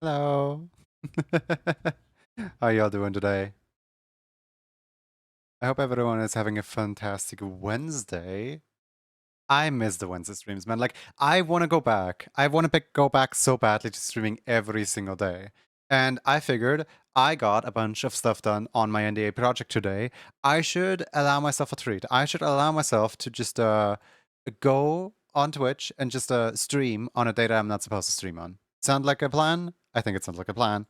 Hello. How y'all doing today? I hope everyone is having a fantastic Wednesday. I miss the Wednesday streams, man. Like, I want to go back. I want to go back so badly to streaming every single day. And I figured I got a bunch of stuff done on my NDA project today. I should allow myself a treat. I should allow myself to just go on Twitch and just stream on a day that I'm not supposed to stream on. Sound like a plan? I think it sounds like a plan.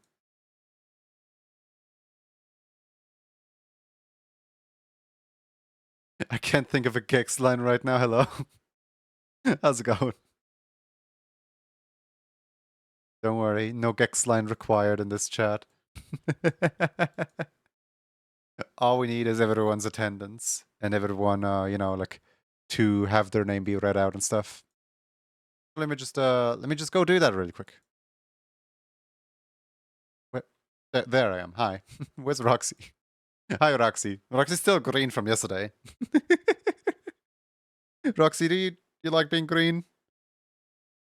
I can't think of a Gex line right now. Hello. How's it going? Don't worry, no Gex line required in this chat. All we need is everyone's attendance and everyone, like to have their name be read out and stuff. Let me just go do that really quick. Wait, there I am. Hi. Where's Roxy? Hi, Roxy. Roxy's still green from yesterday. Roxy, do you like being green?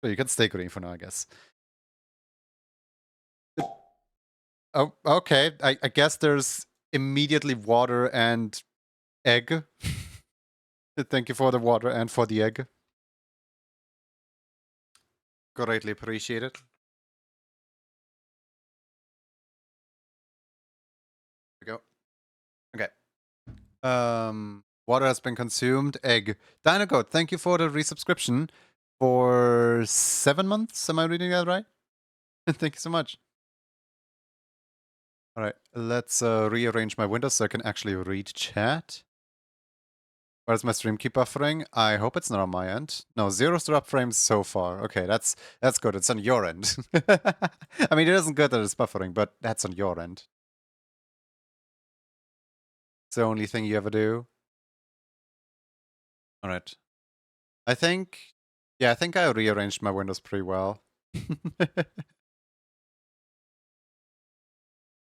Well, you can stay green for now, I guess. Oh, okay. I guess there's immediately water and egg. Thank you for the water and for the egg. Greatly appreciate it. There we go. Okay. Water has been consumed. Egg. Dynagoat, thank you for the resubscription for 7 months. Am I reading that right? Thank you so much. All right, let's rearrange my windows so I can actually read chat. Why does my stream keep buffering? I hope it's not on my end. No, 0 drop frames so far. Okay, that's good. It's on your end. I mean, it isn't good that it's buffering, but that's on your end. It's the only thing you ever do. All right. I think I rearranged my windows pretty well.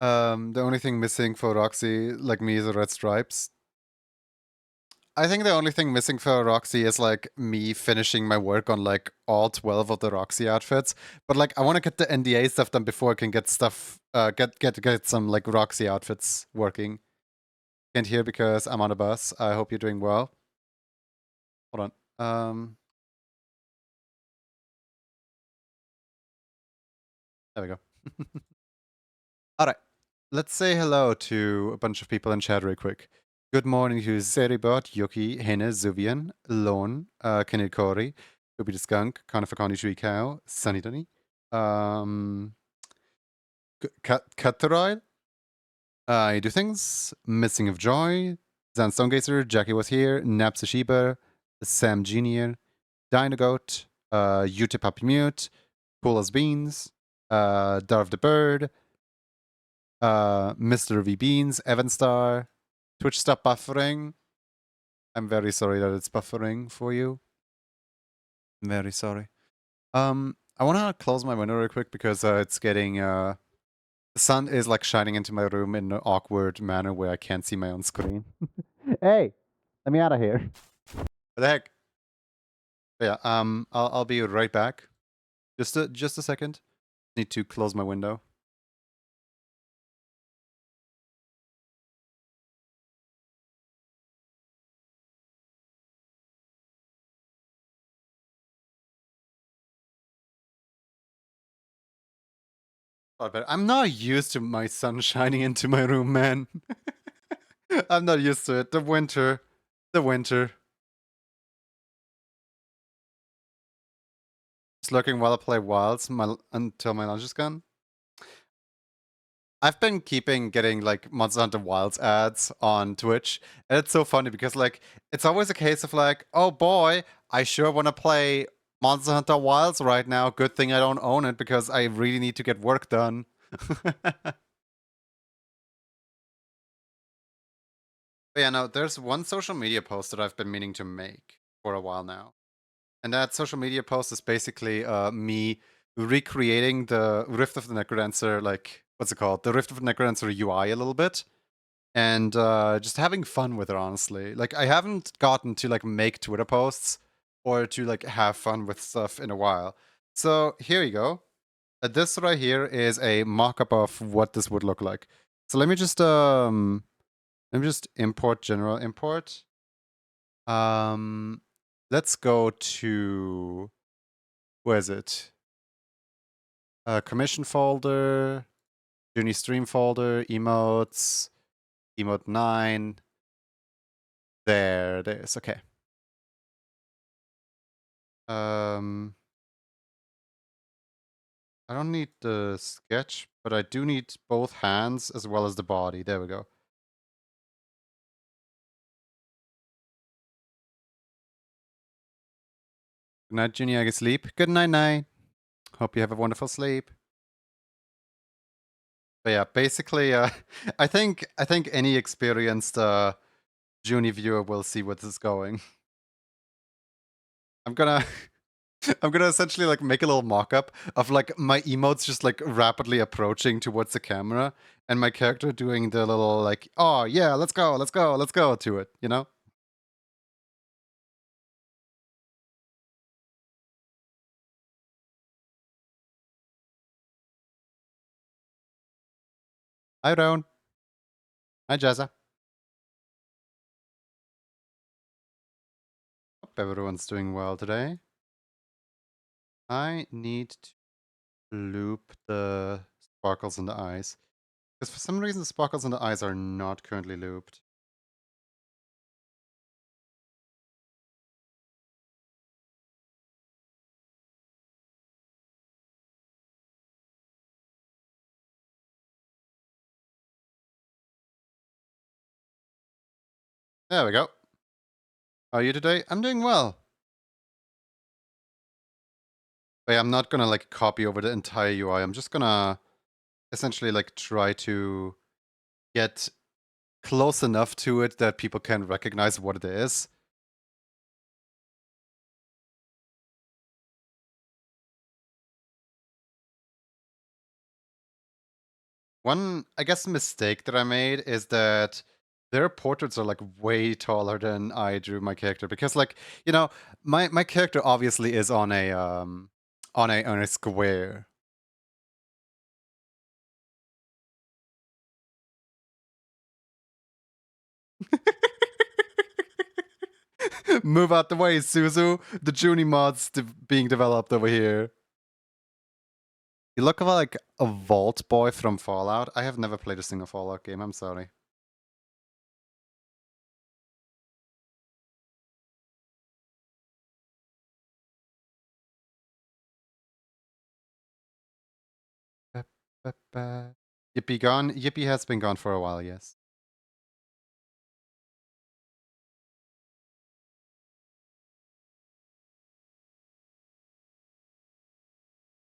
The only thing missing for Roxy, like me, is the red stripes. I think the only thing missing for Roxy is like me finishing my work on like all 12 of the Roxy outfits. But like I want to get the NDA stuff done before I can get stuff get some like Roxy outfits working. Can't hear because I'm on a bus. I hope you're doing well. Hold on. There we go. Alright. Let's say hello to a bunch of people in chat real quick. Good morning to Zeribot, Yuki, Hene, Zuvian, Lone, Kenil Ruby the Skunk, Kanafakani Shui Cow, Sunny Dunny, Kataroil, I Do Things, Missing of Joy, Zan Stonegazer, Jackie Was Here, Napsashiba, Sam Junior, Dynagoat, Ute Puppy Mute, Cool as Beans, Darv the Bird, Mr. V Beans, Evan Star, Twitch stop buffering. I'm very sorry that it's buffering for you. I'm very sorry. I want to close my window real quick because it's getting the sun is like shining into my room in an awkward manner where I can't see my own screen. Hey, let me out of here. What the heck? But yeah, I'll be right back. Just a second. Need to close my window. But I'm not used to my sun shining into my room, man. I'm not used to it. The winter. Just lurking while I play Wilds until my lunch is gone. I've been getting like Monster Hunter Wilds ads on Twitch, and it's so funny because like it's always a case of like, oh boy, I sure want to play Monster Hunter Wilds right now. Good thing I don't own it because I really need to get work done. But yeah, no, there's one social media post that I've been meaning to make for a while now. And that social media post is basically me recreating the Rift of the Necrodancer, like, what's it called? The Rift of the Necrodancer UI a little bit. And just having fun with it, honestly. Like, I haven't gotten to, like, make Twitter posts or to, like, have fun with stuff in a while. So, here you go. This right here is a mock-up of what this would look like. So let me just import general import. Let's go to, where is it? Commission folder, Juni stream folder, emotes, emote 9. There it is. Okay. I don't need the sketch, but I do need both hands as well as the body. There we go. Good night, Juni. I get sleep. Good night, night. Hope you have a wonderful sleep. But yeah, basically, I think any experienced Juni viewer will see where this is going. I'm gonna essentially like make a little mock-up of like my emotes just like rapidly approaching towards the camera and my character doing the little like, oh yeah, let's go, let's go, let's go to it, you know? Hi, Roan. Hi, Jazza. Hope everyone's doing well today. I need to loop the sparkles in the eyes. Because for some reason the sparkles in the eyes are not currently looped. There we go. How are you today? I'm doing well. But yeah, I'm not gonna like copy over the entire UI. I'm just gonna essentially like try to get close enough to it that people can recognize what it is. One, I guess, mistake that I made is that their portraits are like way taller than I drew my character because, like, you know, my character obviously is on a square. Move out the way, Suzu. The Junie mod's being developed over here. You look like a Vault Boy from Fallout. I have never played a single Fallout game. I'm sorry. Yippee gone? Yippee has been gone for a while, yes.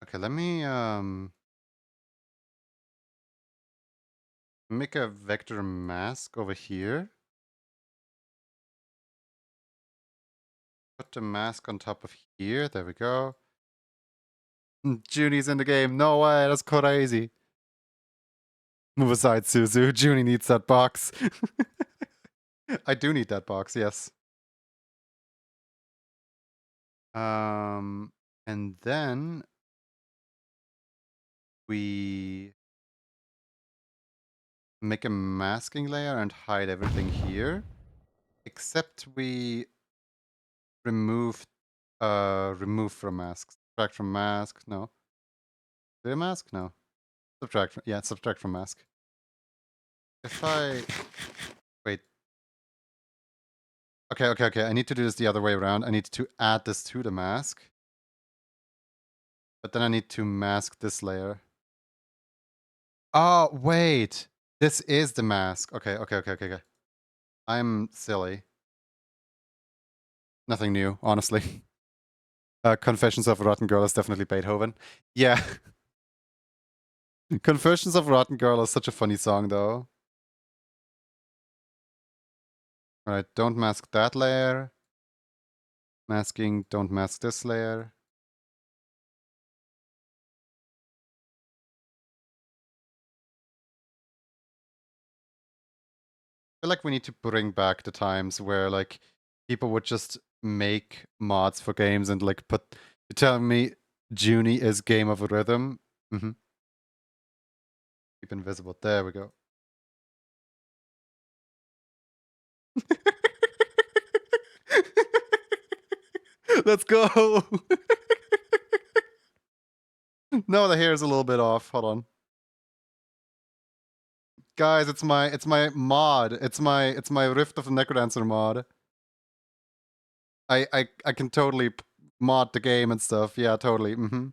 Okay, let me make a vector mask over here. Put the mask on top of here. There we go. Junie's in the game. No way, that's crazy. Move aside, Suzu. Junie needs that box. I do need that box, yes. And then we make a masking layer and hide everything here. Except we remove from masks. Subtract from mask, no. Clear mask? No. Subtract from, yeah, subtract from mask. If I wait. Okay. I need to do this the other way around. I need to add this to the mask. But then I need to mask this layer. Oh, wait. This is the mask. Okay. I'm silly. Nothing new, honestly. Confessions of a Rotten Girl is definitely Beethoven. Yeah. Confessions of a Rotten Girl is such a funny song, though. Alright, don't mask that layer. Masking, don't mask this layer. I feel like we need to bring back the times where like people would just make mods for games and like put, you're telling me Junie is Game of a Rhythm? Mm-hmm. Keep invisible. There we go. Let's go. No, the hair is a little bit off. Hold on. Guys, it's my mod. It's my Rift of the Necrodancer mod. I can totally mod the game and stuff. Yeah, totally. Mm-hmm.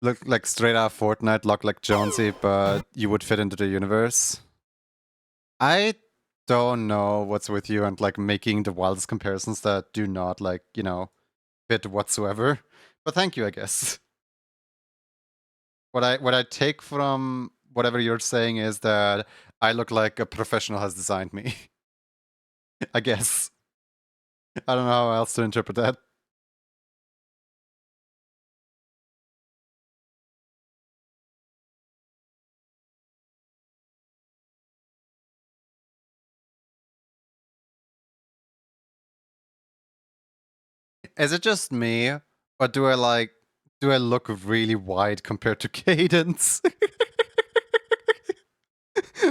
Look like straight out Fortnite, look like Jonesy, but you would fit into the universe. I don't know what's with you and like making the wildest comparisons that do not like, fit whatsoever. But thank you, I guess. What I take from whatever you're saying is that I look like a professional has designed me. I guess. I don't know how else to interpret that. Is it just me? Or do I look really wide compared to Cadence?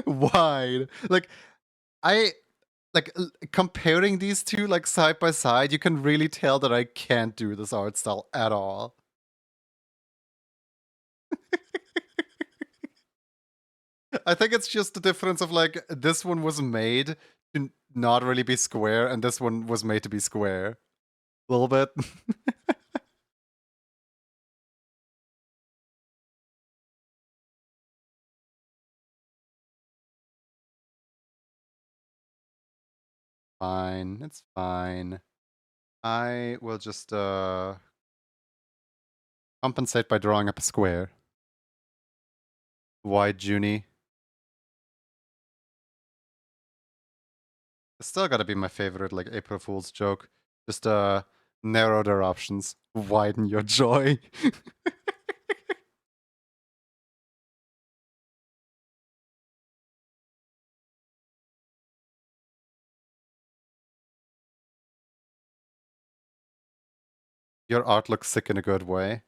Wide. Like I comparing these two like side by side, you can really tell that I can't do this art style at all. I think it's just the difference of like this one was made to not really be square, and this one was made to be square. A little bit. Fine. It's fine. I will just compensate by drawing up a square. Why, Junie? It's still gotta be my favorite, like, April Fool's joke. Just, narrow their options. Widen your joy. Your art looks sick in a good way.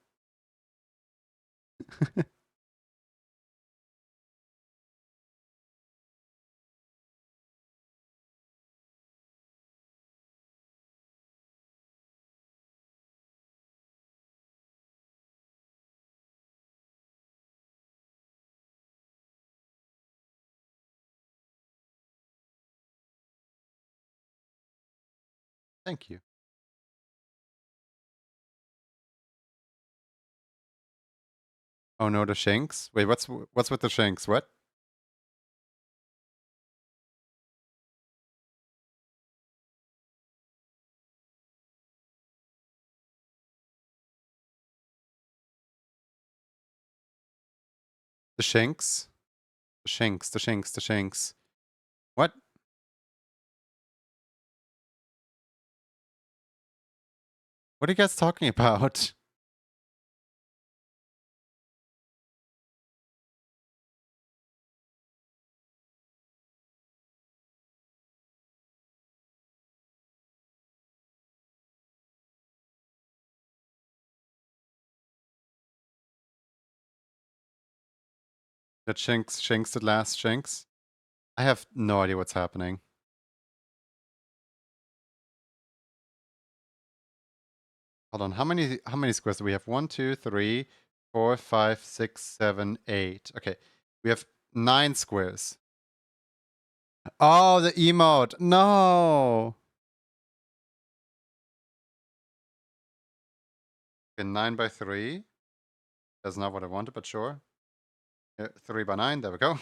Thank you. Oh no, the shanks? Wait, what's with the shanks? What? The shanks? The shanks, the shanks, the shanks. What? What are you guys talking about? The shanks, the last shanks? I have no idea what's happening. Hold on, how many squares do we have? 1, 2, 3, 4, 5, 6, 7, 8. Okay. We have 9 squares. Oh, the emote. No. Okay, 9 by 3. That's not what I wanted, but sure. 3 by 9. There we go.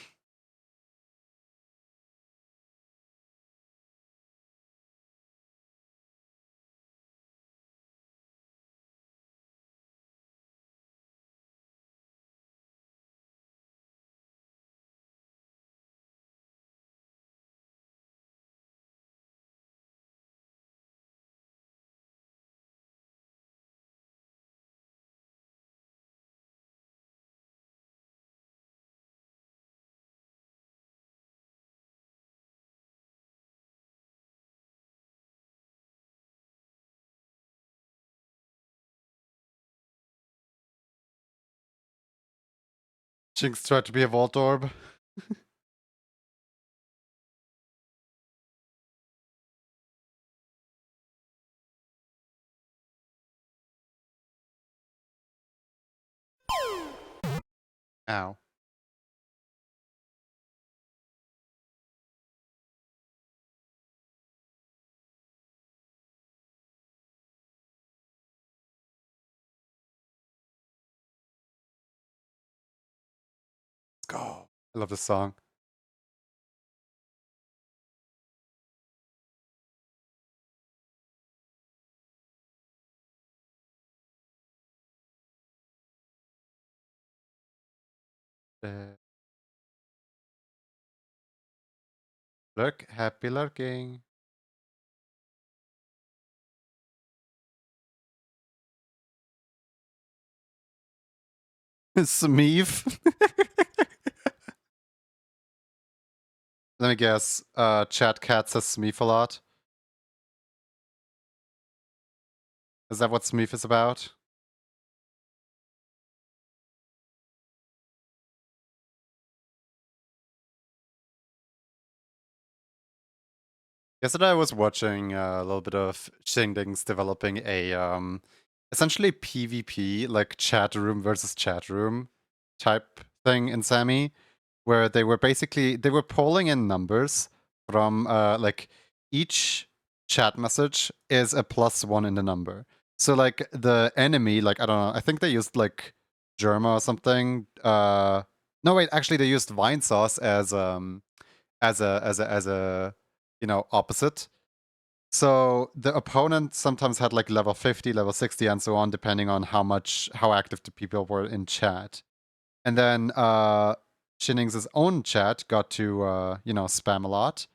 Jinx tried to be a Vault Orb. Ow. Let's go. I love this song. Look, happy lurking. Smeeve. Let me guess. Chat Cat says Smeeve a lot. Is that what Smeeve is about? Yesterday I was watching a little bit of Shingdings developing a essentially PvP, like chat room versus chat room type thing in Sammy, where they were polling in numbers from like each chat message is a +1 in the number. So like the enemy, like I don't know, I think they used like Germa or something. No wait, actually they used Vine Sauce as a opposite. So the opponent sometimes had like level 50, level 60, and so on, depending on how active the people were in chat. And then Shinnings' own chat got to spam a lot.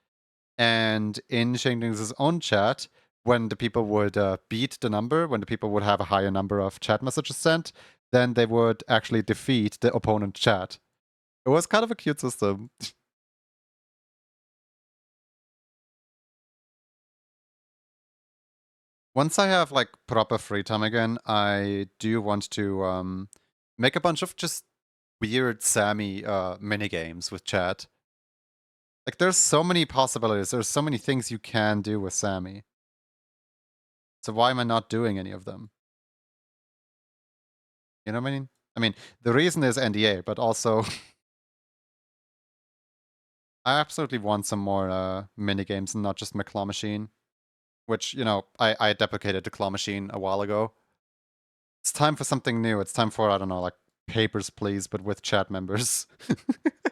And in Shinnings' own chat, when the people would beat the number, when the people would have a higher number of chat messages sent, then they would actually defeat the opponent chat. It was kind of a cute system. Once I have like proper free time again, I do want to make a bunch of just weird Sammy mini games with chat. Like there's so many possibilities. There's so many things you can do with Sammy. So why am I not doing any of them? You know what I mean? I mean, the reason is NDA, but also I absolutely want some more mini games and not just my claw machine. Which, I deprecated the claw machine a while ago. It's time for something new. It's time for, I don't know, like Papers, Please, but with chat members.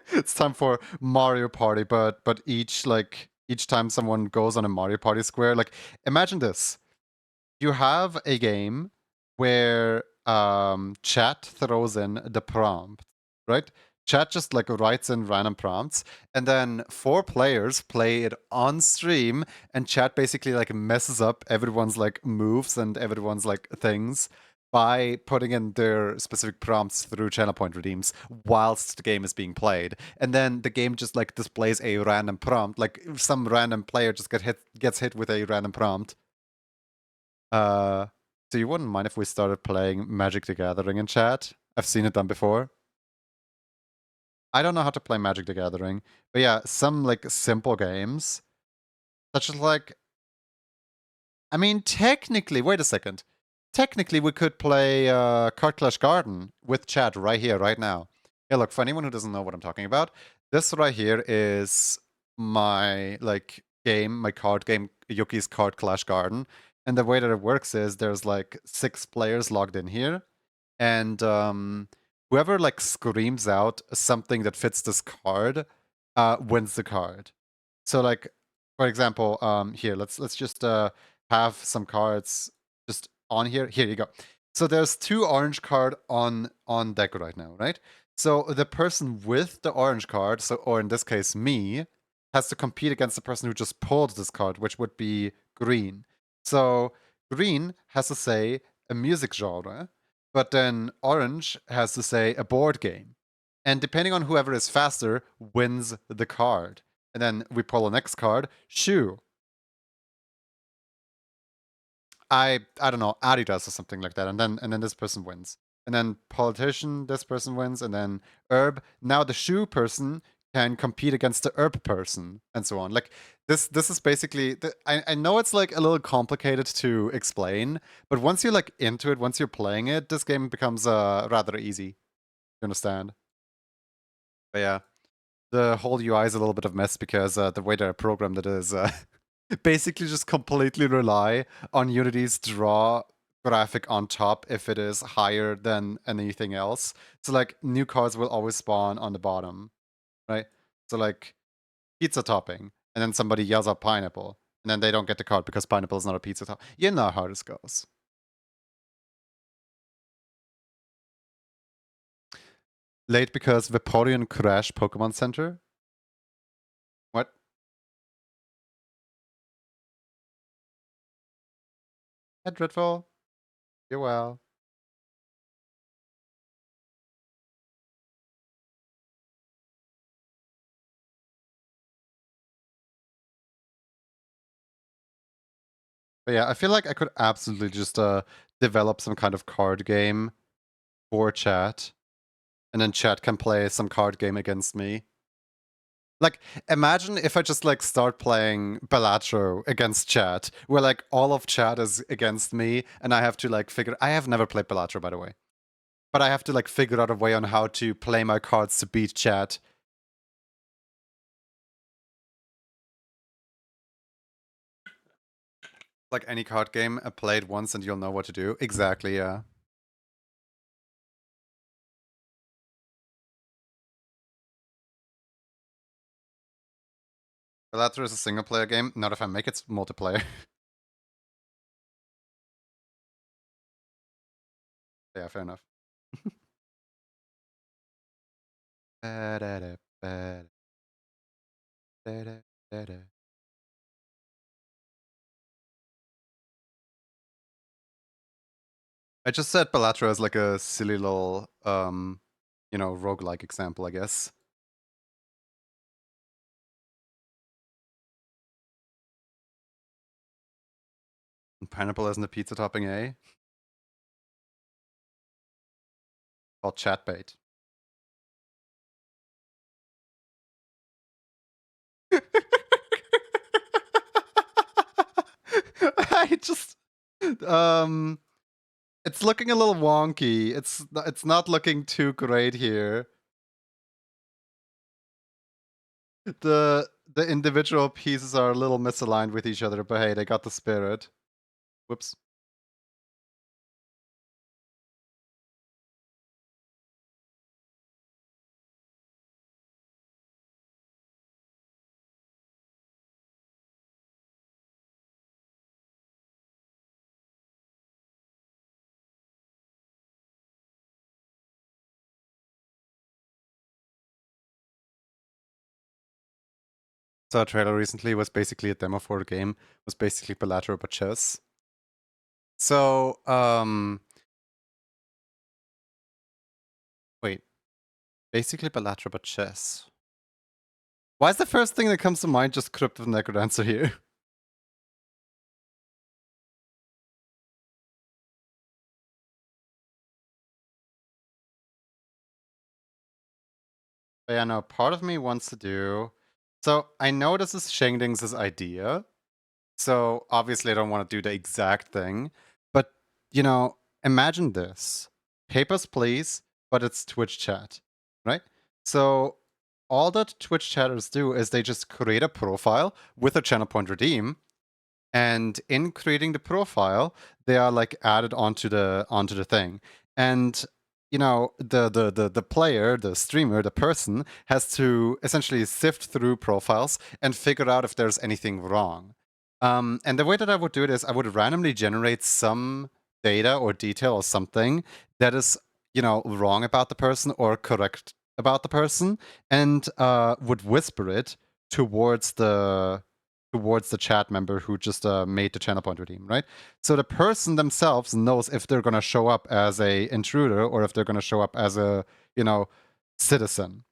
It's time for Mario Party, but each time someone goes on a Mario Party square, like imagine this. You have a game where chat throws in the prompt, right? Chat just like writes in random prompts, and then 4 players play it on stream, and chat basically like messes up everyone's like moves and everyone's like things by putting in their specific prompts through channel point redeems whilst the game is being played. And then the game just like displays a random prompt, like some random player just gets hit with a random prompt. So you wouldn't mind if we started playing Magic the Gathering in chat? I've seen it done before. I don't know how to play Magic the Gathering, but yeah, some like simple games, such as like, I mean, technically, wait a second. Technically, we could play Card Clash Garden with chat right here, right now. Yeah, look, for anyone who doesn't know what I'm talking about, this right here is my like game, my card game, Yuki's Card Clash Garden. And the way that it works is there's like 6 players logged in here, and whoever like screams out something that fits this card wins the card. So like, for example, here let's just have some cards just on here. Here you go. So there's 2 orange card on deck right now, right? So the person with the orange card, or in this case me, has to compete against the person who just pulled this card, which would be green. So green has to say a music genre, but then orange has to say a board game. And depending on whoever is faster wins the card. And then we pull the next card, shoe. I don't know, Adidas or something like that, and then this person wins. and then politician, this person wins, and then herb. Now the shoe person can compete against the herb person, and so on. Like this is basically. I know it's like a little complicated to explain, but once you're like into it, once you're playing it, this game becomes rather easy. You understand? But yeah, the whole UI is a little bit of a mess because the way they're programmed it is basically just completely rely on Unity's draw graphic on top if it is higher than anything else. So like new cards will always spawn on the bottom, right? So like pizza topping, and then somebody yells out pineapple, and then they don't get the card because pineapple is not a pizza top. You know how this goes. Late because Vaporeon crashed Pokemon Center. What? Hey, Dreadful. You're well. But yeah, I feel like I could absolutely just develop some kind of card game for chat, and then chat can play some card game against me. Like, imagine if I just like start playing Balatro against chat, where like all of chat is against me, and I have to like figure. I have never played Balatro, by the way, but I have to like figure out a way on how to play my cards to beat chat. Like any card game, I played once and you'll know what to do. Exactly, yeah. Balatro is a single player game. Not if I make it multiplayer. Yeah, fair enough. I just said Balatro as like a silly little, roguelike example, I guess. And pineapple isn't a pizza topping, eh? Called chat bait. I just, it's looking a little wonky. It's not looking too great here. The individual pieces are a little misaligned with each other, but hey, they got the spirit. Whoops. Saw a trailer recently, was basically a demo for a game, was basically Balatro but chess. So, wait. Basically Balatro but chess. Why is the first thing that comes to mind just Crypt of Necrodancer here? But yeah, no, part of me wants to do... So, I know this is Shengding's idea, so obviously I don't want to do the exact thing, but, imagine this. Papers, please, but it's Twitch chat, right? So, all that Twitch chatters do is they just create a profile with a channel point redeem, and in creating the profile, they are like added onto the thing. And the player, the streamer, the person has to essentially sift through profiles and figure out if there's anything wrong. And the way that I would do it is I would randomly generate some data or detail or something that is wrong about the person or correct about the person, and would whisper it towards the chat member who just made the channel point redeem, right? So the person themselves knows if they're going to show up as a intruder or if they're going to show up as a, citizen.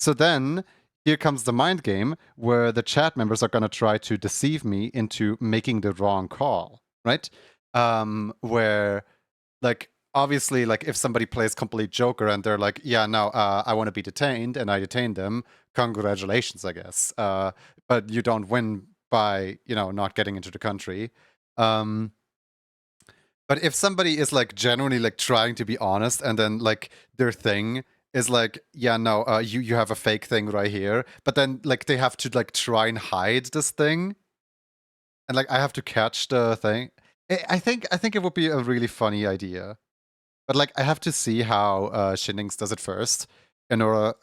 So then here comes the mind game where the chat members are going to try to deceive me into making the wrong call, right? Where like obviously, like, if somebody plays complete Joker and they're like, yeah, no, I want to be detained, and I detain them, congratulations, I guess. But you don't win by, not getting into the country. Um, but if somebody is like genuinely like trying to be honest, and then like their thing is like, yeah, no, you have a fake thing right here, but then like they have to like try and hide this thing, and like I have to catch the thing. I think it would be a really funny idea. But like I have to see how Shinings does it first in order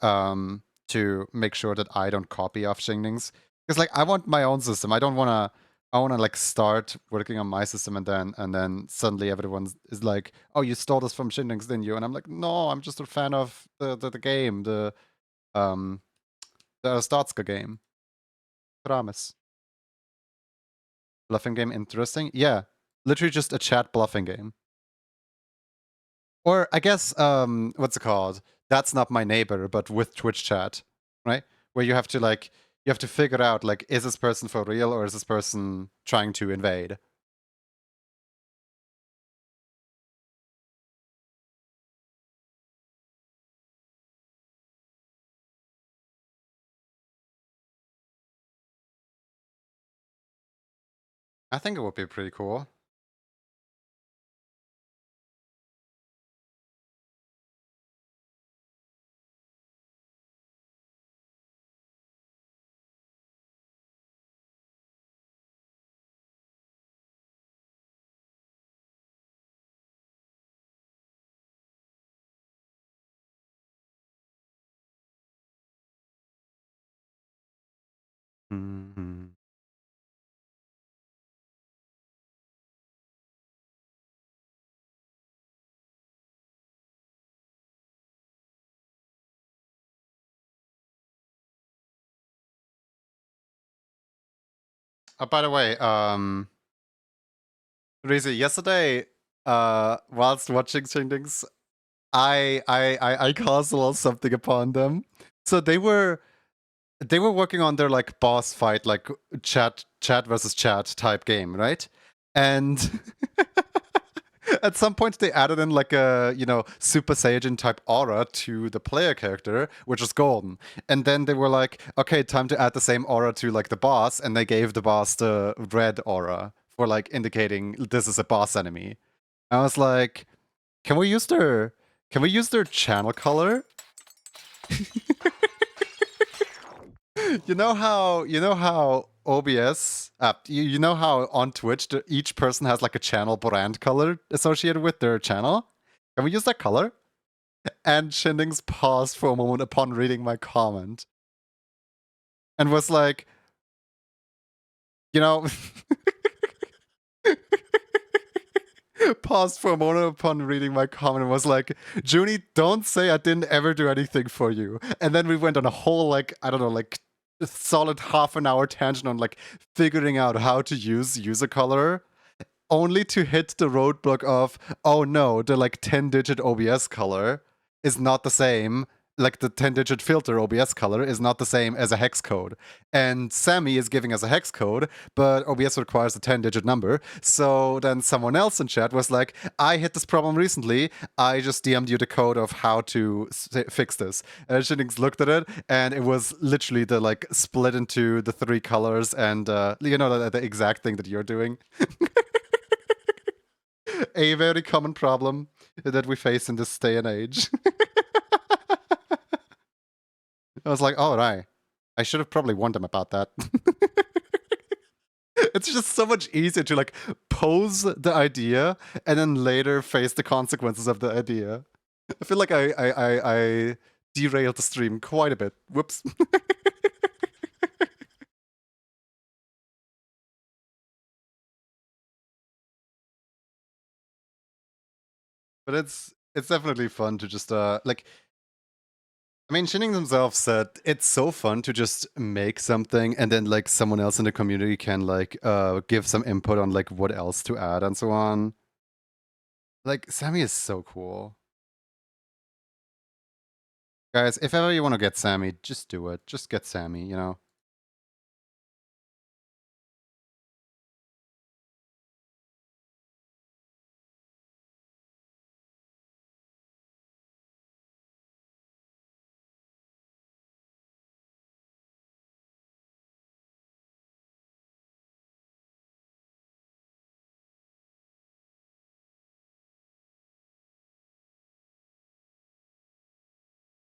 to make sure that I don't copy off Shinings. Because like I want my own system. I wanna like start working on my system, and then suddenly everyone is like, oh, you stole this from Shinings, didn't you? And I'm like, no, I'm just a fan of the game, um the Statska game. Promise. Bluffing game interesting? Yeah. Literally just a chat bluffing game. Or I guess what's it called? That's not my neighbor, but with Twitch chat, right? Where you have to figure out like, is this person for real or is this person trying to invade? I think it would be pretty cool. Mm-hmm. Oh, by the way, Rizy, yesterday, whilst watching Chingdings, I cast a little something upon them. So they were working on their like boss fight, like chat versus chat type game, right? And at some point they added in like a Super Saiyan type aura to the player character, which is golden. And then they were like, okay, time to add the same aura to like the boss, and they gave the boss the red aura for like indicating this is a boss enemy. I was like, can we use their channel color? You know how OBS, you know how on Twitch each person has like a channel brand color associated with their channel? Can we use that color? And Shindings paused for a moment upon reading my comment and was like, you know, paused for a moment upon reading my comment and was like, Junie, don't say I didn't ever do anything for you. And then we went on a whole, like, I don't know, like, a solid half an hour tangent on like figuring out how to use user color, only to hit the roadblock of, oh no, the like 10-digit OBS color is not the same. Like the 10-digit filter OBS color is not the same as a hex code. And Sammy is giving us a hex code, but OBS requires a 10-digit number. So then someone else in chat was like, I hit this problem recently. I just DM'd you the code of how to fix this. And Shinix looked at it, and it was literally the like split into the three colors, and the exact thing that you're doing. A very common problem that we face in this day and age. I was like, oh, right. I should have probably warned them about that. It's just so much easier to like pose the idea and then later face the consequences of the idea. I feel like I derailed the stream quite a bit. Whoops. But it's definitely fun to just like, I mean, Shinning themselves said it's so fun to just make something and then like someone else in the community can like give some input on like what else to add and so on. Like Sammy is so cool. Guys, if ever you want to get Sammy, just do it. Just get Sammy, you know.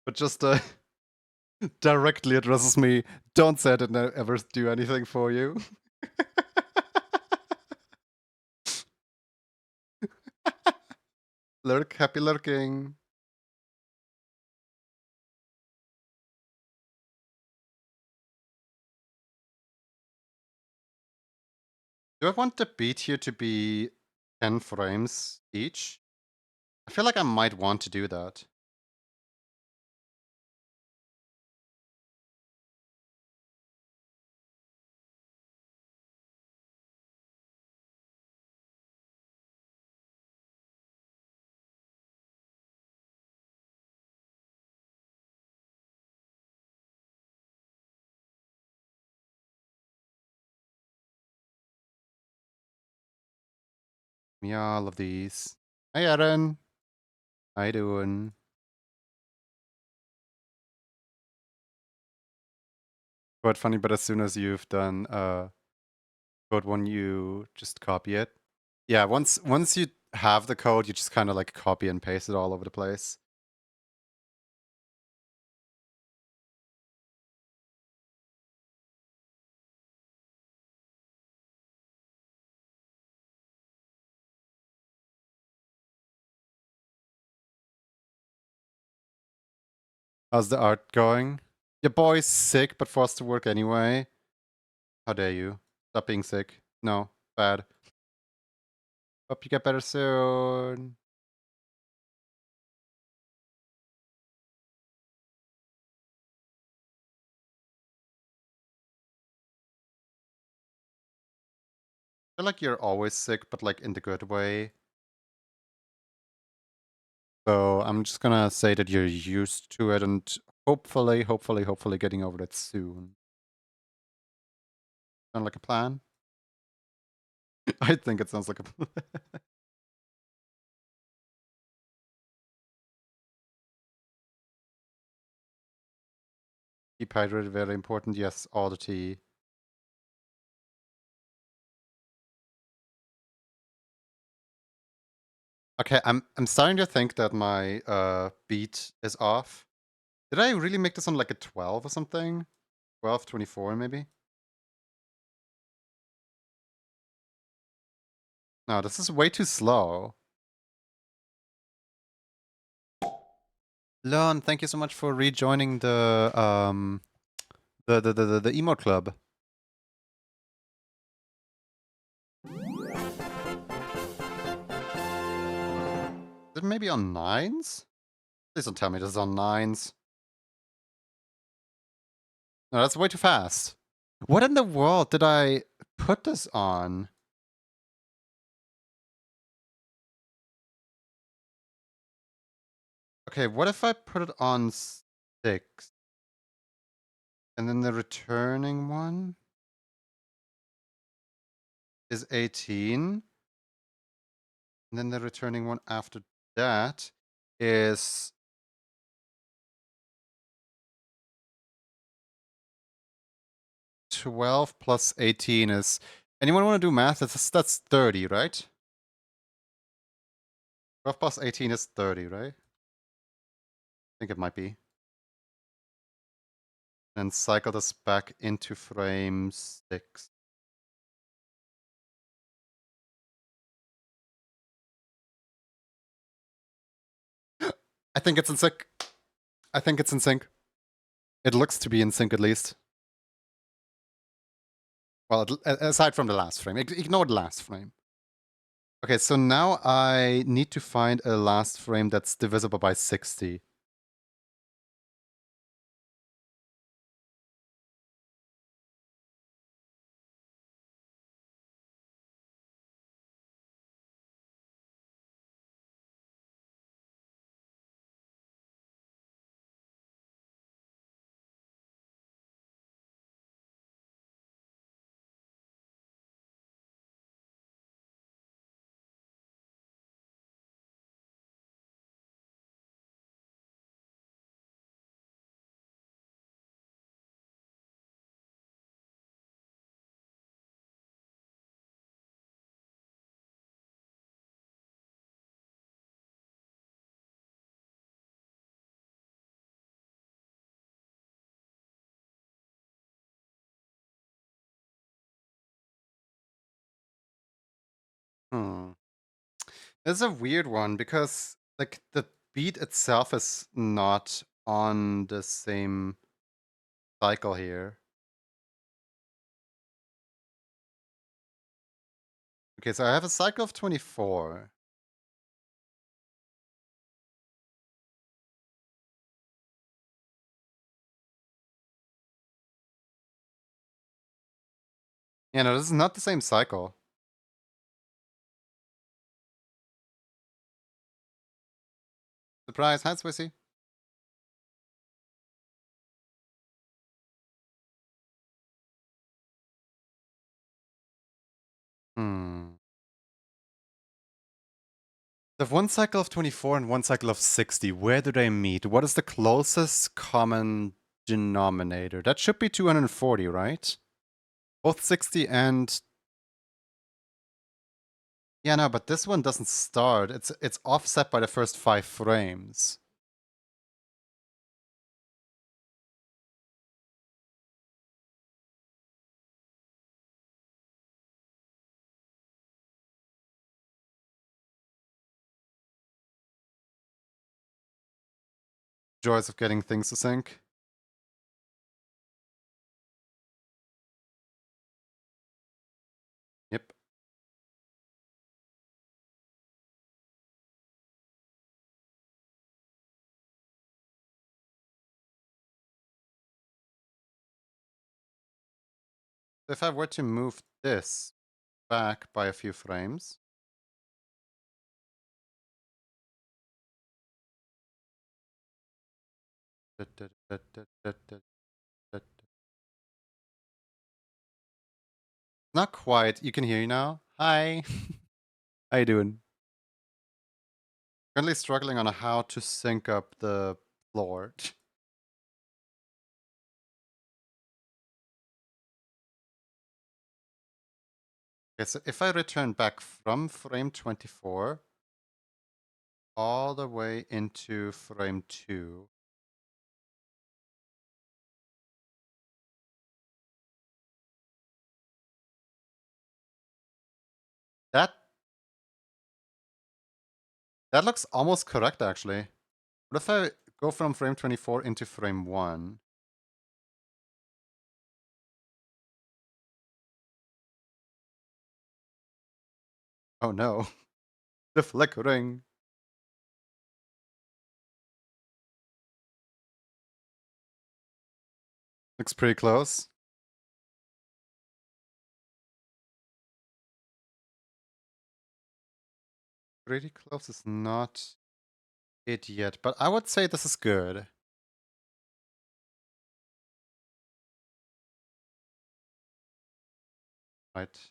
but just directly addresses me. Don't say I didn't ever do anything for you. Lurk, happy lurking. Do I want the beat here to be 10 frames each? I feel like I might want to do that. Me all of these. Hey, Aaron. How you doing? Quite funny, but as soon as you've done code one, you just copy it. Yeah, once you have the code, you just kind of like copy and paste it all over the place. How's the art going? Your boy's sick, but forced to work anyway. How dare you? Stop being sick. No, bad. Hope you get better soon. I feel like you're always sick, but like in the good way. So I'm just gonna say that you're used to it and hopefully getting over it soon. Sound like a plan? I think it sounds like a plan. Keep hydrated, very important. Yes, all the tea. Okay, I'm starting to think that my beat is off. Did I really make this on like a 12 or something? 12, 24 maybe? No, this is way too slow. Leon, thank you so much for rejoining the emo club. Is it maybe on 9s? Please don't tell me this is on 9s. No, that's way too fast. What in the world did I put this on? Okay, what if I put it on 6? And then the returning one is 18. And then the returning one after that is 12 plus 18 is... Anyone want to do math? That's 30, right? 12 plus 18 is 30, right? I think it might be. And cycle this back into frame 6. I think it's in sync. I think it's in sync. It looks to be in sync at least. Well, aside from the last frame. Ignore the last frame. Okay, so now I need to find a last frame that's divisible by 60. Hmm. It's a weird one because like the beat itself is not on the same cycle here. Okay, so I have a cycle of 24. Yeah, no, this is not the same cycle. Surprise, hi Swissy. Hmm. I have one cycle of 24 and one cycle of 60. Where do they meet? What is the closest common denominator? That should be 240, right? Both 60 and... Yeah, no, but this one doesn't start. It's offset by the first 5 frames. Joys of getting things to sync. Yep. If I were to move this back by a few frames... Not quite. You can hear you now. Hi. How you doing? Currently struggling on how to sync up the floor. Okay, so if I return back from frame 24 all the way into frame 2, that looks almost correct actually. What if I go from frame 24 into frame 1? Oh no, the flickering. Looks pretty close. Pretty close is not it yet, but I would say this is good. Right.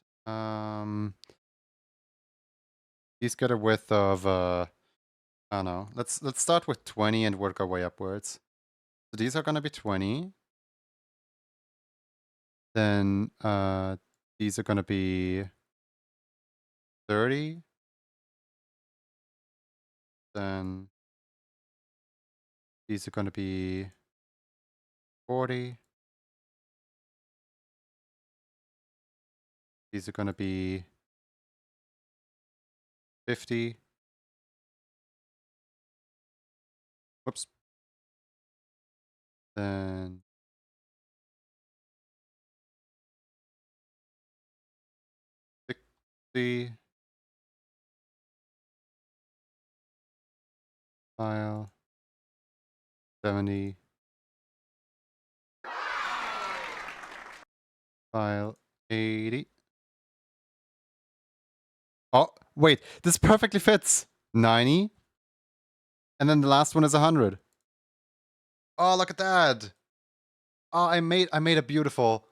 These get a width of I don't know. Let's start with 20 and work our way upwards. So these are gonna be 20. Then these are gonna be 30. Then these are gonna be 40. These are gonna be 50. Whoops. Then 60. File. 70. File. 80. Oh, wait. This perfectly fits. 90. And then the last one is 100. Oh, look at that. Oh, I made a beautiful.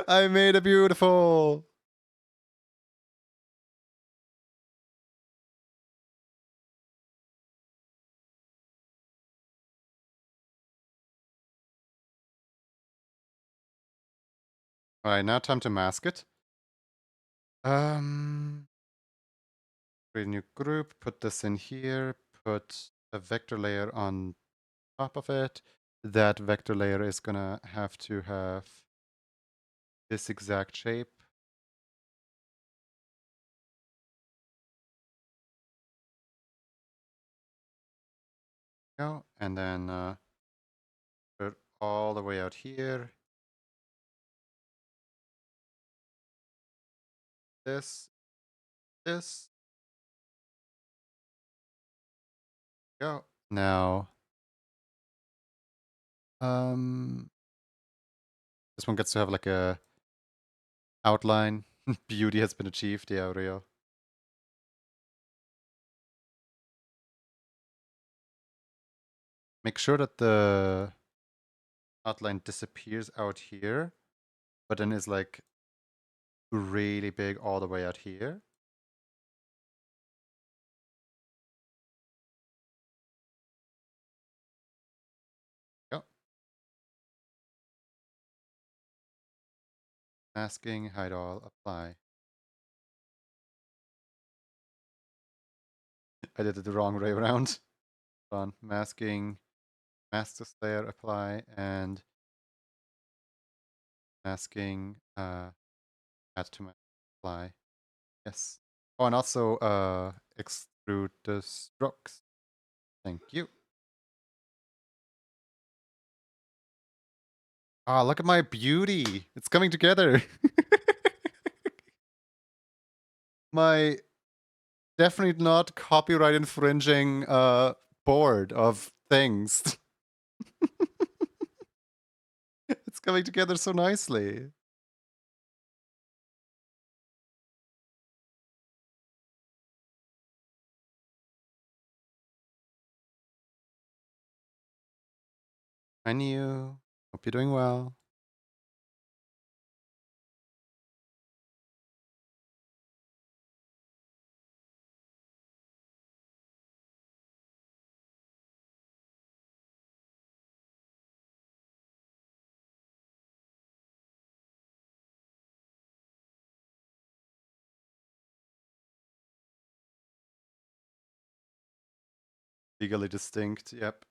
I made a beautiful. All right, now time to mask it. Create a new group, put this in here, put a vector layer on top of it. That vector layer is gonna have to have this exact shape. Go. And then put it all the way out here. This. Go. Now, this one gets to have like a outline. Beauty has been achieved. Yeah, real. Make sure that the outline disappears out here, but then is like really big all the way out here. Go. Masking, hide all, apply. I did it the wrong way around. Hold on. Masking, mask this layer, apply, and masking, add to my apply. Yes. Oh, and also extrude the strokes. Thank you. Ah, look at my beauty. It's coming together. My definitely not copyright infringing board of things. It's coming together so nicely. And you. Hope you're doing well. Legally distinct, yep.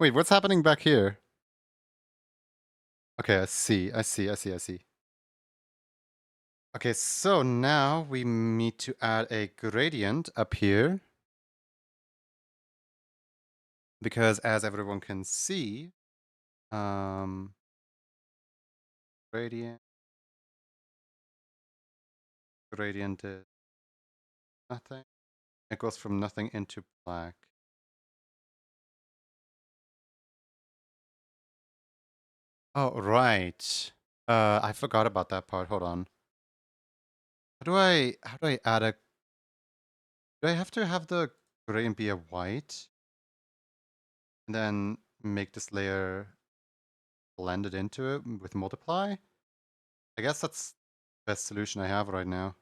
Wait, what's happening back here? Okay, I see. Okay, so now we need to add a gradient up here. Because as everyone can see, gradient is nothing. It goes from nothing into black. Oh, right. I forgot about that part. Hold on. How do I add a, do I have to have the gradient be a white? And then make this layer blended into it with multiply? I guess that's the best solution I have right now.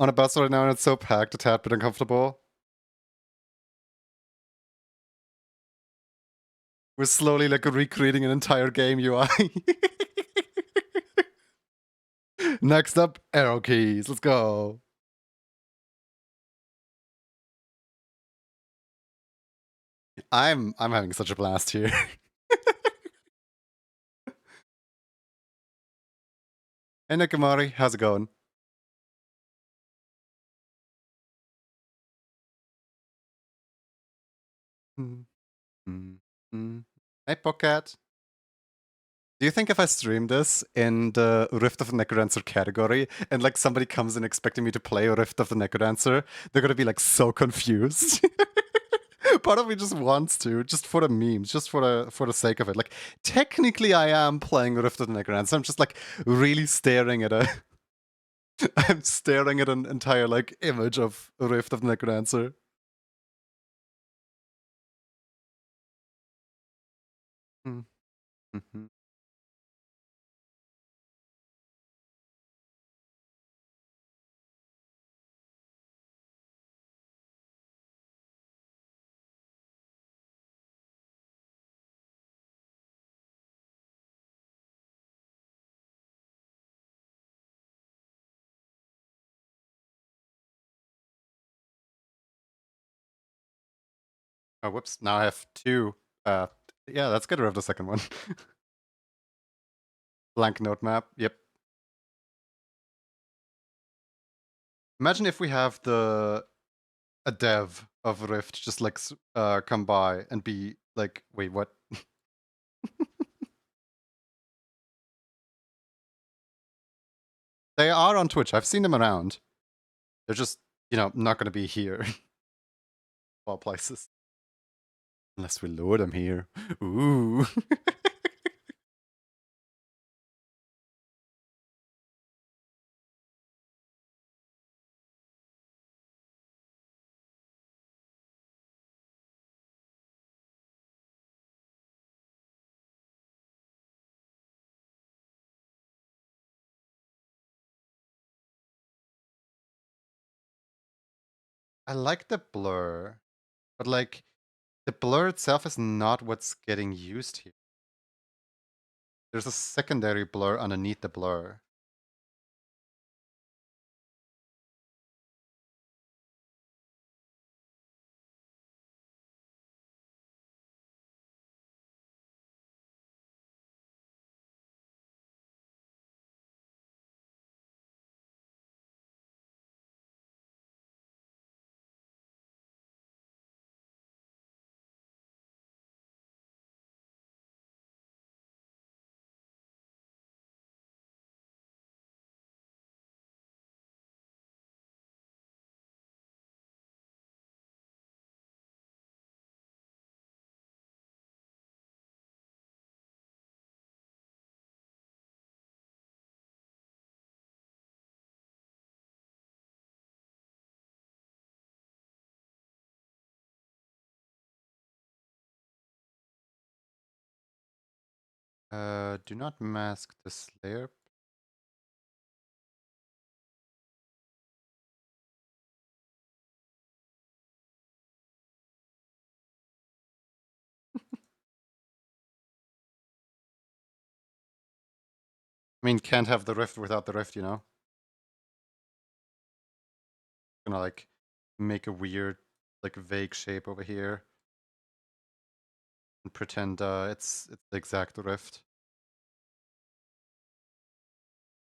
On a bus right now and it's so packed, a tad bit uncomfortable. We're slowly like recreating an entire game UI. Next up, arrow keys. Let's go. I'm having such a blast here. Hey Nakamari, how's it going? Hey Pocket. Do you think if I stream this in the Rift of the Necrodancer category and like somebody comes in expecting me to play Rift of the Necrodancer, they're gonna be like so confused. Part of me just wants to, just for the memes, just for the sake of it. Like technically I am playing Rift of the Necrodancer. I'm just like really staring at a I'm staring at an entire, like, image of a Rift of the Necrodancer. Mm-hmm. Oh, whoops. Now I have two. Yeah, let's get rid of the second one. Blank node map. Yep. Imagine if we have a dev of Rift just like come by and be like, wait, what? They are on Twitch. I've seen them around. They're just, not going to be here. All places. Unless we lure them here. Ooh. I like the blur, but like the blur itself is not what's getting used here. There's a secondary blur underneath the blur. Do not mask the Slayer. I mean, can't have the rift without the rift, Gonna like make a weird, like vague shape over here and pretend it's the exact rift.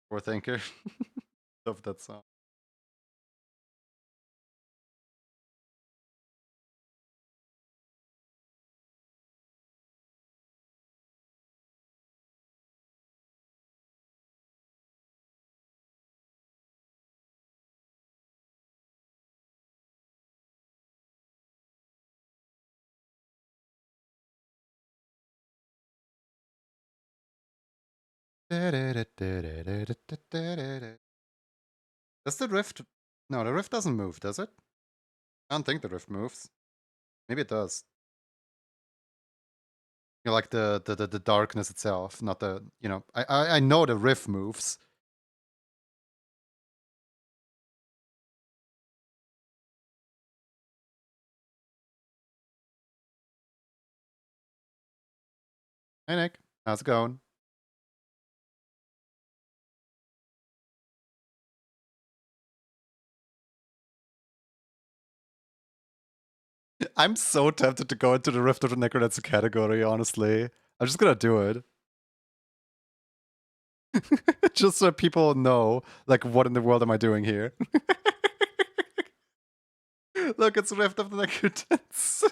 Poor thinker. Love that song. Does the rift? No, the rift doesn't move, does it? I don't think the rift moves. Maybe it does. Like the darkness itself, not the I know the rift moves. Hey Nick, how's it going? I'm so tempted to go into the Rift of the Necrodancer category, honestly. I'm just gonna do it. Just so people know, like, what in the world am I doing here? Look, it's Rift of the Necrodancer.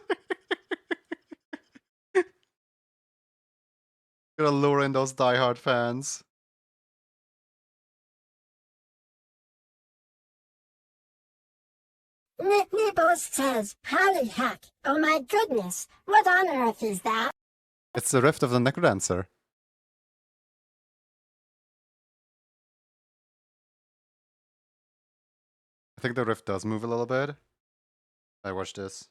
Gonna lure in those diehard fans. Nick Nibbles says, holy heck, oh my goodness, what on earth is that? It's the Rift of the Necrodancer. I think the rift does move a little bit. I watch this.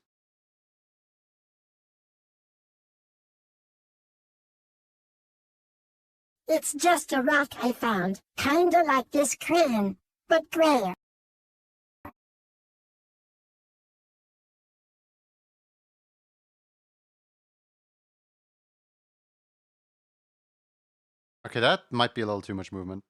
It's just a rock I found, kinda like this crayon, but grayer. Okay, that might be a little too much movement.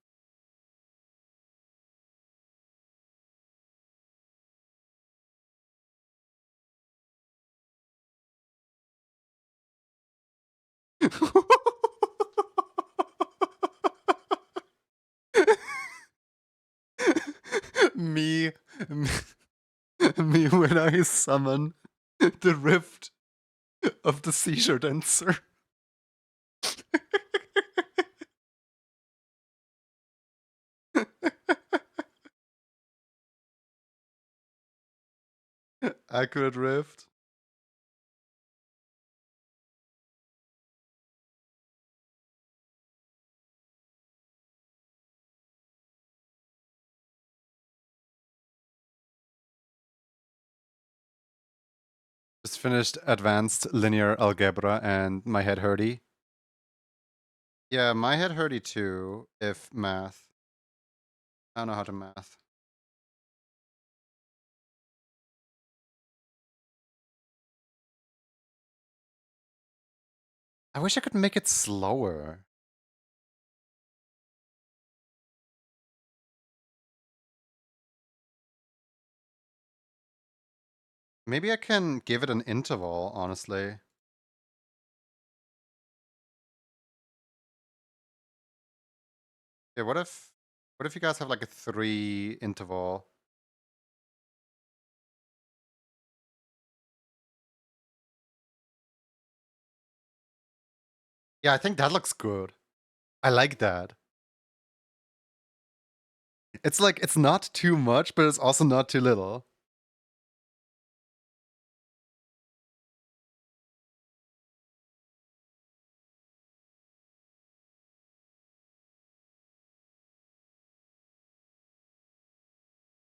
me, me when I summon the rift of the seizure dancer. Accurate rift. Just finished advanced linear algebra and my head hurty. Yeah, my head hurty too, if math. I don't know how to math. I wish I could make it slower. Maybe I can give it an interval, honestly. Yeah, what if you guys have like a 3 interval? Yeah, I think that looks good. I like that. It's like, it's not too much, but it's also not too little.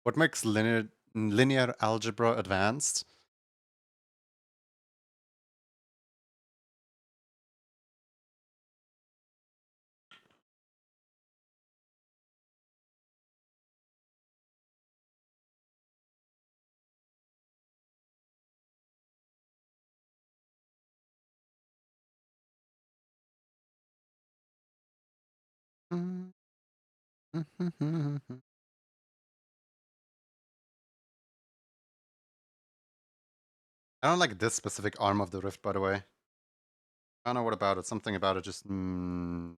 What makes linear algebra advanced? I don't like this specific arm of the rift, by the way. I don't know what about it. Something about it just... no.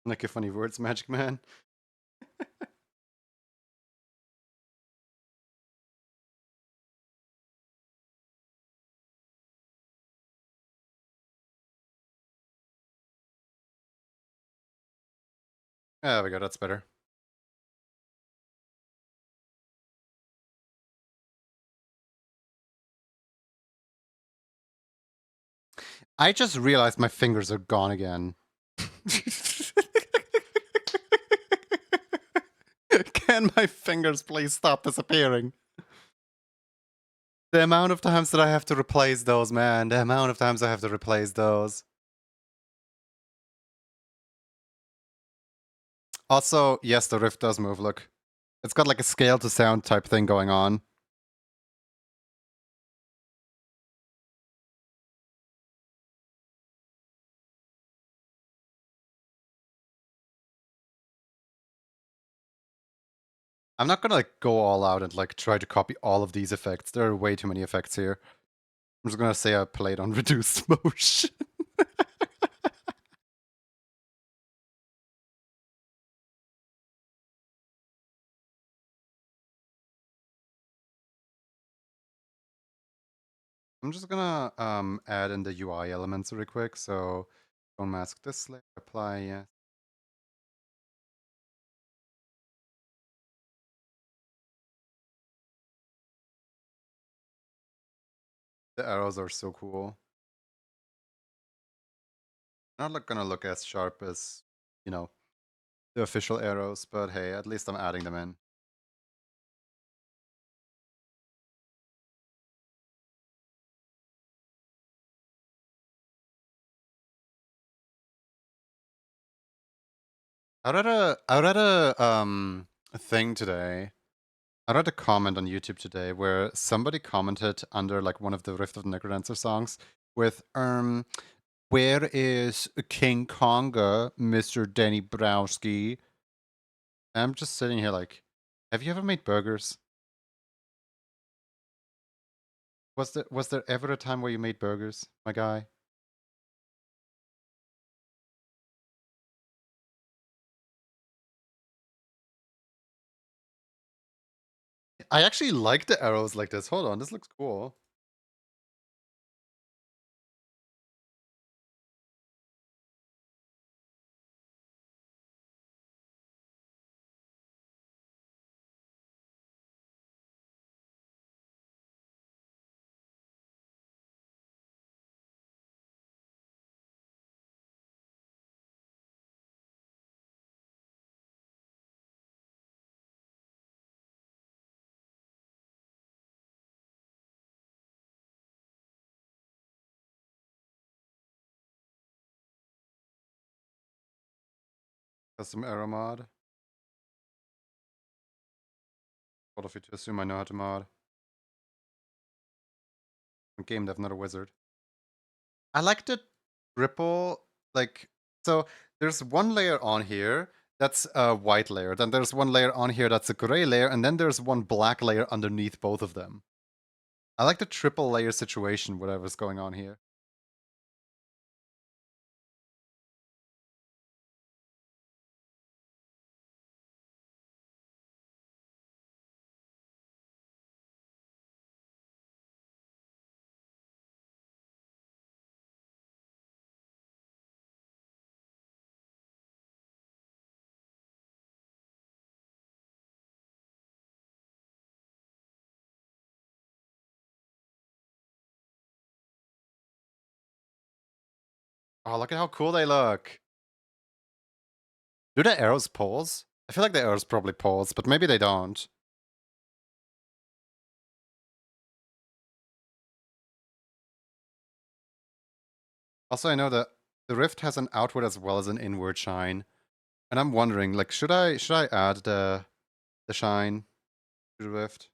Like a funny words, Magic Man. There we go, that's better. I just realized my fingers are gone again. Can my fingers please stop disappearing? The amount of times that I have to replace those, man. The amount of times I have to replace those. Also, yes, the rift does move, look. It's got like a scale to sound type thing going on. I'm not gonna like go all out and like try to copy all of these effects. There are way too many effects here. I'm just gonna say I played on reduced motion. I'm just gonna add in the UI elements really quick. So don't mask this layer, apply, yes. The arrows are so cool. Not gonna look as sharp as, you know, the official arrows, but hey, at least I'm adding them in. I read a thing today. I read a comment on YouTube today where somebody commented under like one of the Rift of the Necrodancer songs with where is King Konga, Mr. Danny Browski? I'm just sitting here like, have you ever made burgers? Was there ever a time where you made burgers, my guy? I actually like the arrows like this. Hold on, this looks cool. Custom arrow mod. What if you to assume I know how to mod? I'm game dev, not a wizard. I like the ripple, like, so there's one layer on here that's a white layer, then there's one layer on here that's a gray layer, and then there's one black layer underneath both of them. I like the triple layer situation, whatever's going on here. Oh, look at how cool they look. Do the arrows pulse? I feel like the arrows probably pulse, but maybe they don't. Also, I know that the Rift has an outward as well as an inward shine. And I'm wondering, like, should I add the shine to the Rift?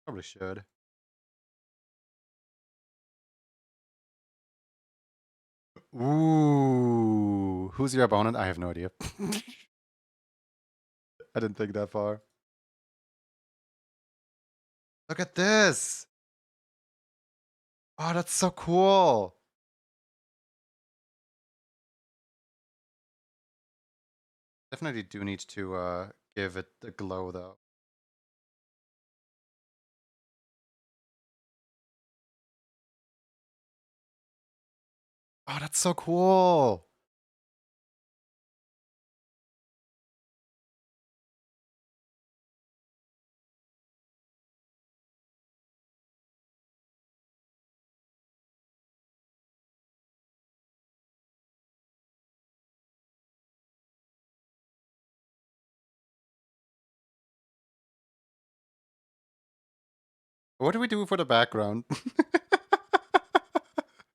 Probably should. Ooh, who's your opponent? I have no idea. I didn't think that far. Look at this! Oh, that's so cool! Definitely do need to give it a glow, though. Oh, that's so cool! What do we do for the background?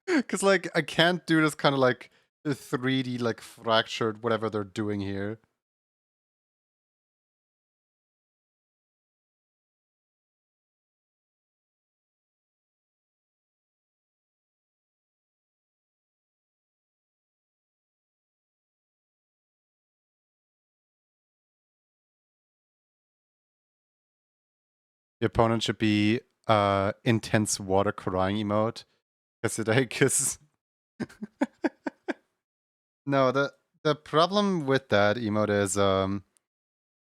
Because, like, I can't do this kind of, like, 3D, like, fractured whatever they're doing here. The opponent should be intense water crying emote. Because no, the problem with that emote is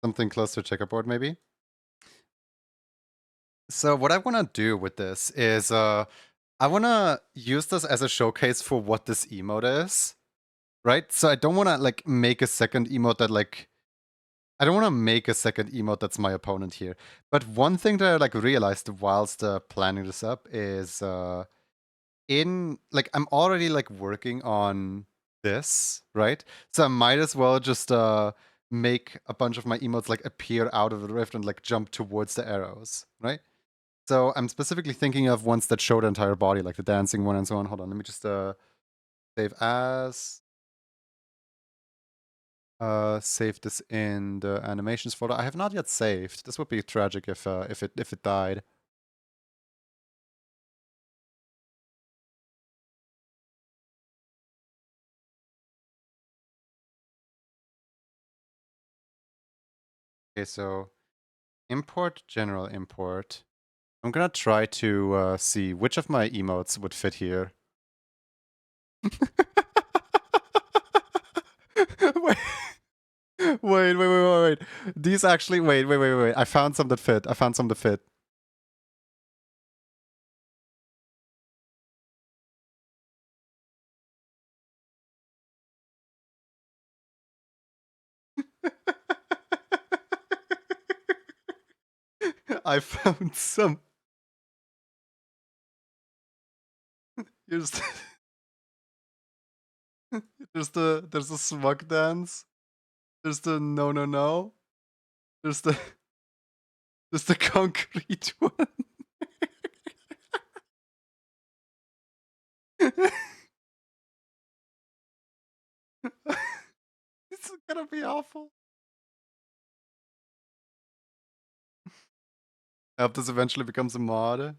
Something close to a checkerboard, maybe. So what I want to do with this is I want to use this as a showcase for what this emote is, right? So I don't want to like make a second emote that like I don't want to make a second emote that's my opponent here. But one thing that I like realized whilst planning this up is in like I'm already like working on this, right? So I might as well just make a bunch of my emotes like appear out of the rift and like jump towards the arrows, right? So I'm specifically thinking of ones that show the entire body, like the dancing one and so on. Hold on, let me just save as. Save this in the animations folder. I have not yet saved. This would be tragic if it died. Okay, so import general import. I'm gonna try to see which of my emotes would fit here. wait, wait. These actually, wait. I found some that fit. I found some that fit. I found some. Here's there's the smug dance. There's the no. There's the concrete one. It's gonna be awful. I hope this eventually becomes a mod.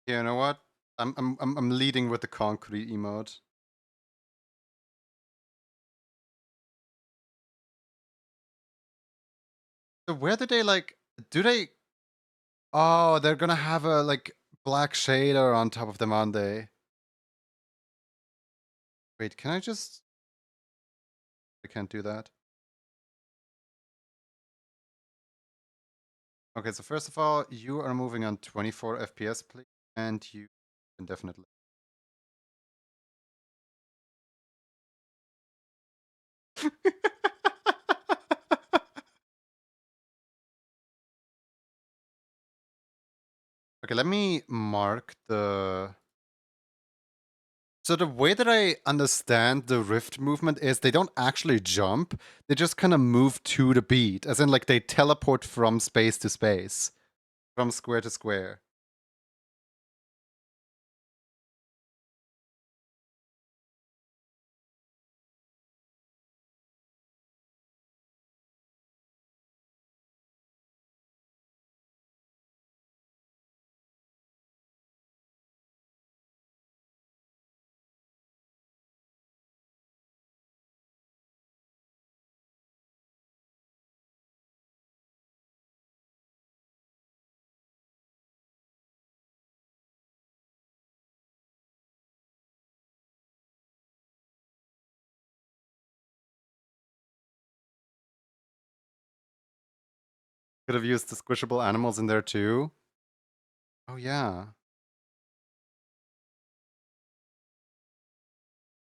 Yeah, you know what? I'm leading with the concrete emote. So where did they like? Do they? Oh, they're gonna have a like black shader on top of them, aren't they? Wait, can I just? I can't do that. Okay, so first of all, you are moving on 24 FPS, please, and you indefinitely. Okay, let me mark the. So the way that I understand the rift movement is they don't actually jump, they just kind of move to the beat, as in like they teleport from space to space, from square to square. Could have used the squishable animals in there too. Oh yeah.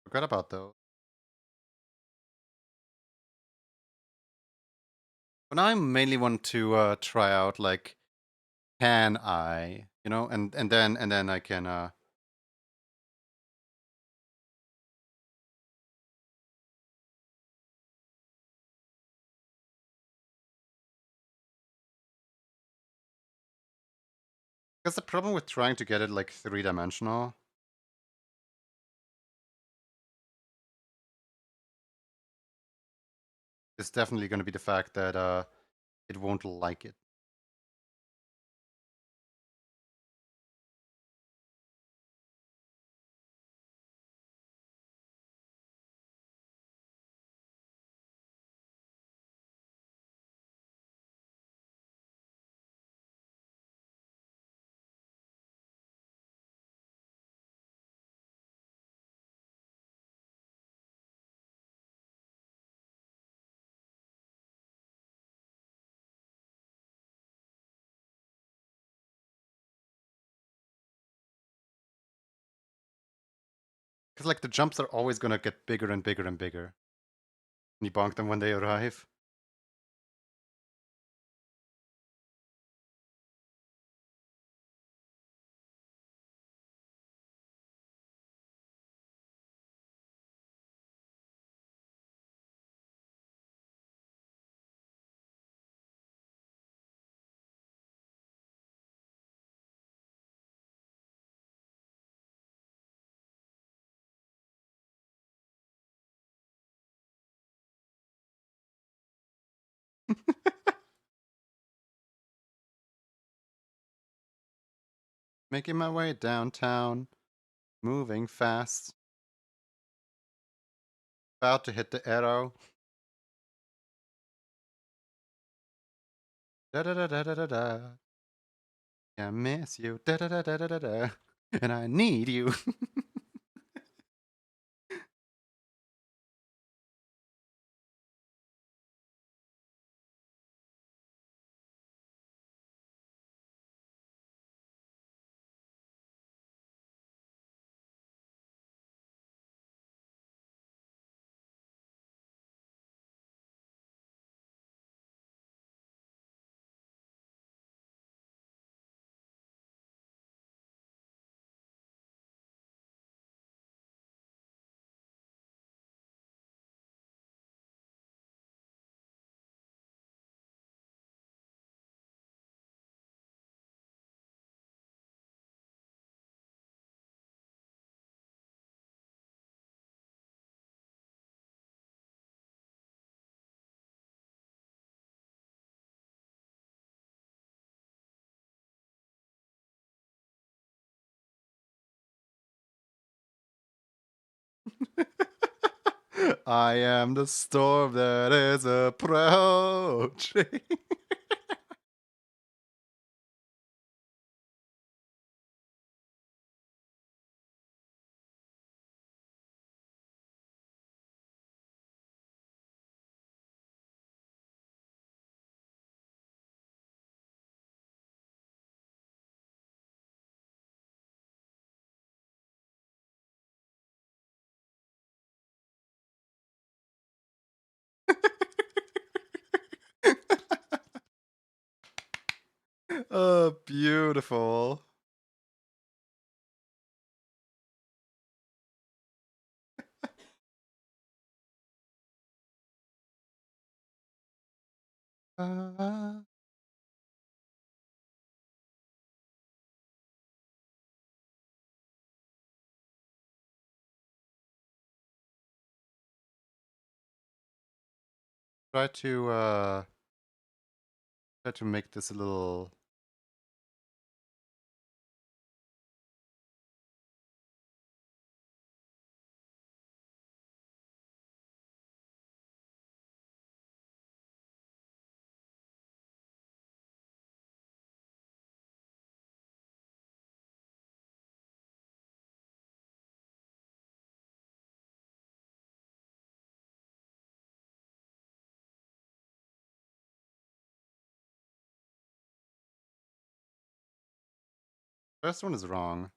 Forgot about those. But now I mainly want to try out like, can I, and then I can because the problem with trying to get it like 3-dimensional is definitely going to be the fact that it won't like it. Because like the jumps are always gonna get bigger and bigger and bigger. And you bonk them when they arrive. Making my way downtown, moving fast. About to hit the arrow. Da da da da da da da. I miss you. Da da da da da da da. And I need you. I am the storm that is approaching. Oh, beautiful. Uh, try to try to make this a little. First one is wrong.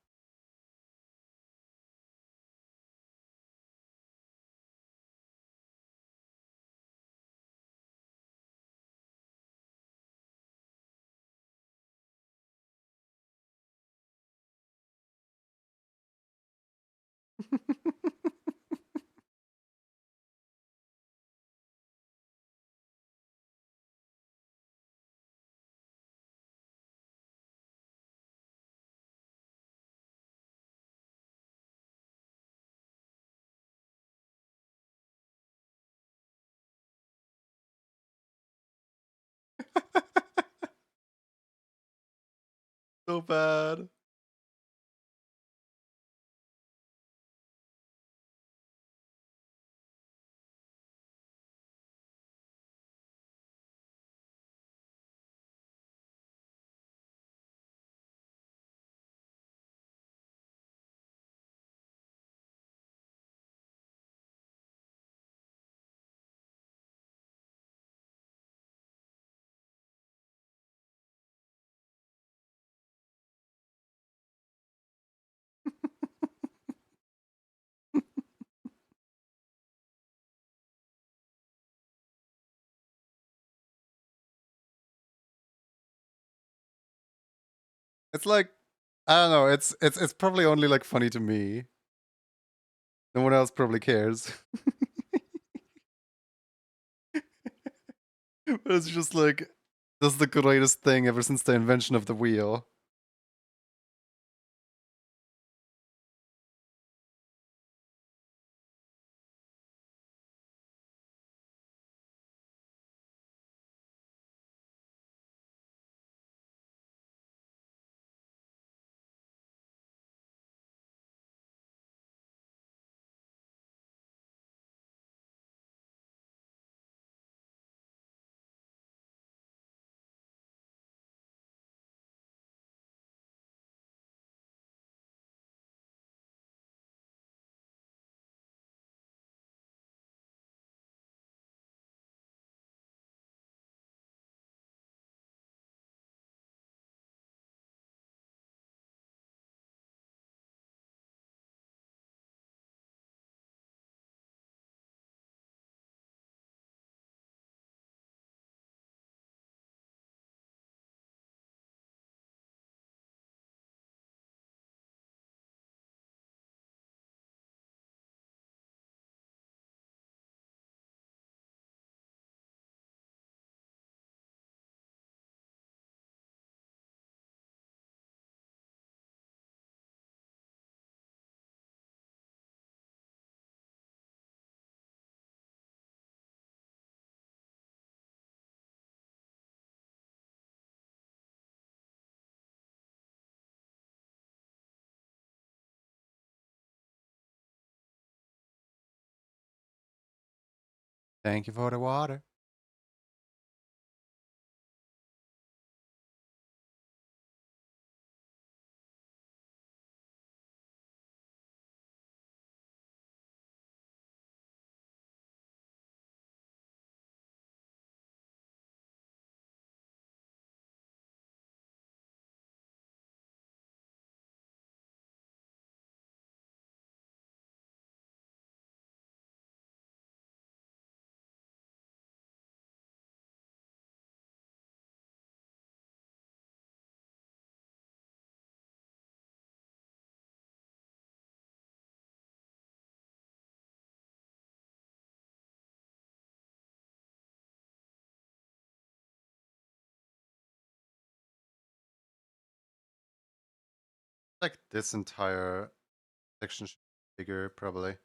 So bad. It's like, I don't know, it's probably only like funny to me. No one else probably cares. But it's just like, this is the greatest thing ever since the invention of the wheel. Thank you for the water. Like this entire section should be bigger, probably.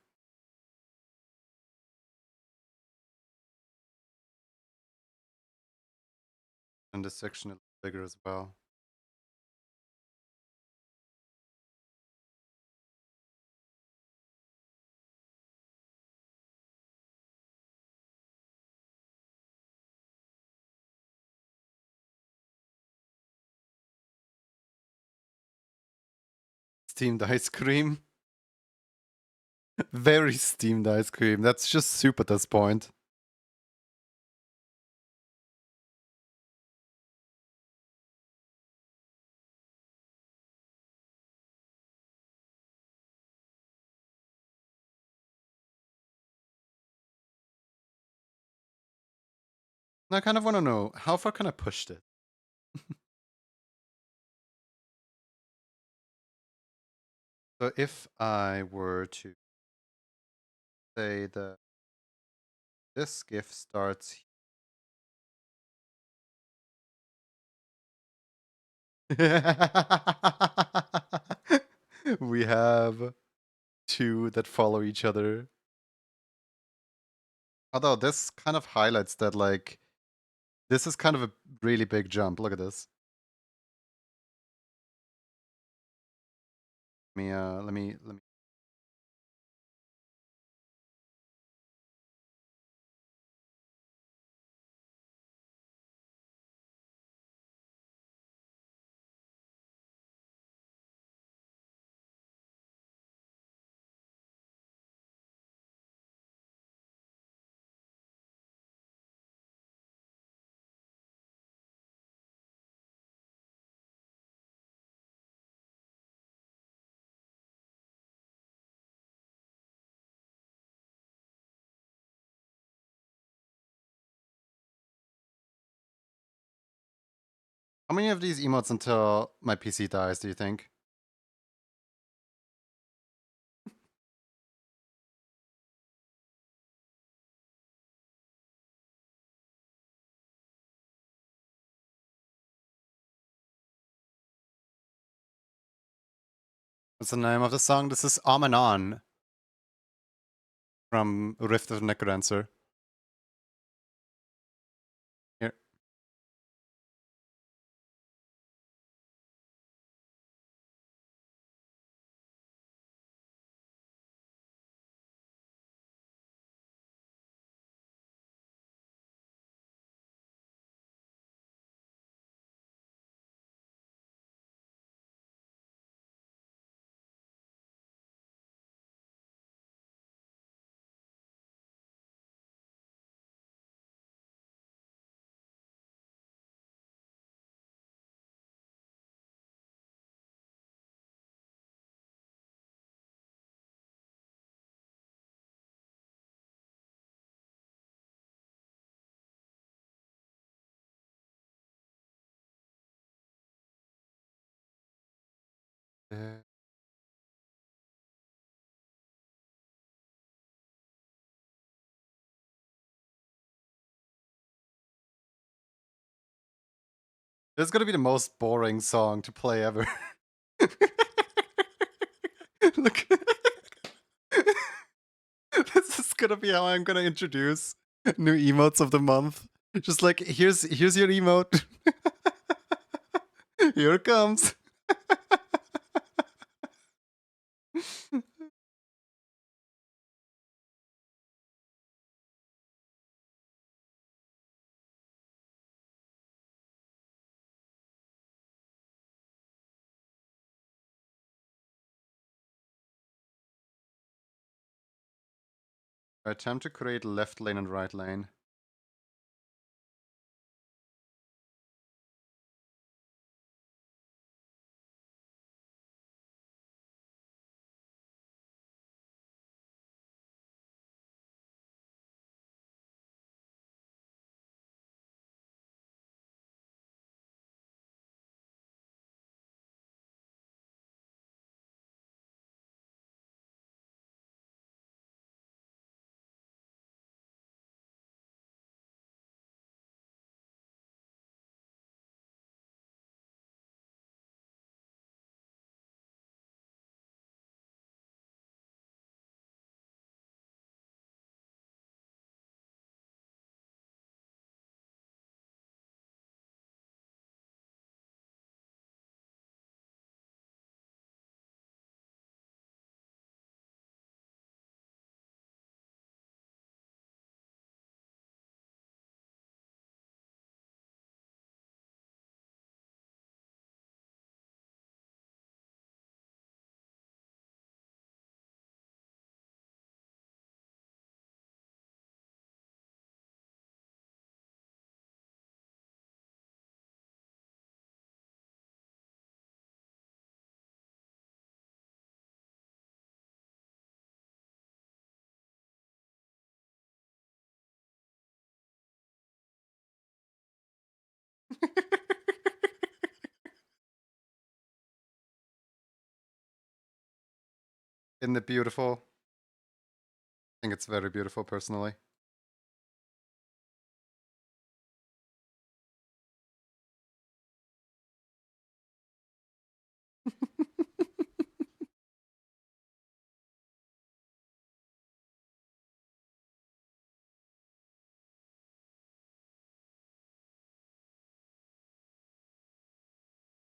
And this section a little bigger as well. Steamed ice cream. Very steamed ice cream. That's just soup at this point. And I kind of want to know, how far can I push it? So if I were to say that this GIF starts we have two that follow each other. Although this kind of highlights that, like, this is kind of a really big jump. Look at this. Let me How many of these emotes until my PC dies, do you think? What's the name of the song? This is On and On from Rift of Necrodancer. Here. This is gonna be the most boring song to play ever. Look. This is gonna be how I'm gonna introduce new emotes of the month. Just like, here's your emote. Here it comes. Attempt to create left lane and right lane. Isn't it beautiful? I think it's very beautiful, personally.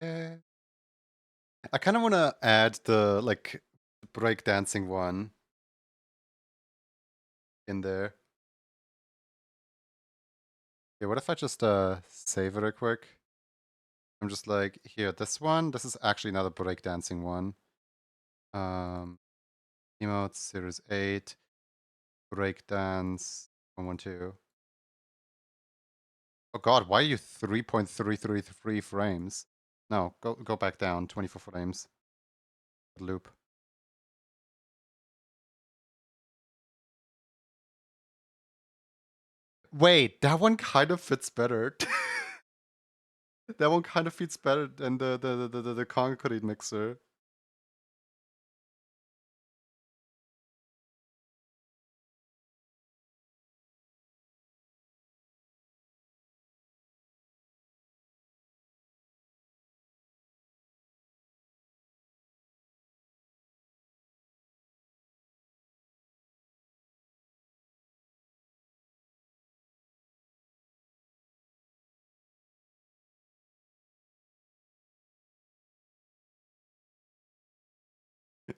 Eh. I kind of want to add the like breakdancing one in there. Yeah, what if I just save it real quick? I'm just like, here, this one. This is actually not a breakdancing one. Emotes series 8, breakdance 112. Oh god, why are you 3.333 frames? No, go back down, 24 frames. Loop. Wait, that one kind of fits better. That one kind of fits better than the concrete mixer.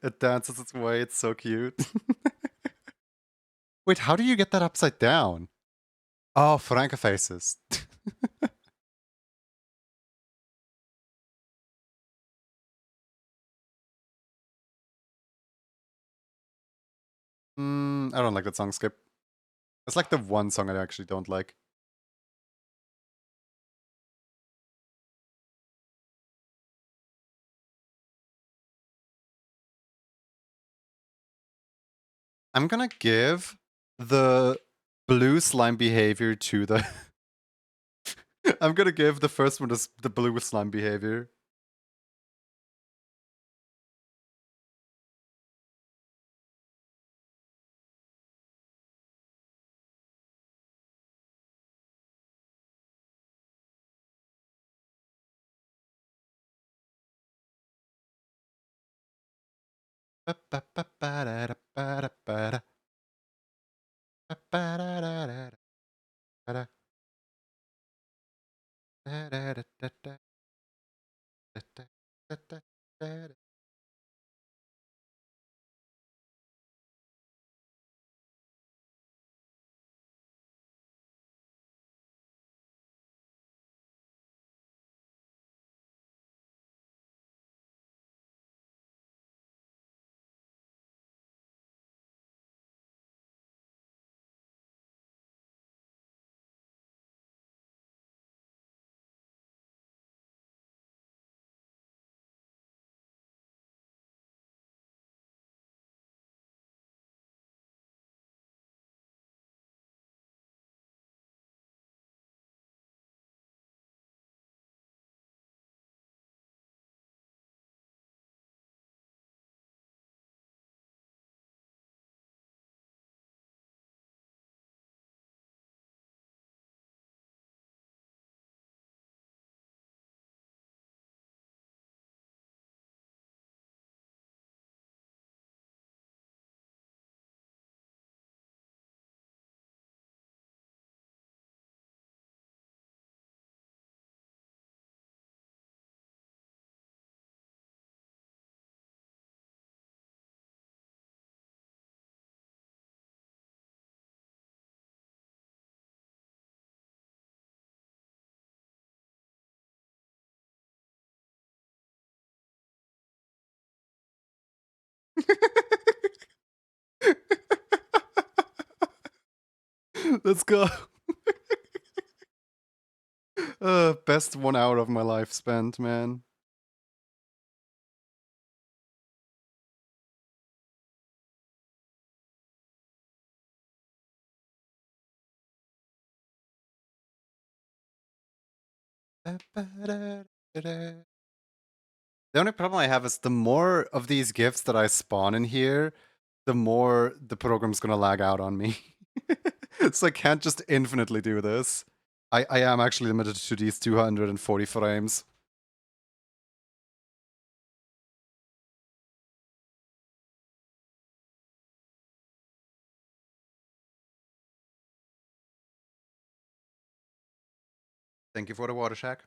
It dances its way, it's so cute. Wait, how do you get that upside down? Oh, Franca faces. I don't like that song, Skip. It's like the one song I actually don't like. I'm gonna give the blue slime behavior to the... I'm gonna give the first one the blue slime behavior. Let's go. Best 1 hour of my life spent, man. The only problem I have is the more of these gifts that I spawn in here, the more the program's gonna lag out on me. So I can't just infinitely do this. I am actually limited to these 240 frames. Thank you for the water shack.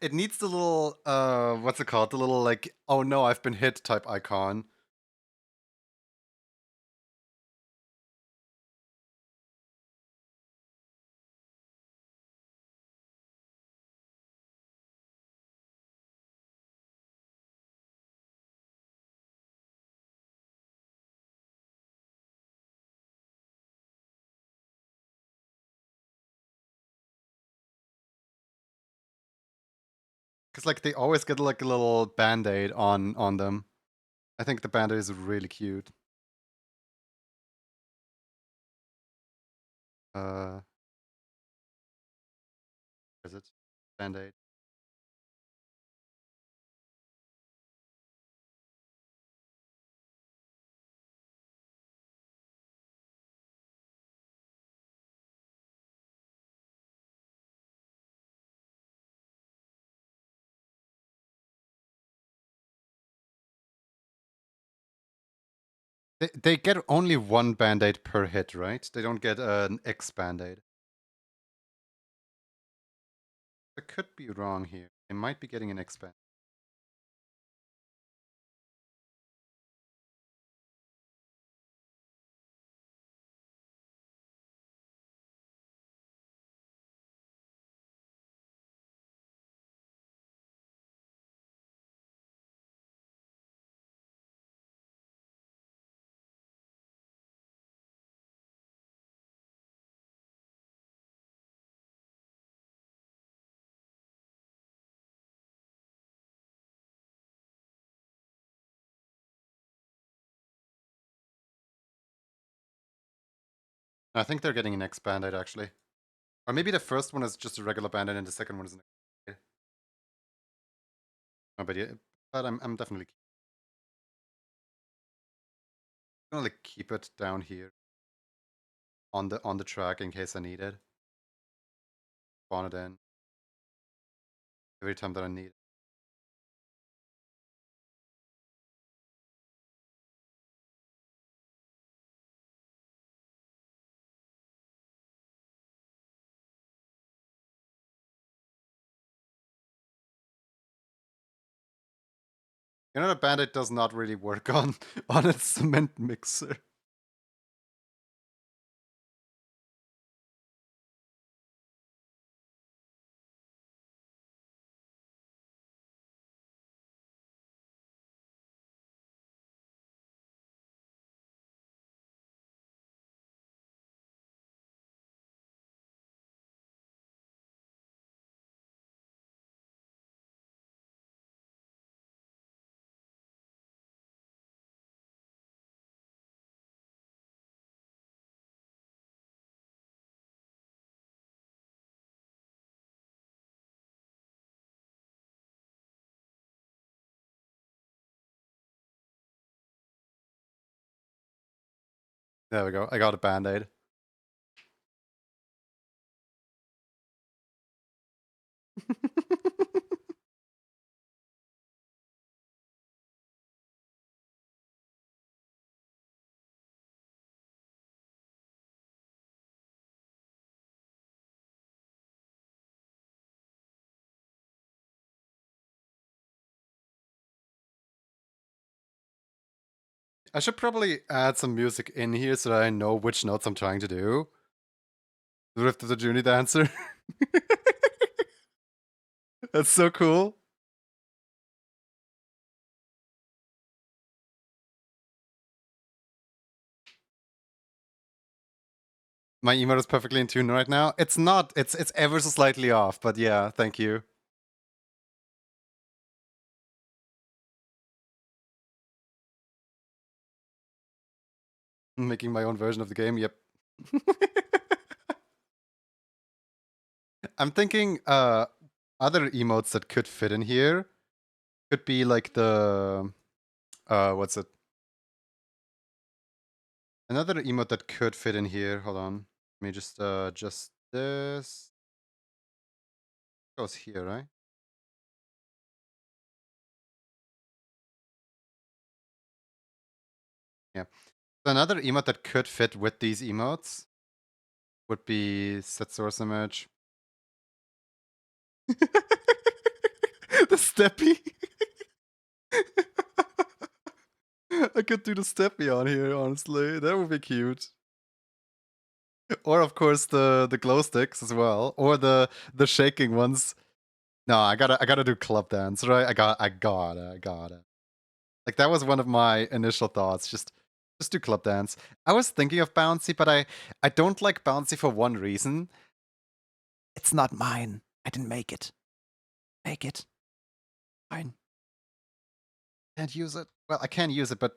It needs the little, what's it called? The little, like, oh no, I've been hit type icon. Because, like, they always get, like, a little band-aid on them. I think the band-aid is really cute. Where is it? Band-aid. They get only one band-aid per hit, right? They don't get an X band-aid. I could be wrong here. They might be getting an X band. I think they're getting an X band-aid, actually. Or maybe the first one is just a regular band-aid and the second one is an X band-aid. Oh, but yeah, but I'm definitely gonna like keep it down here on the track in case I need it. Spawn it in every time that I need it. You know, the band-aid does not really work on on its cement mixer. There we go. I got a band-aid. I should probably add some music in here so that I know which notes I'm trying to do. The Rift of the Junie Dancer. That's so cool. My emote is perfectly in tune right now. It's not. It's ever so slightly off, but yeah, thank you. I'm making my own version of the game. Yep. I'm thinking other emotes that could fit in here could be like the what's it? Another emote that could fit in here. Hold on. Let me just adjust this. Goes here, right? Yeah. So another emote that could fit with these emotes would be set source image. steppy. I could do the steppy on here, honestly. That would be cute. Or of course the glow sticks as well, or the shaking ones. No, I gotta do club dance, right? I gotta. Like that was one of my initial thoughts. Just do club dance. I was thinking of bouncy, but I don't like bouncy for one reason. It's not mine. I didn't make it. Make it. Fine. Can't use it. Well, I can use it, but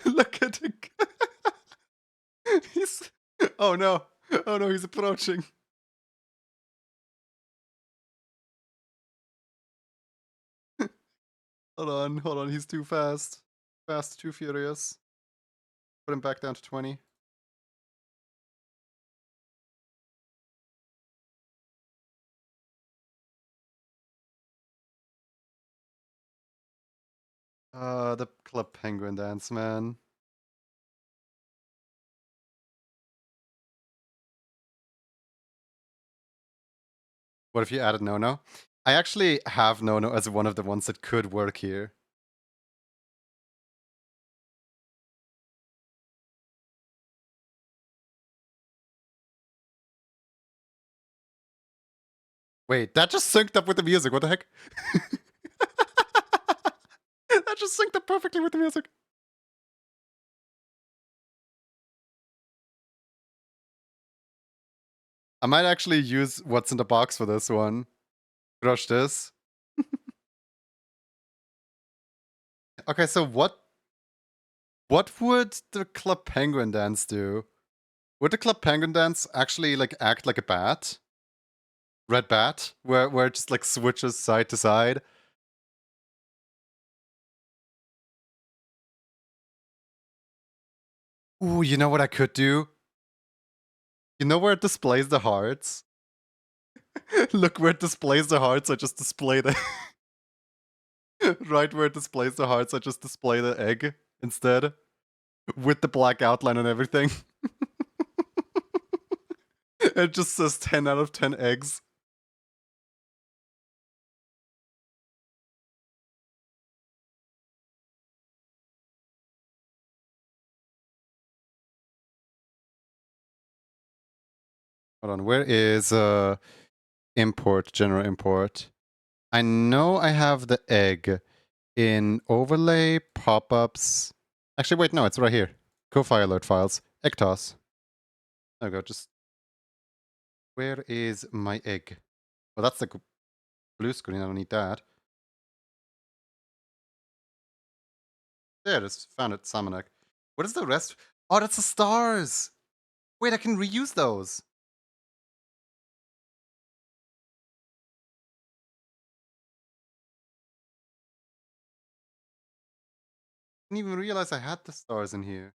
look at it. He's. Oh no. Oh no, he's approaching. Hold on, he's too fast. Fast, too furious. Put him back down to 20. The Club Penguin dance, man. What if you added No-No? I actually have No-No as one of the ones that could work here. Wait, that just synced up with the music. What the heck? That just synced up perfectly with the music. I might actually use what's in the box for this one. Crush this. Okay, so what would the Club Penguin dance do? Would the Club Penguin dance actually like act like a bat? Red bat? Where it just like switches side to side? Ooh, you know what I could do? You know where it displays the hearts? Look where it displays the hearts, I just display the... Right where it displays the hearts, I just display the egg instead. With the black outline and everything. It just says 10 out of 10 eggs. Hold on, where is import, general import? I know I have the egg in overlay, pop-ups. Actually, wait, no, it's right here. Ko-fi alert files, egg toss. There we go, just... Where is my egg? Well, that's the blue screen, I don't need that. There it is, found it, Samanek. What is the rest? Oh, that's the stars! Wait, I can reuse those! I didn't even realize I had the stars in here.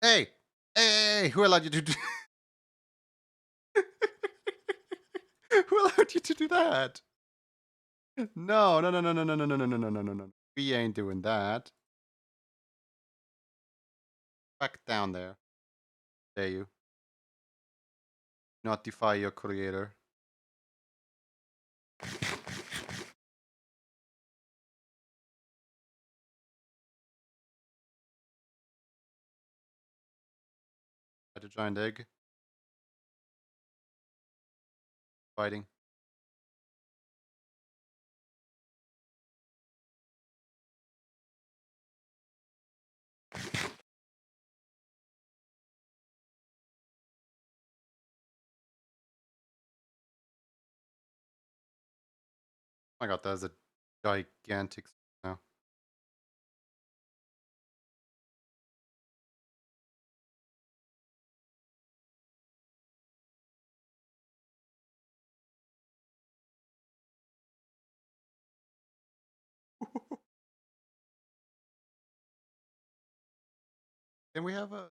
Hey! Hey! Who allowed you to do Who allowed you to do that? No, no, no, no, no, no, no, no, no, no, no, no, no, no. We ain't doing that. Back down there. Dare you. Not defy your creator. At a giant egg. Fighting. Oh my god, that is a gigantic now. Can we have a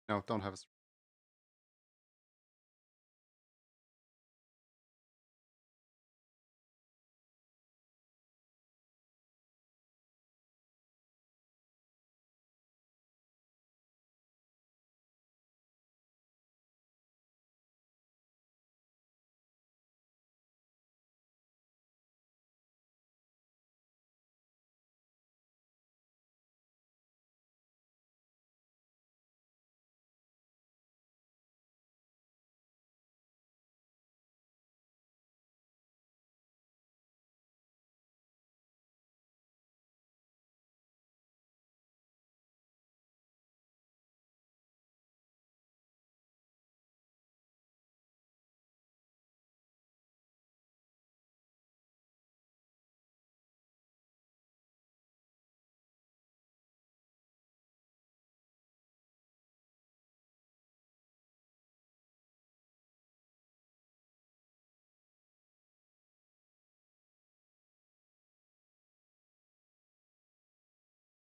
no, don't have a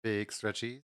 big stretchy.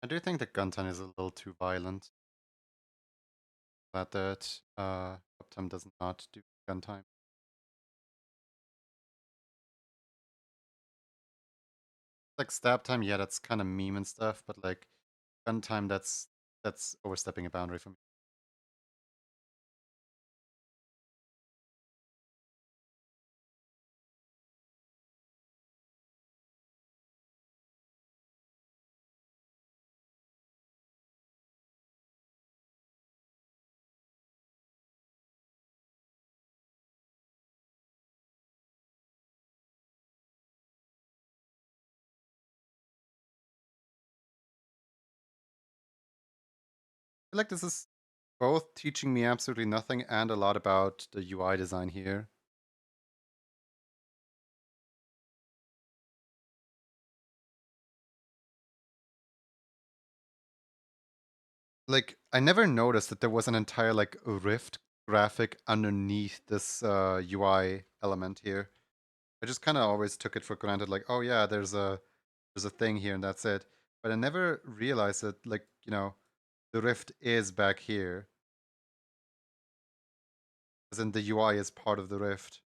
I do think the Guntan is a little too violent. Glad that Uptime does not do gun time. Like stab time, yeah, that's kind of meme and stuff, but like gun time, that's overstepping a boundary for me. I feel like this is both teaching me absolutely nothing and a lot about the UI design here. Like, I never noticed that there was an entire like Rift graphic underneath this UI element here. I just kind of always took it for granted, like, oh yeah, there's a thing here and that's it. But I never realized that, like, you know, the Rift is back here, as in the UI is part of the Rift.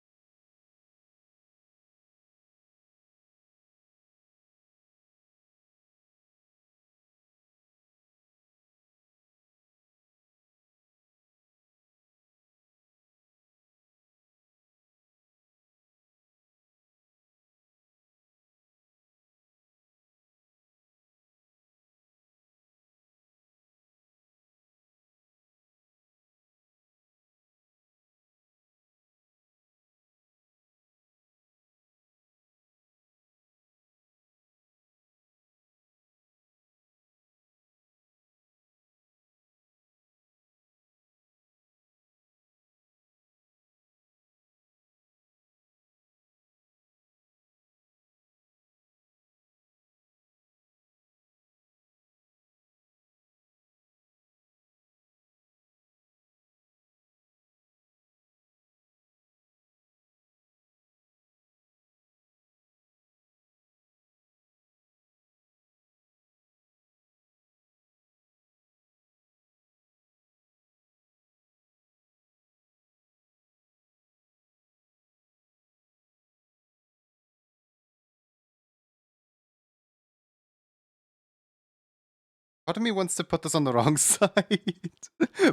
Part of me wants to put this on the wrong side.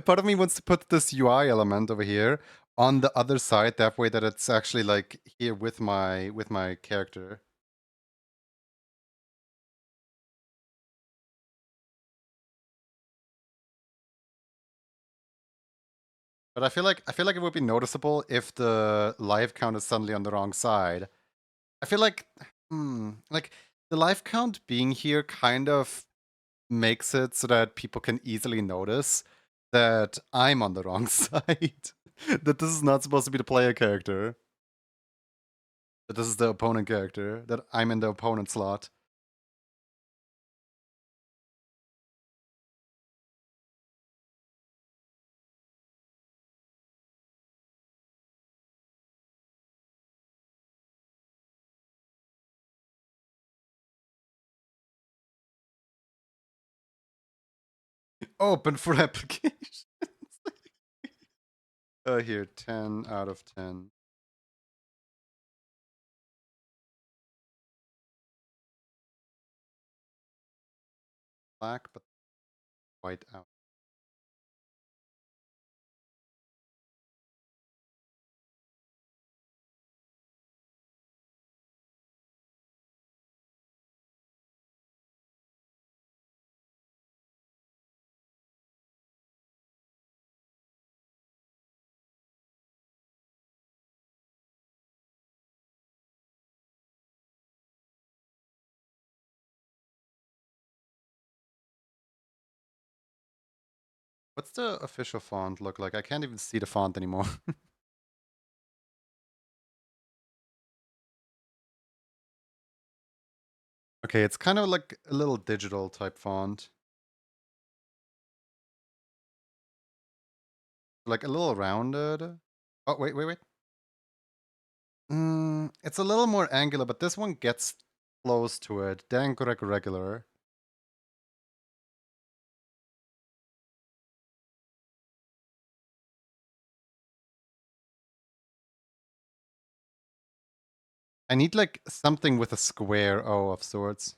Part of me wants to put this UI element over here on the other side, that way that it's actually like here with my character. But I feel like it would be noticeable if the live count is suddenly on the wrong side. I feel like like the live count being here kind of makes it so that people can easily notice that I'm on the wrong side. That this is not supposed to be the player character. That this is the opponent character. That I'm in the opponent slot. Open for applications. Here, 10 out of 10. Black, but white out. What's the official font look like? I can't even see the font anymore. Okay, it's kind of like a little digital type font. Like a little rounded. Oh, wait. It's a little more angular, but this one gets close to it. Dang regular. I need like something with a square O of sorts.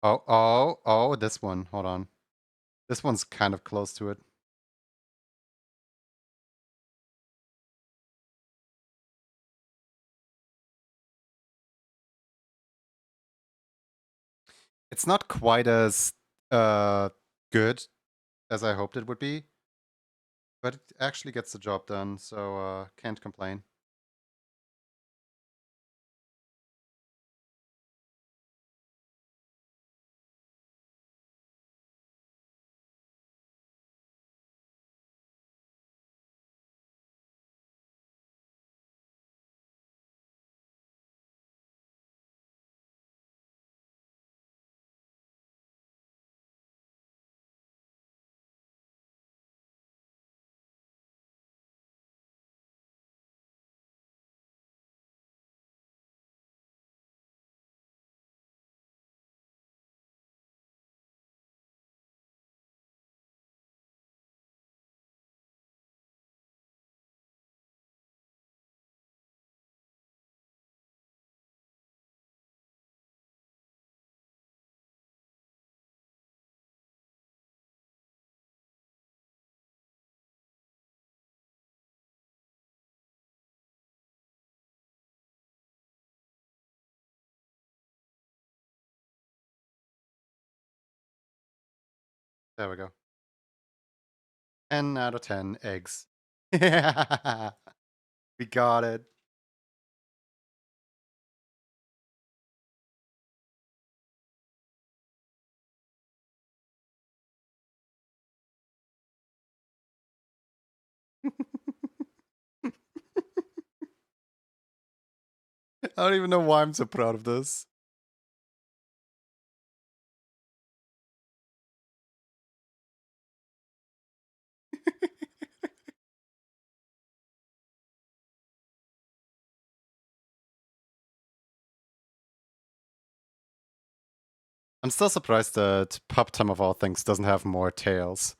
Oh, this one. Hold on. This one's kind of close to it. It's not quite as good as I hoped it would be, but it actually gets the job done, so can't complain. There we go. 10 out of 10 eggs. We got it. I don't even know why I'm so proud of this. I'm still surprised that Pup Time of all things doesn't have more tails.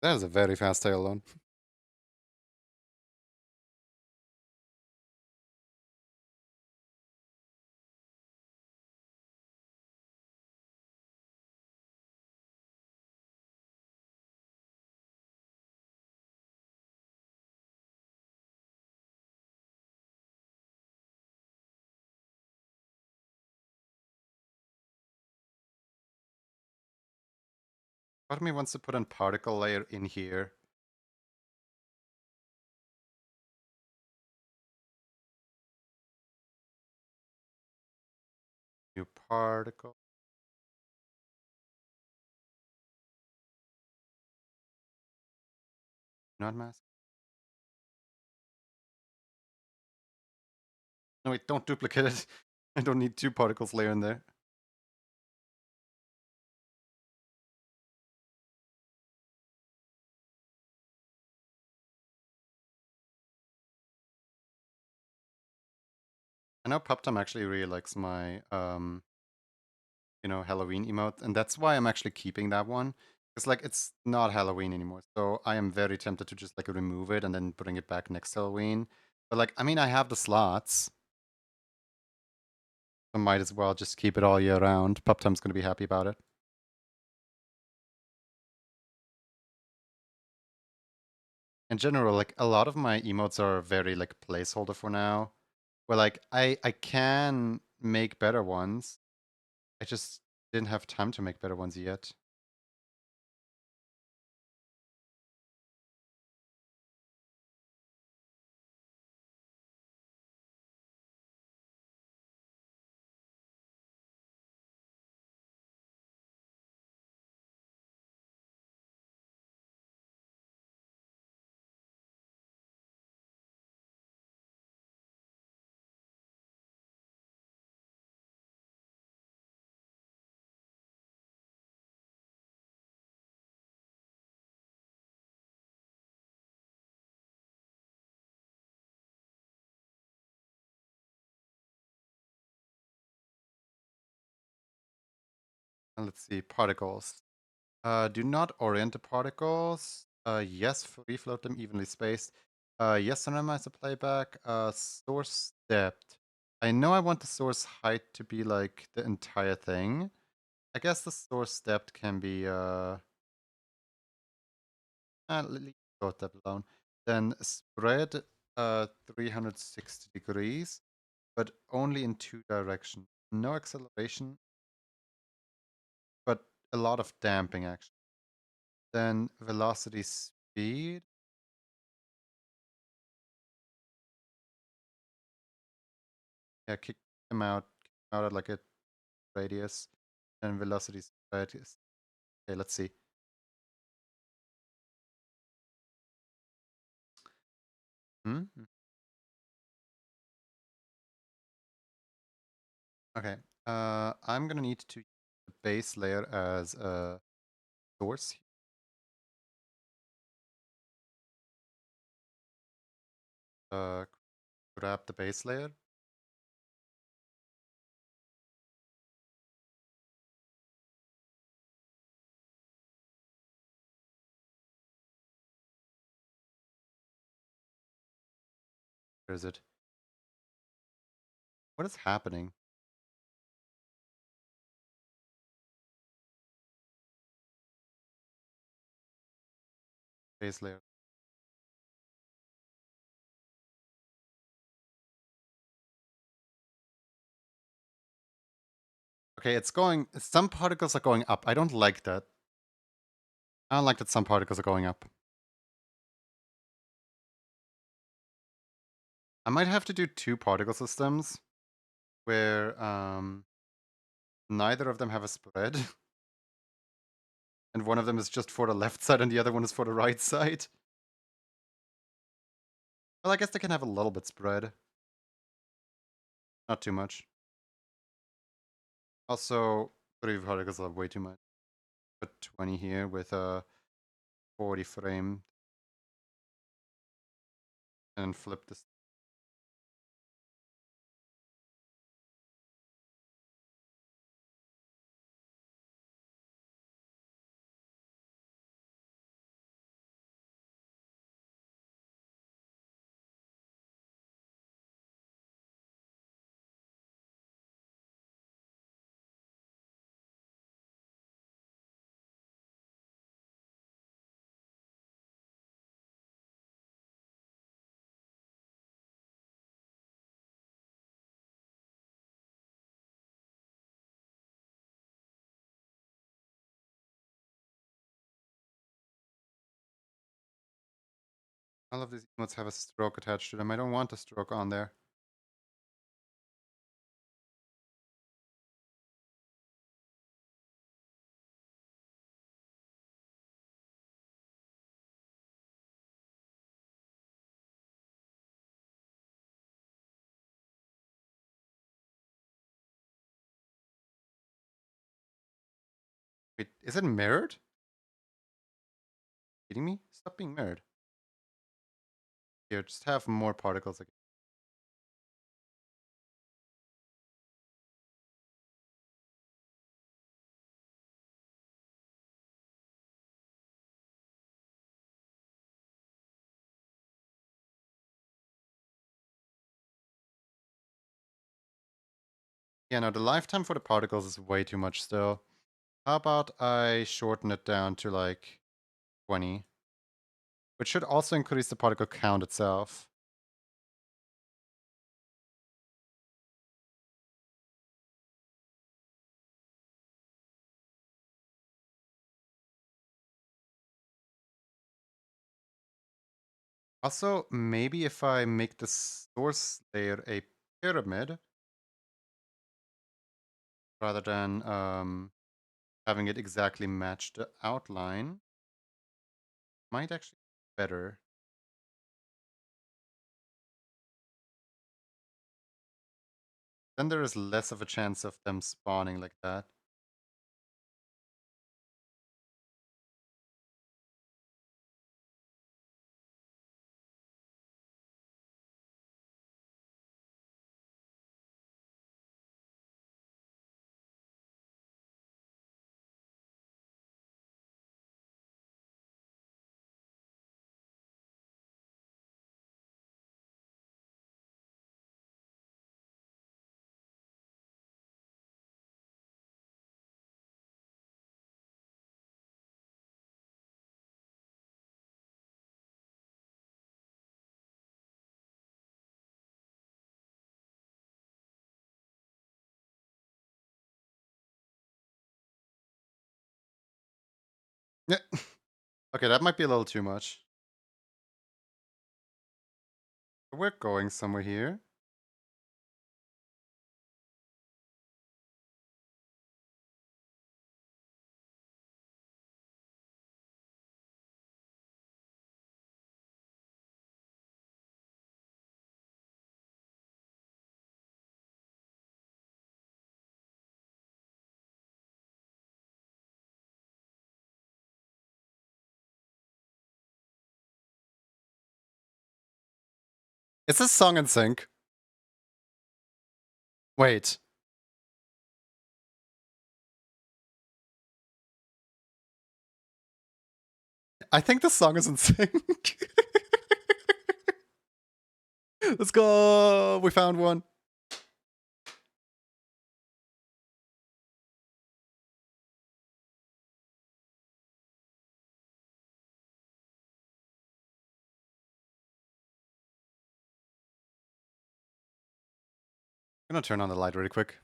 That is a very fast tail loan. Part of me wants to put a particle layer in here. New particle. Not mask. No, wait, don't duplicate it. I don't need 2 particles layer in there. I know PupTime actually really likes my, Halloween emote, and that's why I'm actually keeping that one. It's like, it's not Halloween anymore, so I am very tempted to just, like, remove it and then bring it back next Halloween. But, like, I mean, I have the slots. I might as well just keep it all year round. PupTime's gonna be happy about it. In general, like, a lot of my emotes are very, like, placeholder for now. Where, like, I can make better ones. I just didn't have time to make better ones yet. And let's see, particles. Do not orient the particles. Yes, free float them evenly spaced. Yes, randomize the playback. Source depth. I know I want the source height to be like the entire thing. I guess the source depth can be leave source depth alone. Then spread 360 degrees, but only in 2 directions. No acceleration, but a lot of damping actually. Then velocity speed. Yeah, kick them out at like a radius. And velocity spread is okay, let's see. Hmm? Okay. I'm gonna need to use the base layer as a source. Uh, grab the base layer. Where is it? What is happening? Base layer. Okay, it's going. Some particles are going up. I don't like that. I don't like that some particles are going up. I might have to do 2 particle systems where neither of them have a spread. And one of them is just for the left side and the other one is for the right side. Well, I guess they can have a little bit spread. Not too much. Also, 3 particles are way too much. Put 20 here with a 40 frame. And flip this. All of these emotes have a stroke attached to them. I don't want a stroke on there. Wait, is it mirrored? Kidding me? Stop being mirrored. Here, just have more particles again. Yeah, no, the lifetime for the particles is way too much still. How about I shorten it down to like 20? Which should also increase the particle count itself. Also, maybe if I make the source layer a pyramid, rather than having it exactly match the outline, might actually be better. Then there is less of a chance of them spawning like that. Yeah. Okay, that might be a little too much. We're going somewhere here. Is this song in sync? Wait. I think the song is in sync. Let's go. We found one. I'm gonna turn on the light really quick.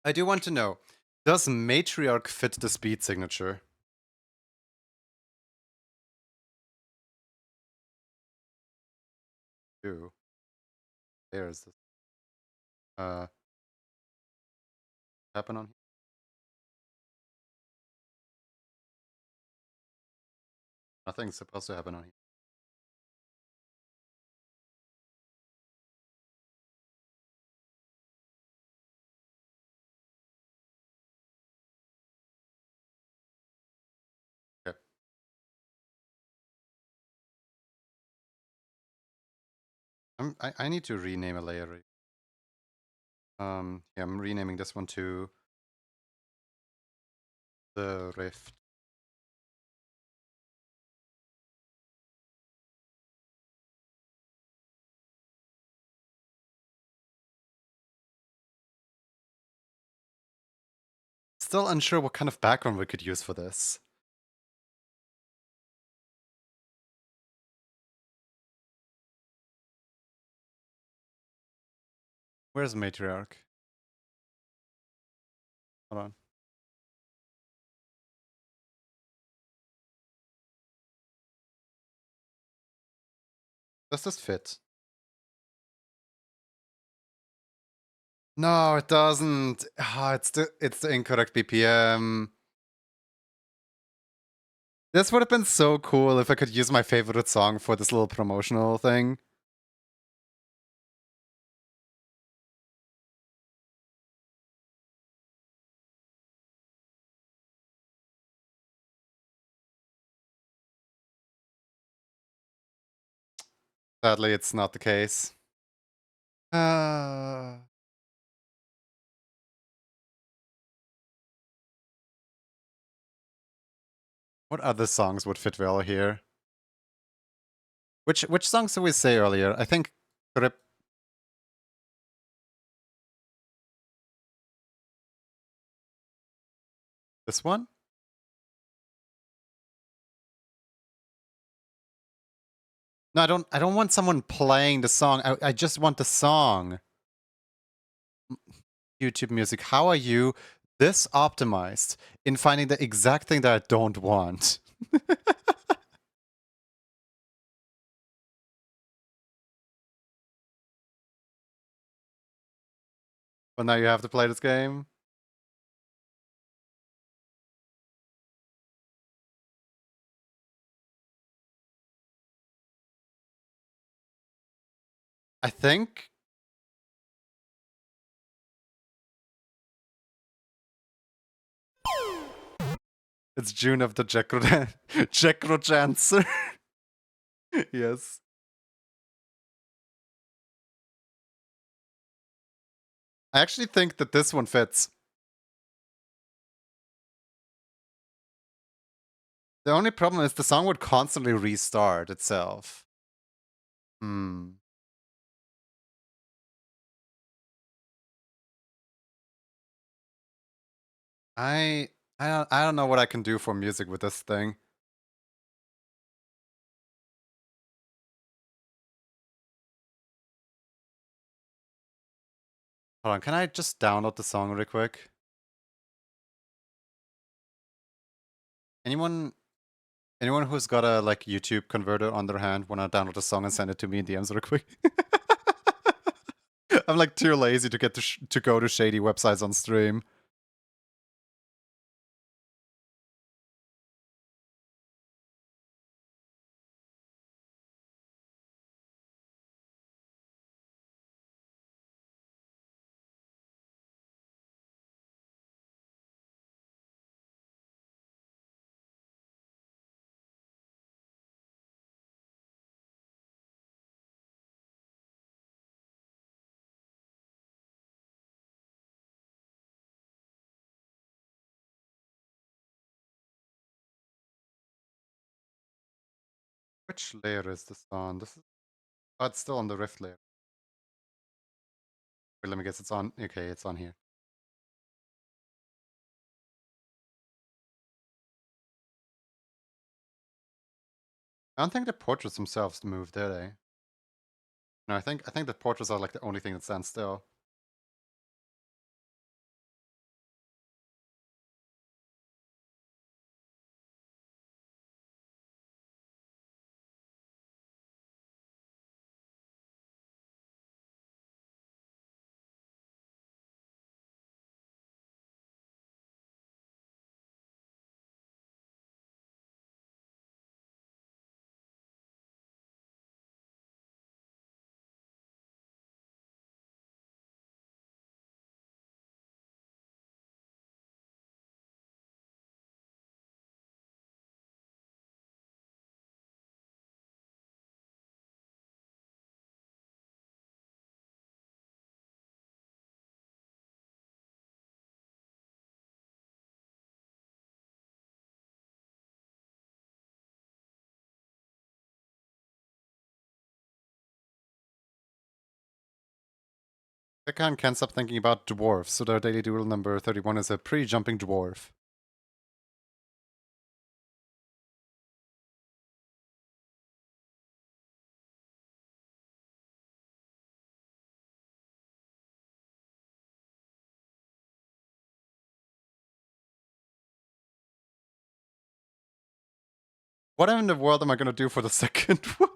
I do want to know, does matriarch fit the speed signature? Ooh. There's this. Happen on here? Nothing's supposed to happen on here. Okay. I need to rename a layer. Yeah, I'm renaming this one to the rift. Still unsure what kind of background we could use for this. Where's Matriarch? Hold on. Does this fit? No, it doesn't. Ah, it's the incorrect BPM. This would have been so cool if I could use my favorite song for this little promotional thing. Sadly, it's not the case. What other songs would fit well here? Which songs did we say earlier? I think Grip. This one? No, I don't want someone playing the song. I just want the song. YouTube Music, how are you this optimized in finding the exact thing that I don't want? Well, now you have to play this game. I think it's June of the Jackrochancer. Yes. I actually think that this one fits. The only problem is the song would constantly restart itself. Hmm. I I don't know what I can do for music with this thing. Hold on, can I just download the song real quick? Anyone who's got a like YouTube converter on their hand wanna download a song and send it to me in DMs real quick? I'm like too lazy to get to go to shady websites on stream. Which layer is this on? This is oh, it's still on the Rift layer. Wait, let me guess. It's on. Okay, it's on here. I don't think the portraits themselves move, did they? No, I think the portraits are like the only thing that stands still. Pekkan can't stop thinking about dwarves, so their daily duel number 31 is a pre-jumping dwarf. What in the world am I gonna do for the second one?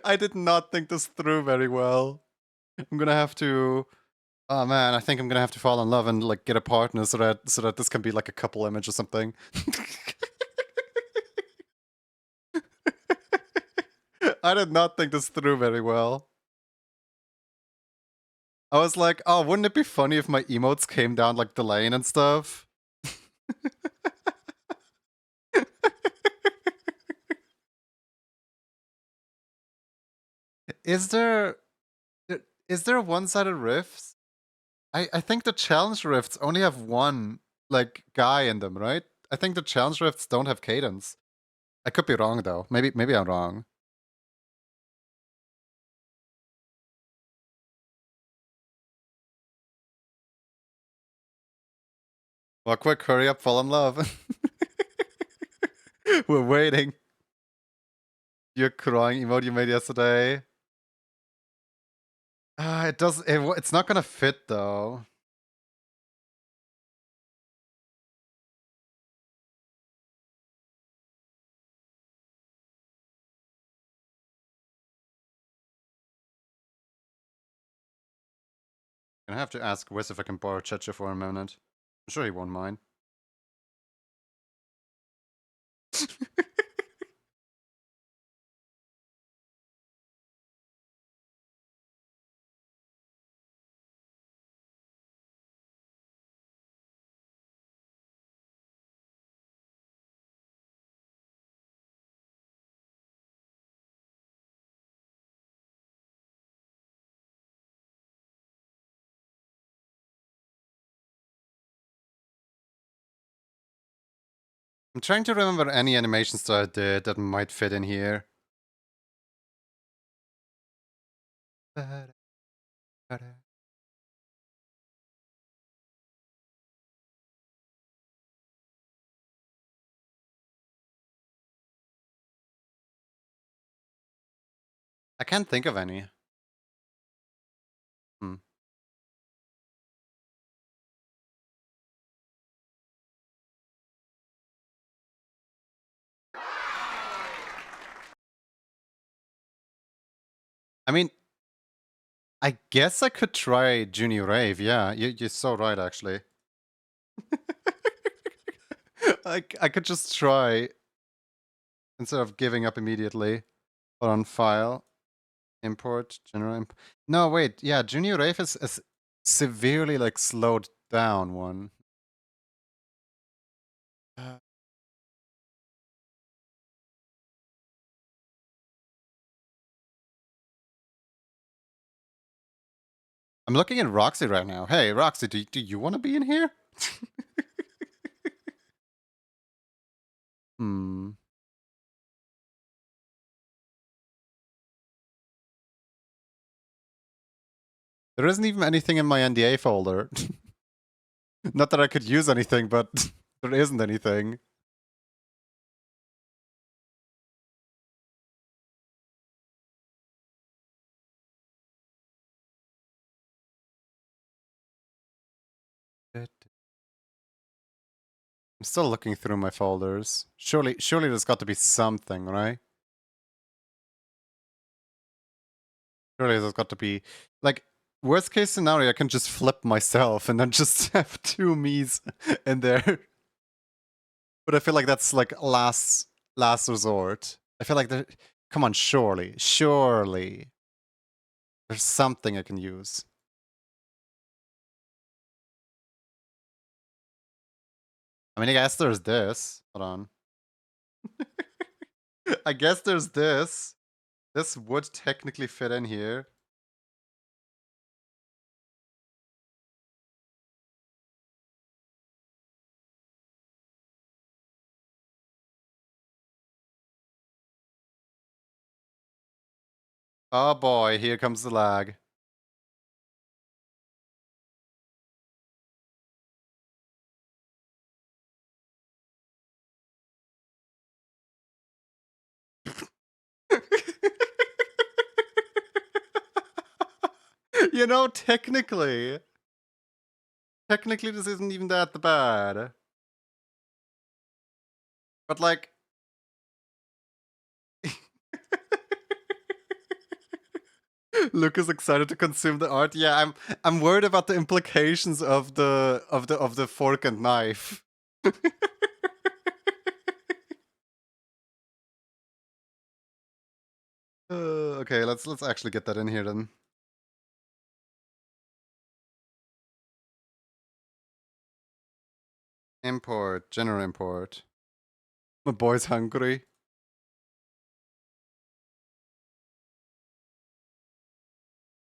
I did not think this through very well. I'm gonna have to. Oh man, I think I'm gonna have to fall in love and like get a partner so that this can be like a couple image or something. I did not think this through very well. I was like, oh, wouldn't it be funny if my emotes came down like the lane and stuff? Is there is there one-sided rifts? I think the challenge rifts only have one like guy in them, right? I think the challenge rifts don't have cadence. I could be wrong though. Maybe I'm wrong. Well, quick, hurry up, fall in love. We're waiting. Your crying emote you made yesterday. It's not gonna fit though. Gonna have to ask Wiz if I can borrow Checha for a minute. I'm sure he won't mind. I'm trying to remember any animations that I did that might fit in here. I can't think of any. Hmm. I mean, I guess I could try Junior Rave. Yeah, you're so right, actually. I could just try instead of giving up immediately. Put on file, import, general import. No, wait. Yeah, Junior Rave is severely like slowed down one. I'm looking at Roxy right now. Hey, Roxy, do you want to be in here? Hmm. There isn't even anything in my NDA folder. Not that I could use anything, but there isn't anything. I'm still looking through my folders. Surely there's got to be something, right? Surely there's got to be, like, worst case scenario, I can just flip myself and then just have two me's in there. But I feel like that's like last resort. I feel like there. Come on, surely there's something I can use. I mean, I guess there's this. Hold on. I guess there's this. This would technically fit in here. Oh boy, here comes the lag. You know, technically this isn't even that bad. But like Luke is excited to consume the art. Yeah, I'm worried about the implications of the fork and knife. Okay, let's actually get that in here then. Import, general import. My boy's hungry.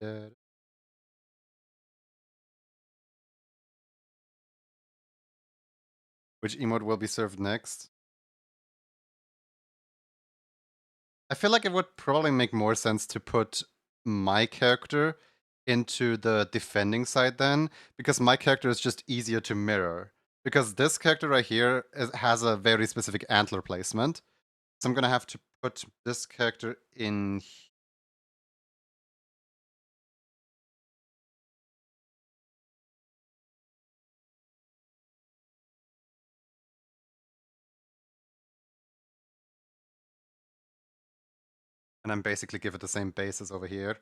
Yeah. Which emote will be served next? I feel like it would probably make more sense to put my character into the defending side then, because my character is just easier to mirror. Because this character right here has a very specific antler placement. So I'm gonna have to put this character in. And I'm basically give it the same base as over here.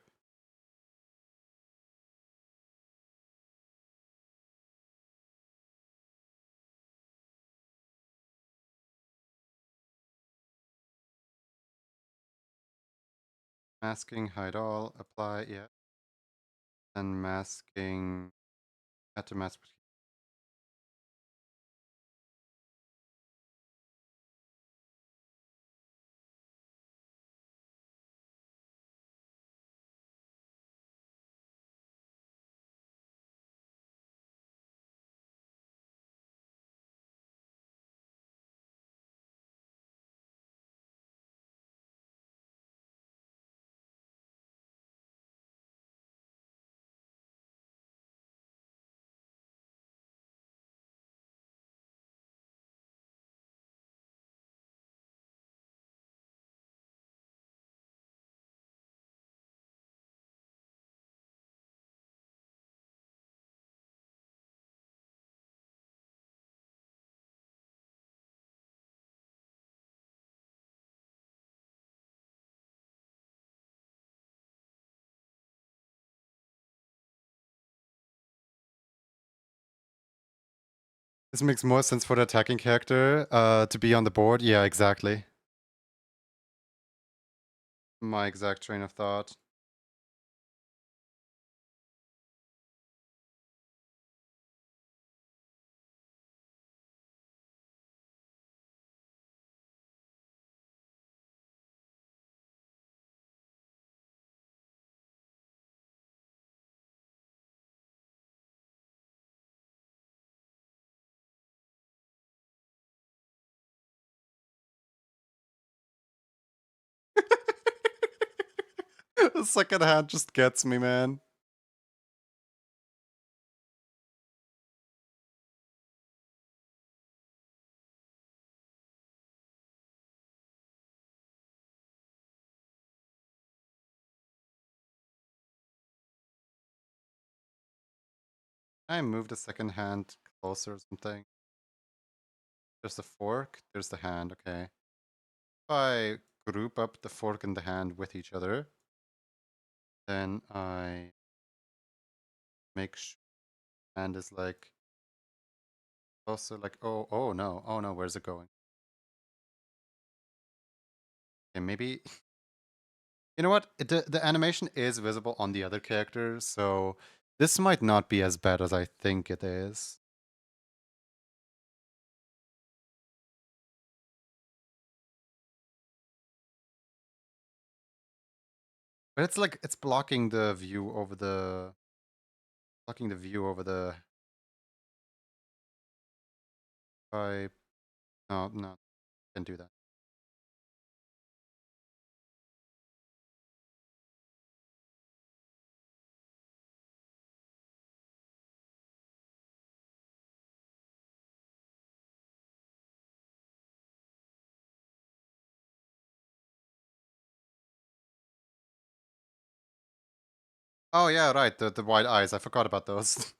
Masking, hide all, apply, yeah. And masking, add to mask. This makes more sense for the attacking character to be on the board. Yeah, exactly. My exact train of thought. The second hand just gets me, man. I move the second hand closer or something. There's the fork, there's the hand, okay. If I group up the fork and the hand with each other, then I make sure hand is like also like oh no, where's it going? Okay, maybe you know what? The animation is visible on the other characters, so this might not be as bad as I think it is. But it's like it's blocking the view over the I no, can do that. Oh yeah, right, the white eyes. I forgot about those.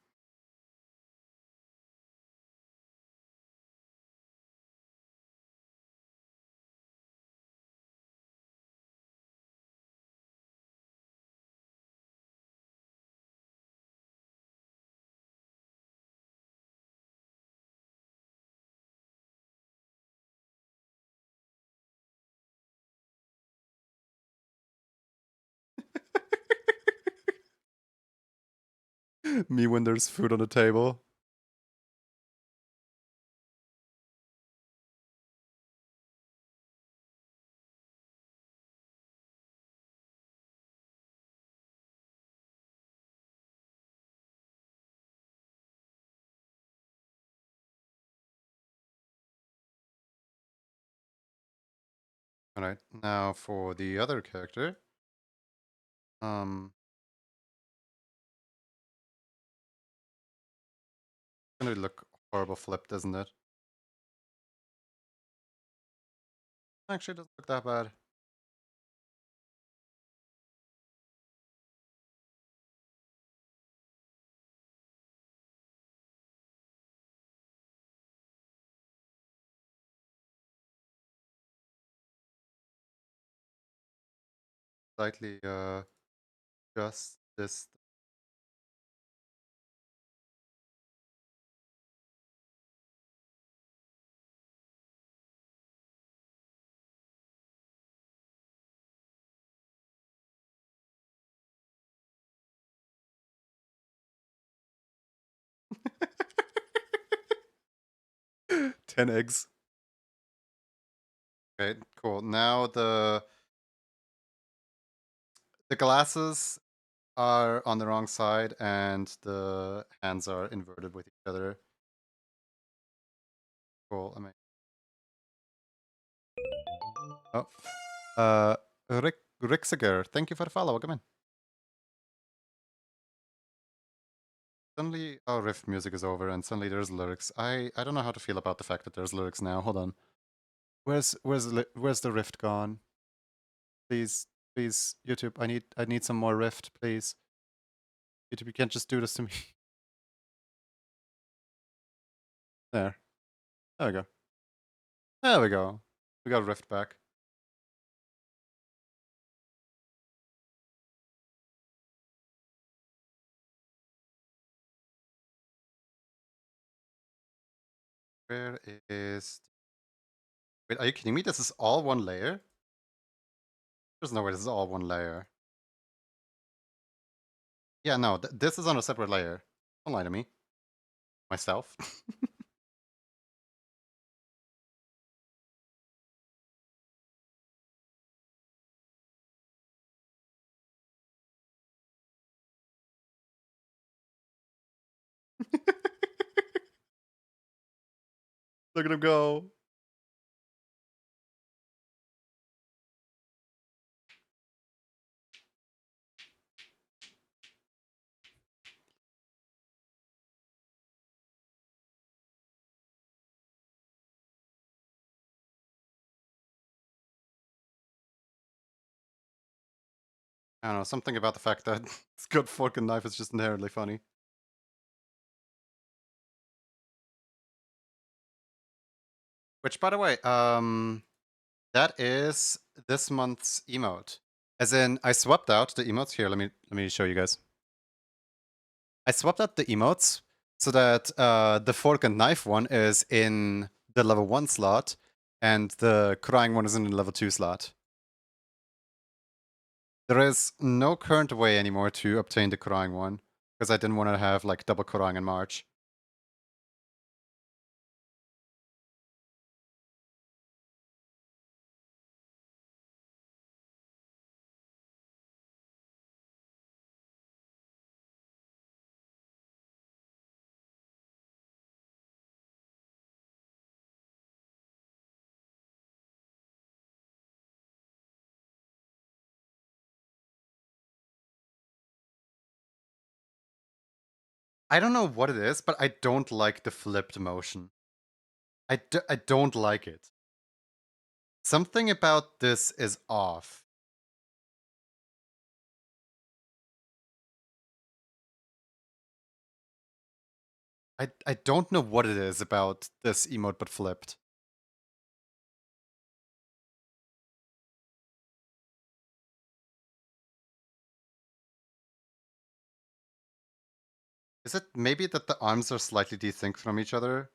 Me when there's food on the table. Alright, now for the other character. Gonna look horrible flipped, doesn't it? Actually, it doesn't look that bad. Slightly, just this. Ten eggs. Okay, cool. Now the glasses are on the wrong side and the hands are inverted with each other. Cool. I mean, oh, Rixiger, thank you for the follow. Welcome in. Suddenly, our riff music is over, and suddenly there's lyrics. I don't know how to feel about the fact that there's lyrics now. Hold on. Where's the rift gone? Please, please, YouTube. I need some more rift, please. YouTube, you can't just do this to me. There. There we go. There we go. We got rift back. Where is... Wait, are you kidding me? This is all one layer? There's no way this is all one layer. Yeah, no, this is on a separate layer. Don't lie to me. Myself. Look at him go. I don't know, something about the fact that this good fork and knife is just inherently funny. Which, by the way, that is this month's emote. As in, I swapped out the emotes. Here, let me show you guys. I swapped out the emotes so that the fork and knife one is in the level 1 slot, and the crying one is in the level 2 slot. There is no current way anymore to obtain the crying one, because I didn't want to have like double crying in March. I don't know what it is, but I don't like the flipped motion. I don't like it. Something about this is off. I don't know what it is about this emote but flipped. Is it maybe that the arms are slightly desynced from each other?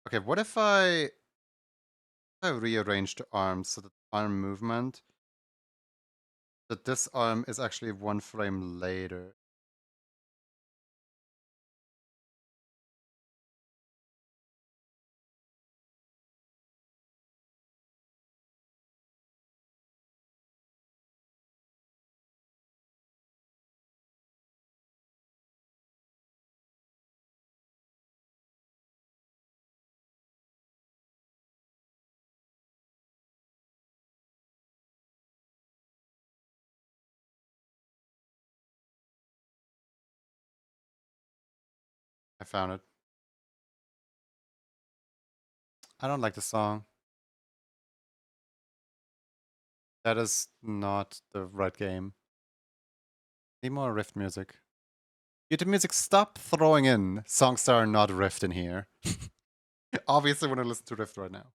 Okay, what if I... I rearranged the arms so that arm movement, that this arm is actually 1 frame later. I found it. I don't like the song. That is not the right game. Need more Rift music. YouTube music, stop throwing in songs that are not Rift in here. Obviously, when I listen to Rift right now.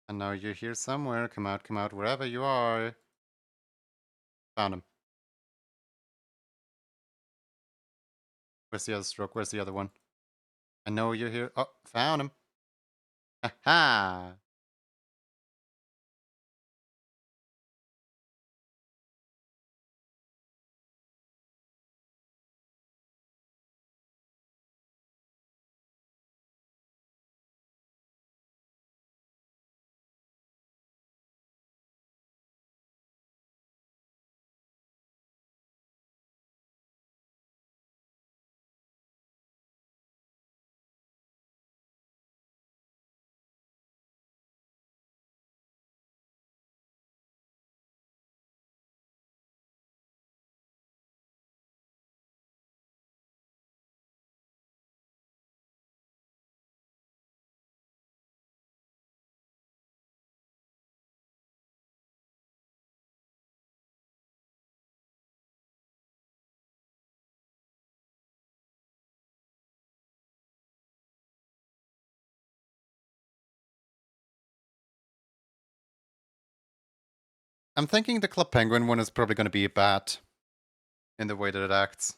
And now you're here somewhere. Come out, wherever you are. Found him. Where's the other stroke? Where's the other one? I know you're here. Oh, found him. Ha ha! I'm thinking the Club Penguin one is probably going to be a bat in the way that it acts.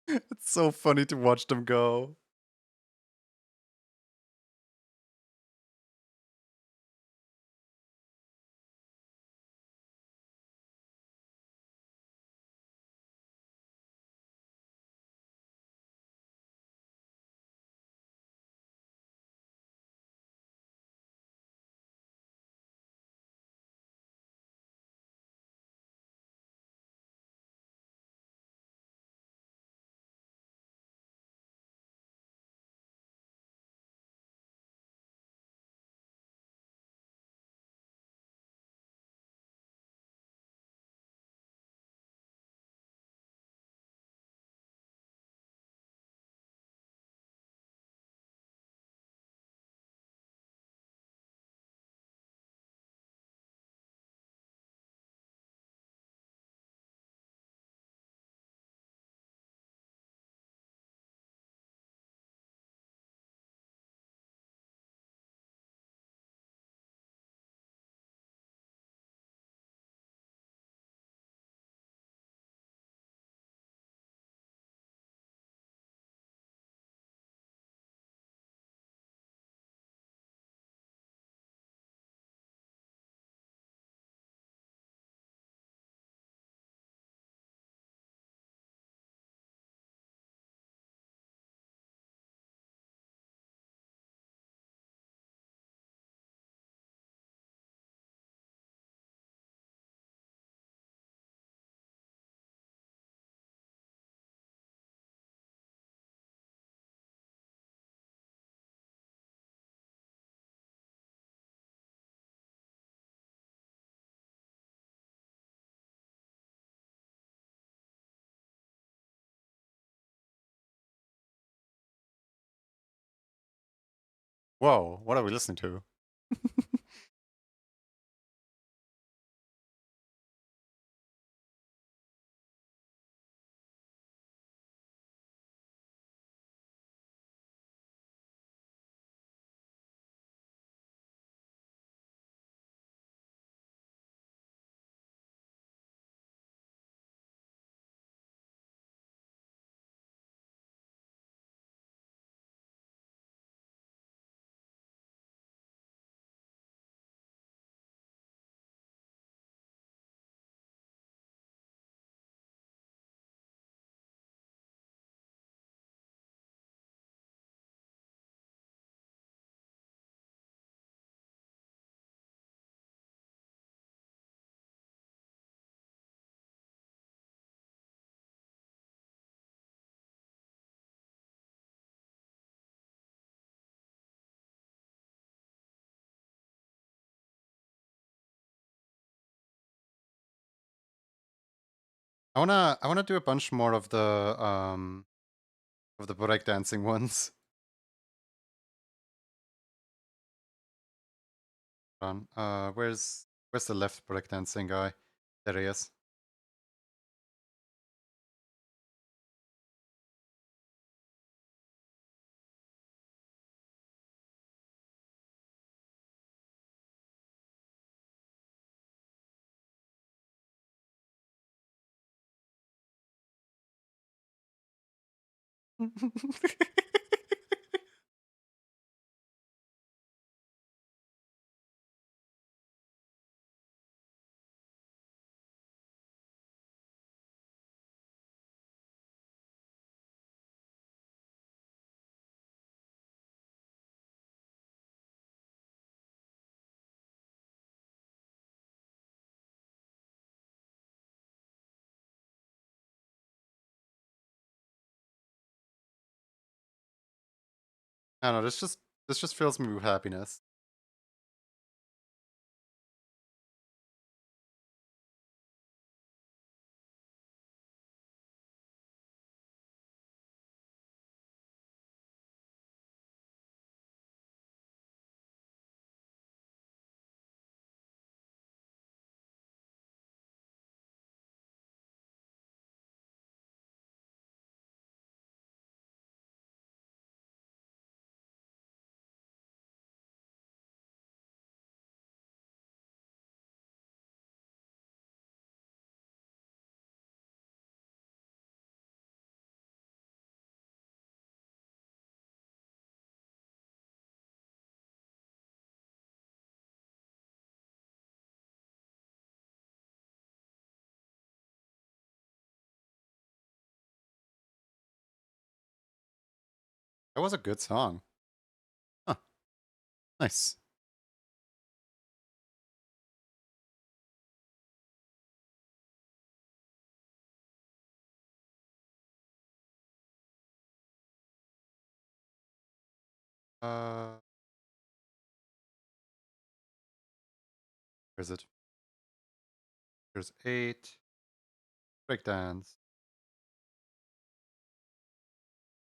It's so funny to watch them go. Whoa, what are we listening to? I wanna do a bunch more of the breakdancing ones. Hold on. Where's the left breakdancing guy? There he is. I don't know, this just fills me with happiness. That was a good song. Huh. Nice. Where is it? There's 8. Breakdance.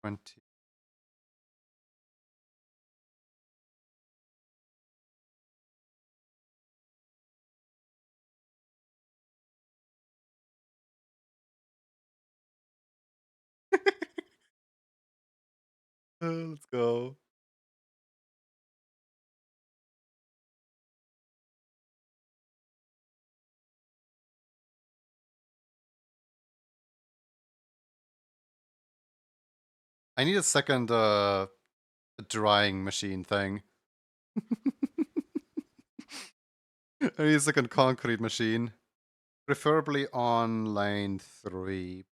20. Let's go. I need a second drying machine thing. I need a second concrete machine. Preferably on line 3.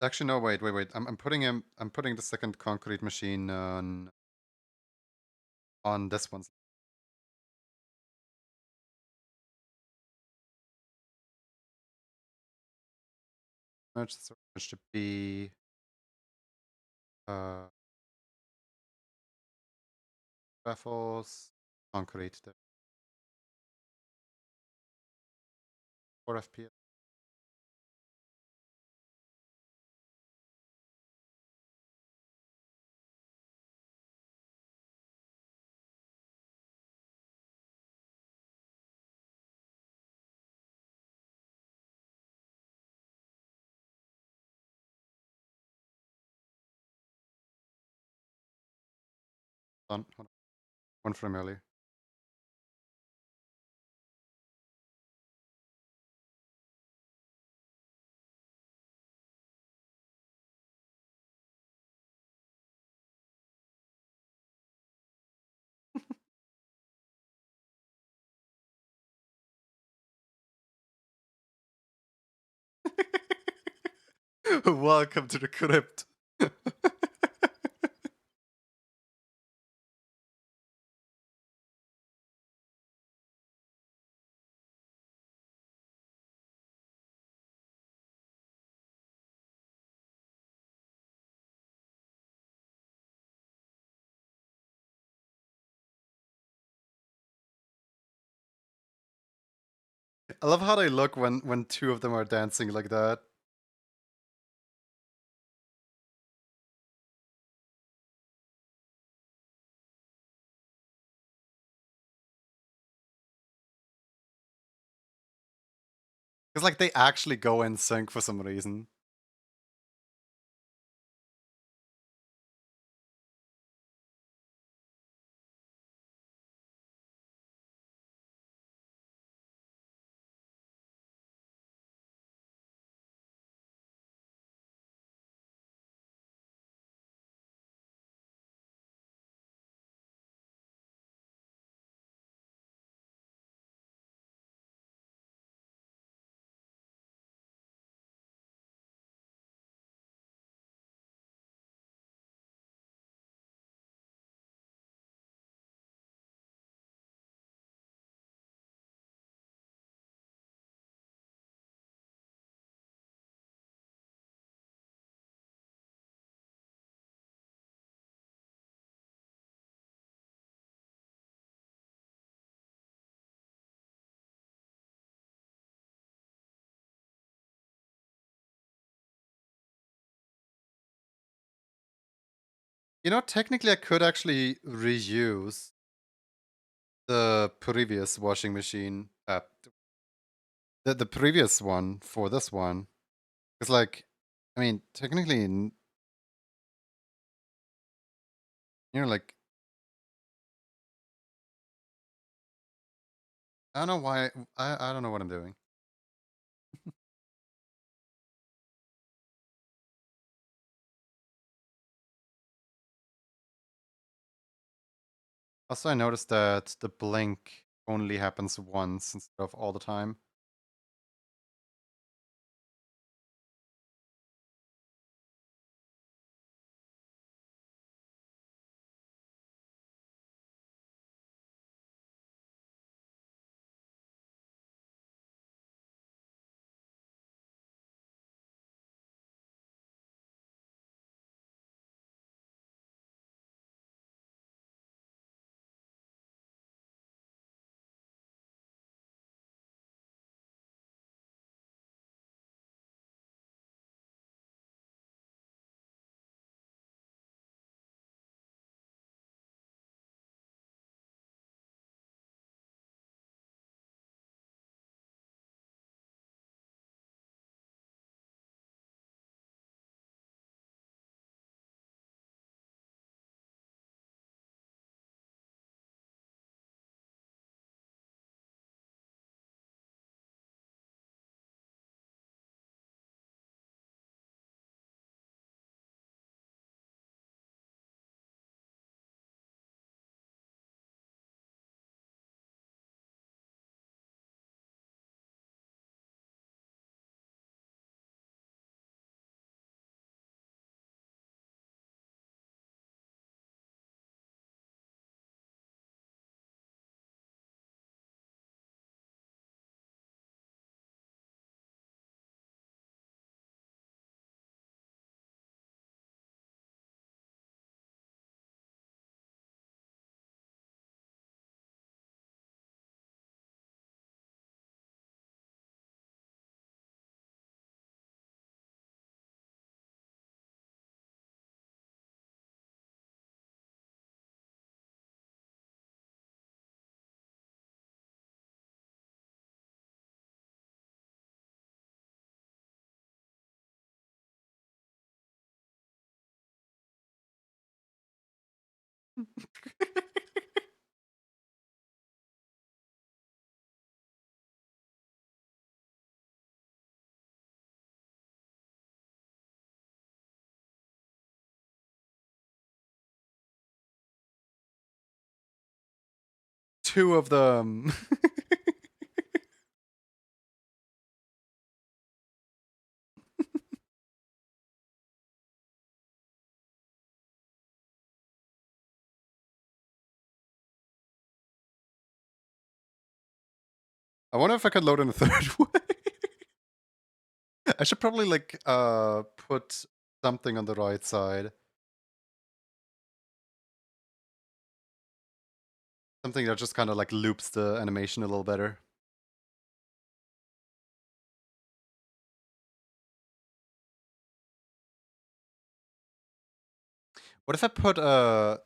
Actually, no, wait. I'm putting the second concrete machine on this one. Merge to be uh raffles concrete there. 4 FPS. Hold on. One frame earlier. Welcome to the crypt. I love how they look when two of them are dancing like that. It's like they actually go in sync for some reason. You know, technically I could actually reuse the previous washing machine. The previous one for this one. It's like, I mean, technically, like, I don't know why. I don't know what I'm doing. Also, I noticed that the blink only happens once instead of all the time. Two of them. I wonder if I could load in a third way. I should probably like put something on the right side. Something that just kind of like loops the animation a little better. What if I put a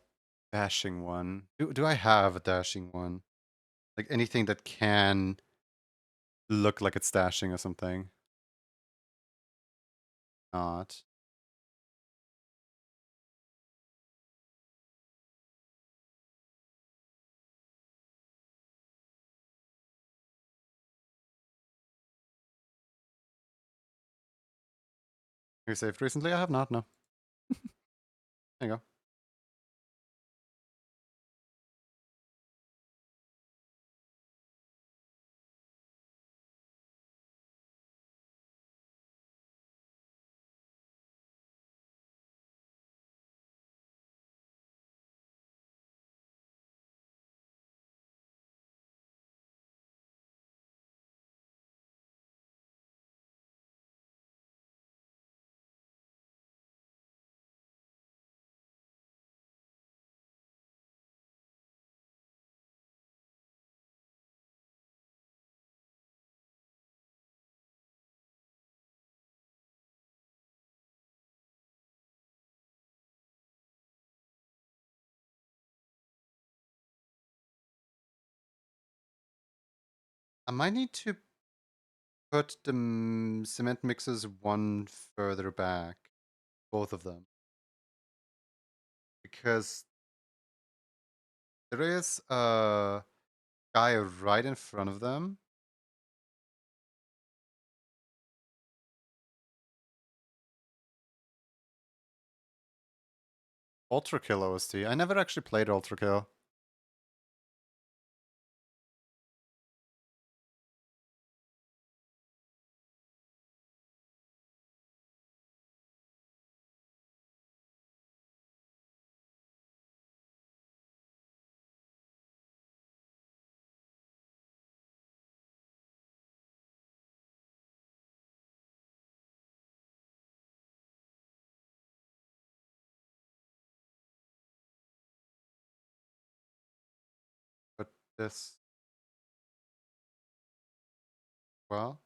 dashing one? Do I have a dashing one? Like anything that can look like it's dashing or something? Not. You saved recently? I have not, no. There you go. I might need to put the cement mixes one further back. Both of them. Because there is a guy right in front of them. Ultra Kill OST. I never actually played Ultra Kill. this. Well.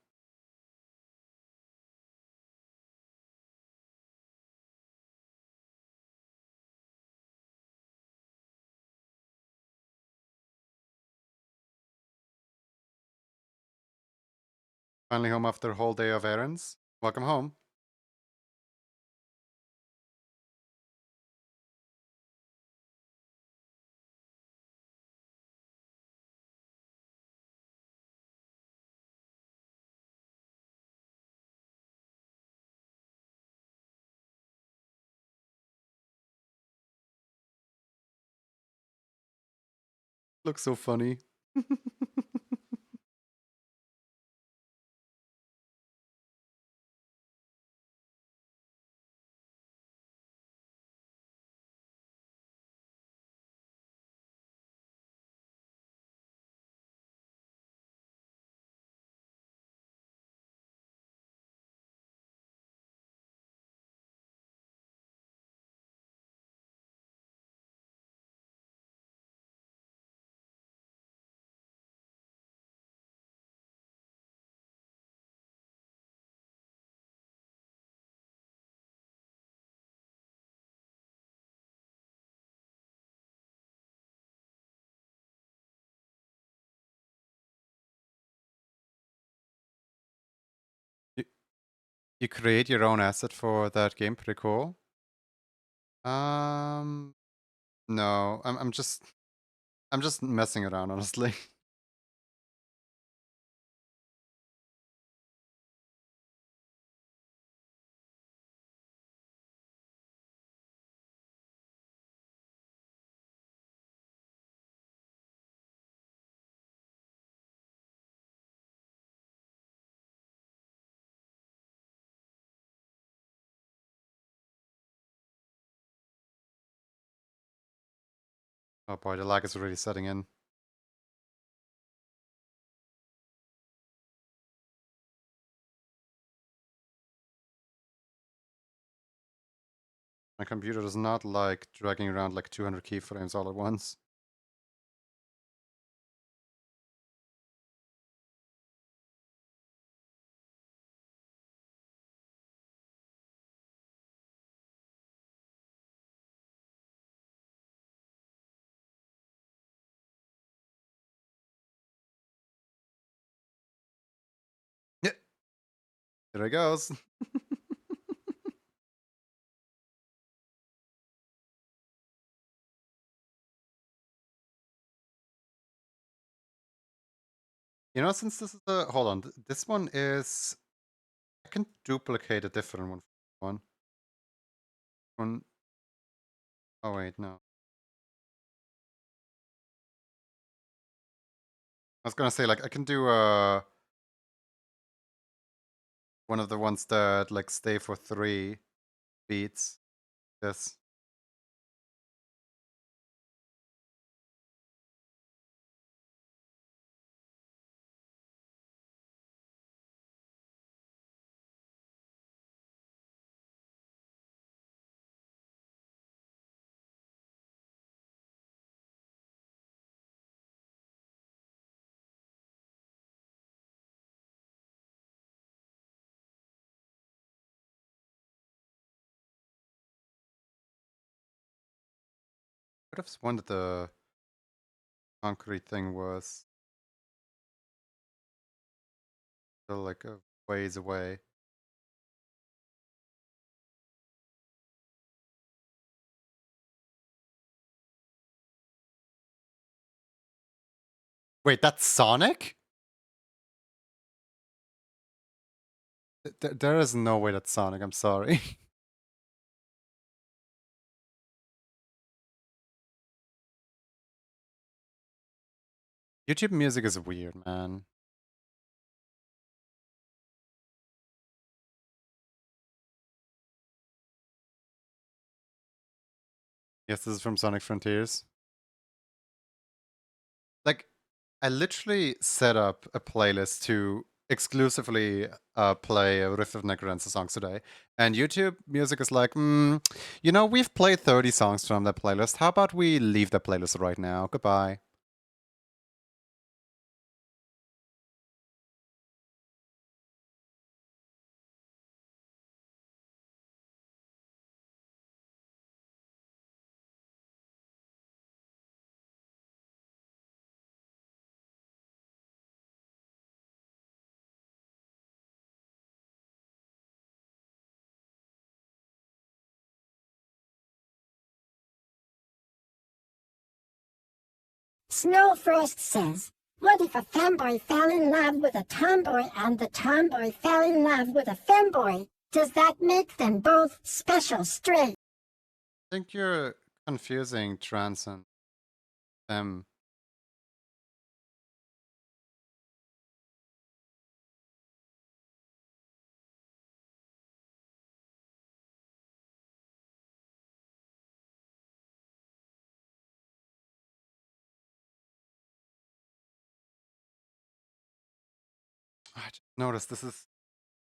Finally home after a whole day of errands. Welcome home. Looks so funny. You create your own asset for that game. Pretty cool. No, I'm just messing around, honestly. Oh boy, the lag is really setting in. My computer does not like dragging around like 200 keyframes all at once. Yeah, there it goes. You know, since this is a hold on, this one is I can duplicate a different one. One. Oh wait, no. I was gonna say like I can do one of the ones that like stay for 3 beats. This. What if one that the concrete thing was still like a ways away? Wait, that's Sonic? There is no way that's Sonic, I'm sorry. YouTube music is weird, man. Yes, this is from Sonic Frontiers. Like, I literally set up a playlist to exclusively play a Riff of Necrodancer songs today. And YouTube music is like, you know, we've played 30 songs from that playlist. How about we leave the playlist right now? Goodbye. Snowfrost says, what if a femboy fell in love with a tomboy and the tomboy fell in love with a femboy? Does that make them both special straight? I think you're confusing trans and femme. I just noticed this is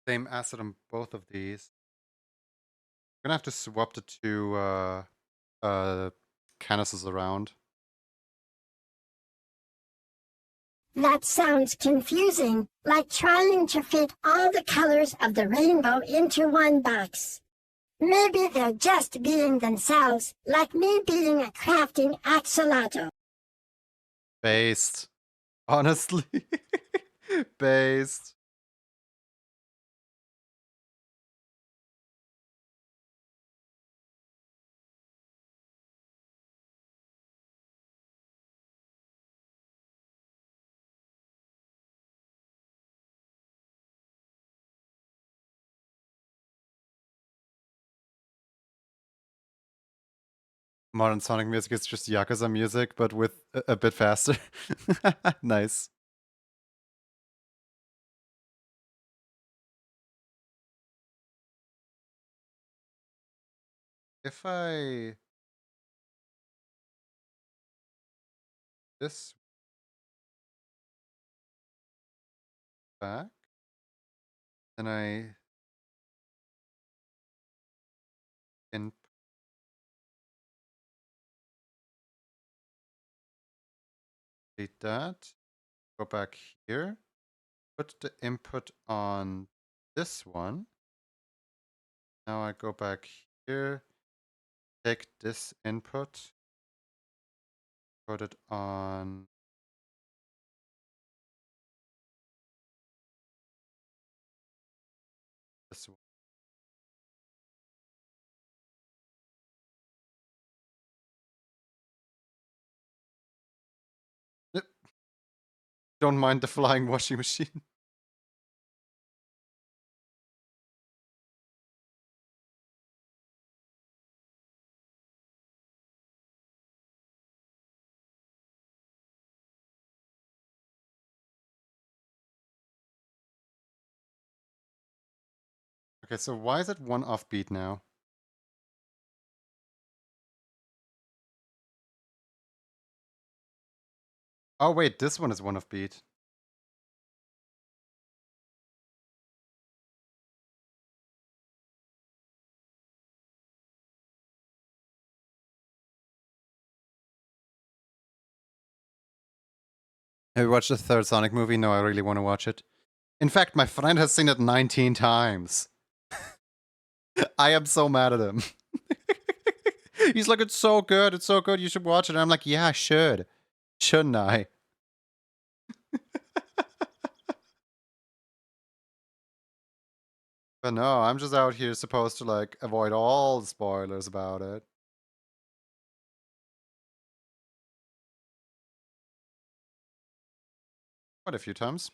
same acid on both of these. I'm gonna have to swap the two canises around. That sounds confusing, like trying to fit all the colors of the rainbow into one box. Maybe they're just being themselves, like me being a crafting axolotl. Based. Honestly. Based. Modern Sonic music is just Yakuza music, but with a bit faster. Nice. If I... this back, then I input that, go back here, put the input on this one. Now I go back here, take this input, put it on this one. Yep. Don't mind the flying washing machine. Okay, so why is it one offbeat now? Oh wait, this one is one offbeat. Have you watched the third Sonic movie? No, I really want to watch it. In fact, my friend has seen it 19 times. I am so mad at him. He's like, it's so good, you should watch it. And I'm like, yeah, I should. Shouldn't I? But no, I'm just out here supposed to like avoid all spoilers about it. Quite a few times.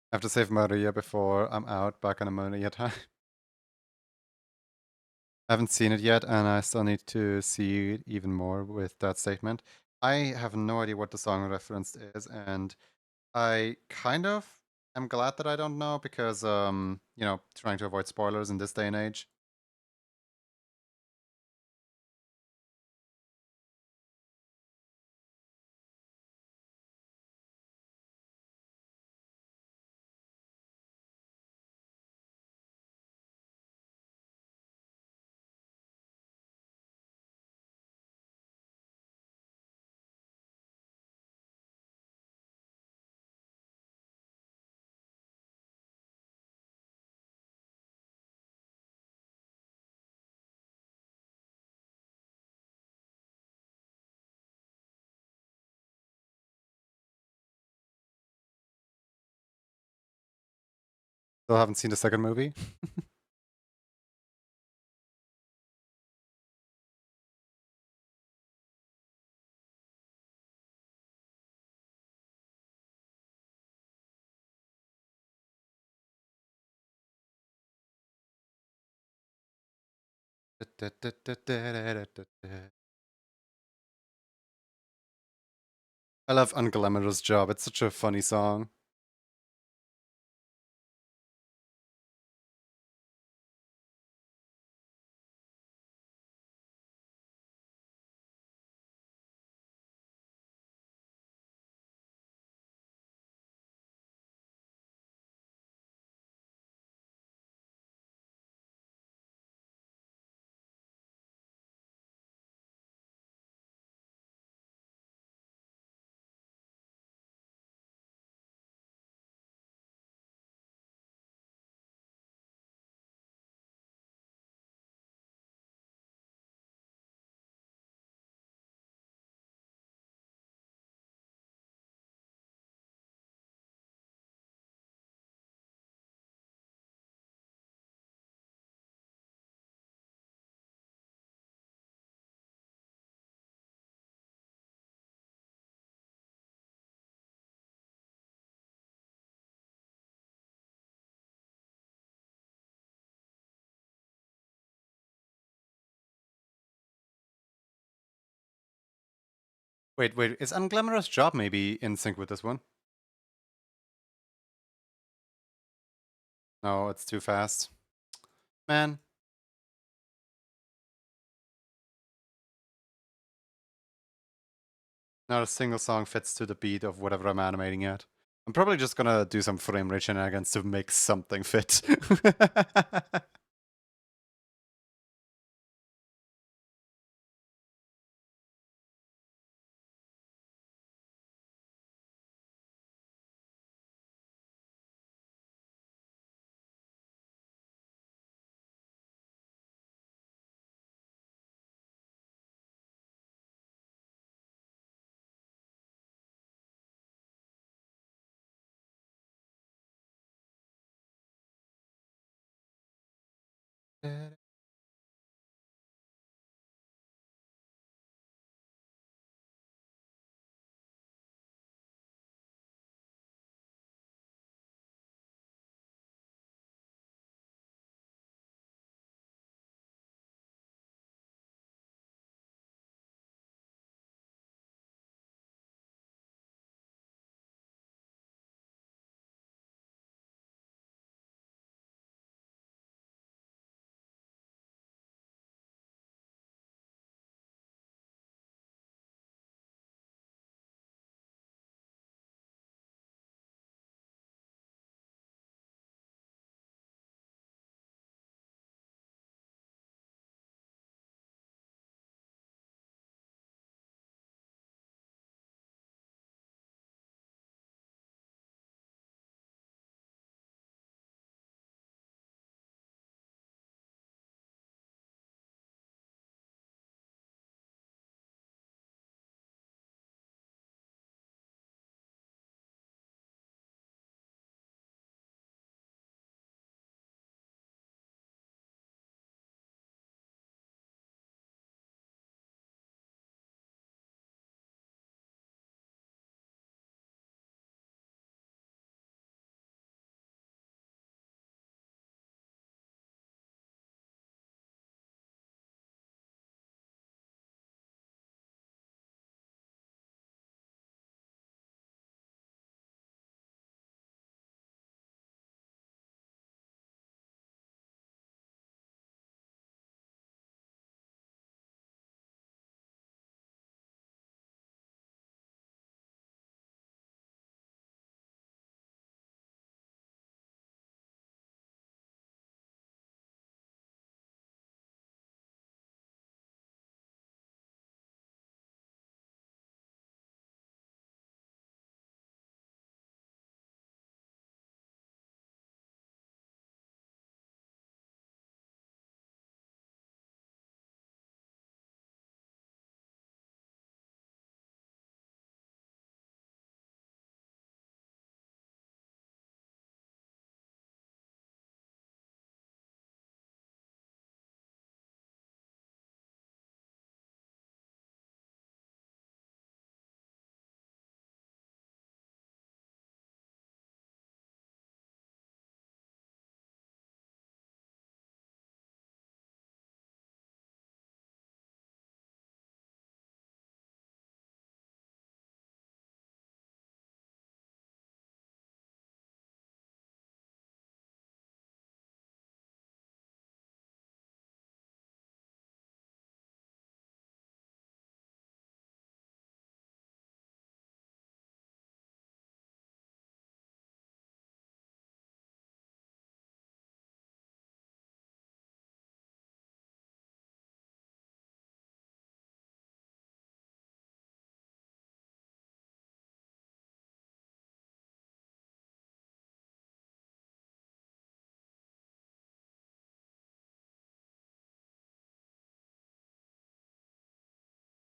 I have to save Maria before I'm out back on a Maria time. I haven't seen it yet, and I still need to see it even more with that statement. I have no idea what the song referenced is, and I kind of am glad that I don't know because, you know, trying to avoid spoilers in this day and age. Still haven't seen the second movie. I love Unglamorous Job. It's such a funny song. Wait, is Unglamorous Job maybe in sync with this one? No, it's too fast. Man. Not a single song fits to the beat of whatever I'm animating at. I'm probably just gonna do some frame rate shenanigans to make something fit.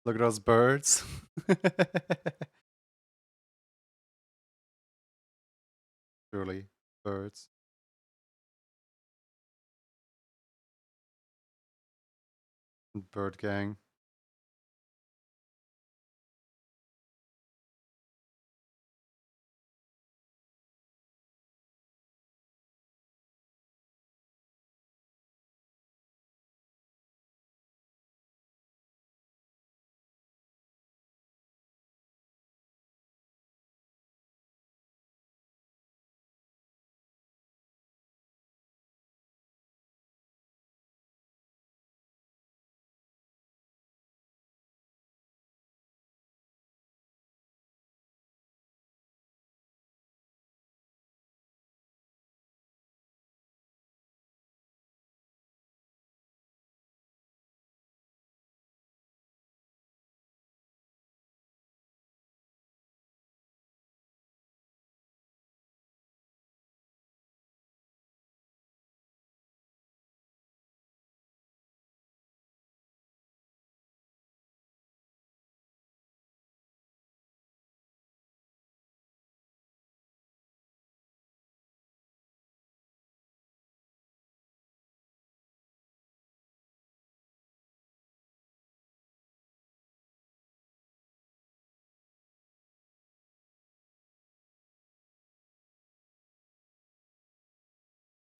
Look at those birds. Truly, birds. Bird gang.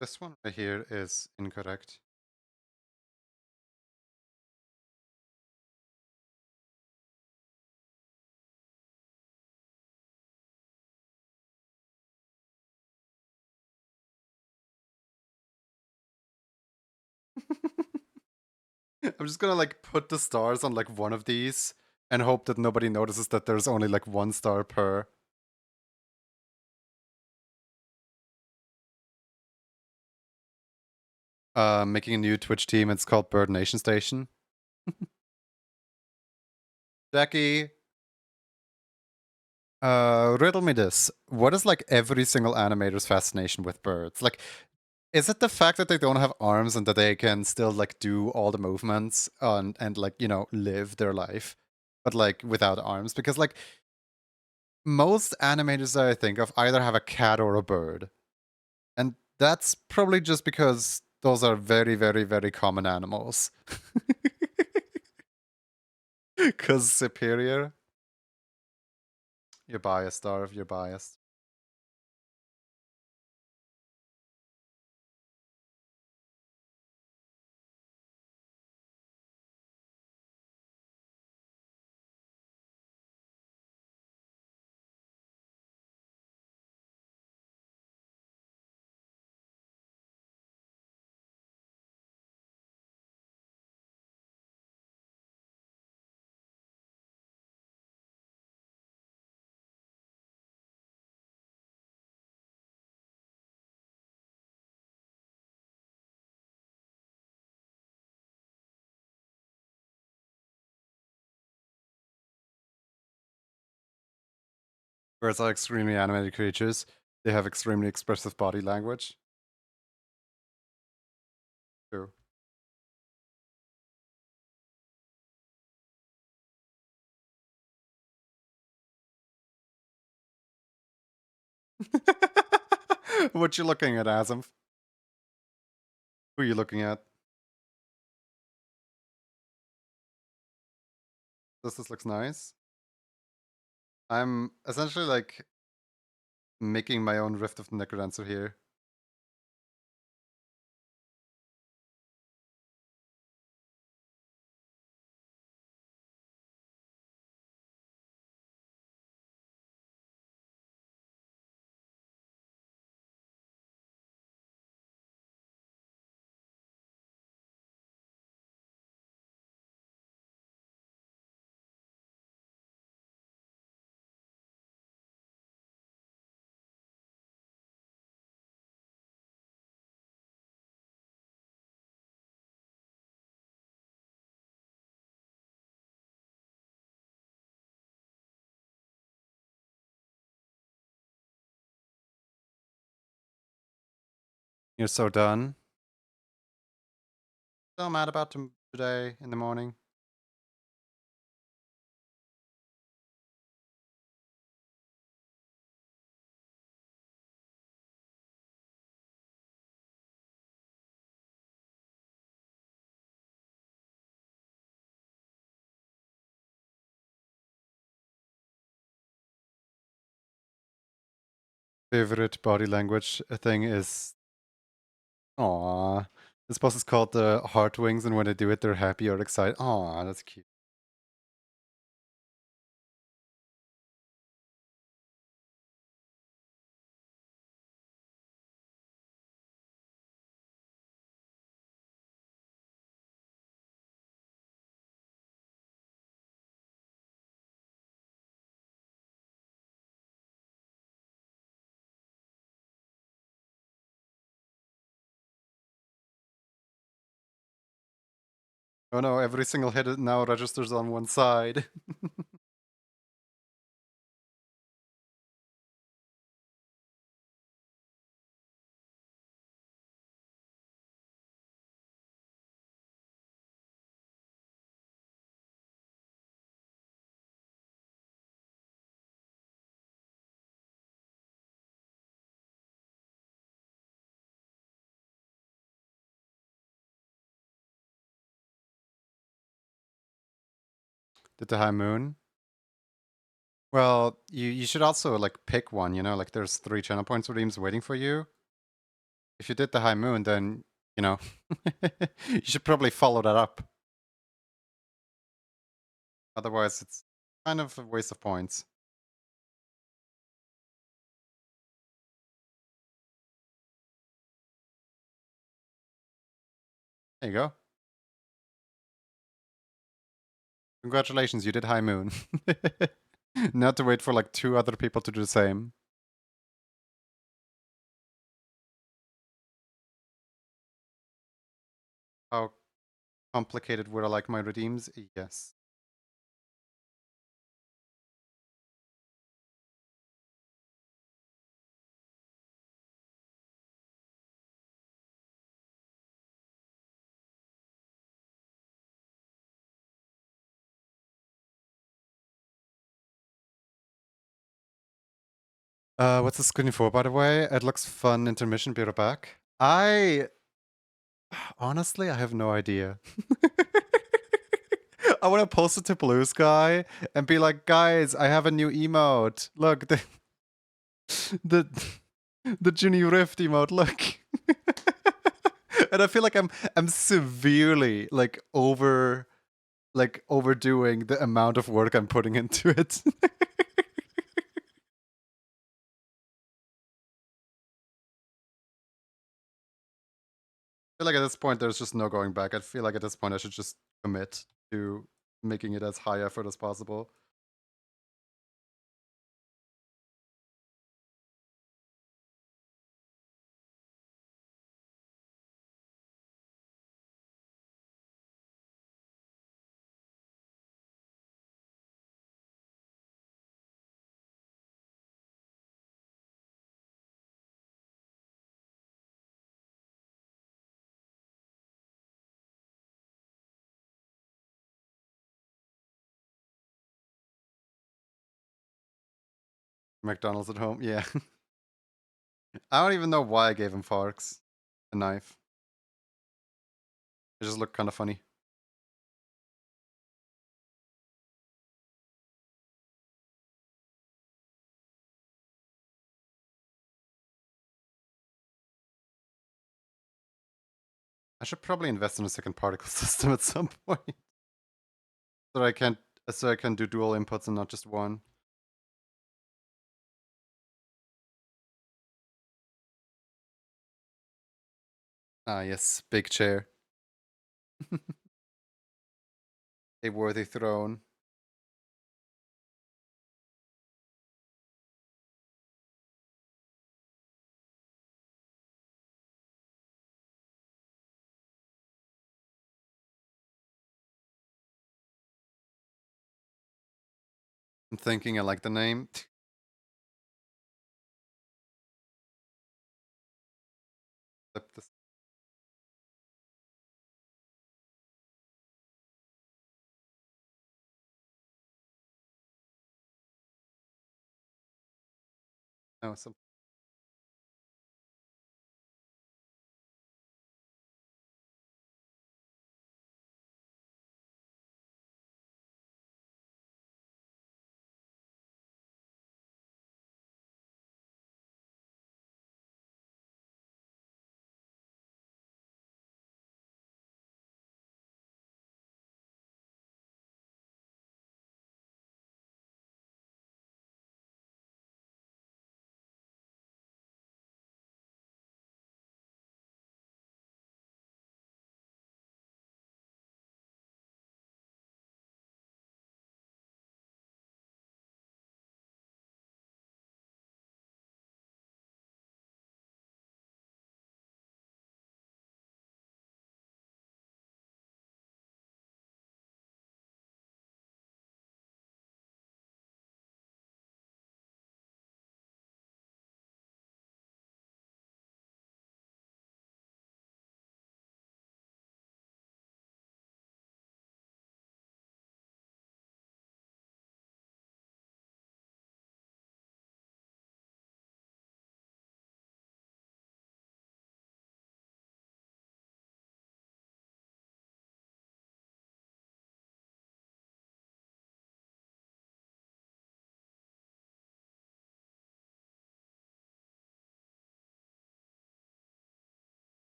This one right here is incorrect. I'm just gonna like put the stars on like one of these and hope that nobody notices that there's only like one star per. Making a new Twitch team. It's called Bird Nation Station. Jackie, riddle me this. What is like every single animator's fascination with birds? Like, is it the fact that they don't have arms and that they can still like do all the movements and like, you know, live their life, but like without arms? Because like most animators that I think of either have a cat or a bird. And that's probably just because those are very, very, very common animals. Because superior. You're biased, Darv. You're biased. Birds are extremely animated creatures. They have extremely expressive body language. True. What you looking at, Azim? Who are you looking at? This looks nice. I'm essentially like making my own Rift of the Necrodancer here. You're so done. So mad about today in the morning. favorite body language thing is, aww. This pose is called the heart wings, and when they do it, they're happy or excited. Aww, that's cute. Oh no, every single hit now registers on one side. Did the high moon? Well, you should also like pick one, you know, like there's 3 channel points redeems waiting for you. If you did the high moon, then, you know, you should probably follow that up. Otherwise, it's kind of a waste of points. There you go. Congratulations, you did high moon. Not to wait for like 2 other people to do the same. How complicated would I like my redeems? Yes. What's the screen for, by the way? It looks fun. Intermission, be right back. Honestly, I have no idea. I want to post it to Blue Sky and be like, guys, I have a new emote. Look, the the Junie Rift emote. Look, and I feel like I'm severely like overdoing the amount of work I'm putting into it. I feel like at this point there's just no going back. I feel like at this point I should just commit to making it as high effort as possible. McDonald's at home, yeah. I don't even know why I gave him forks, a knife. It just looked kind of funny. I should probably invest in a second particle system at some point, so I can do dual inputs and not just one. Ah, yes, big chair. A worthy throne. I'm thinking I like the name. Flip this. No, some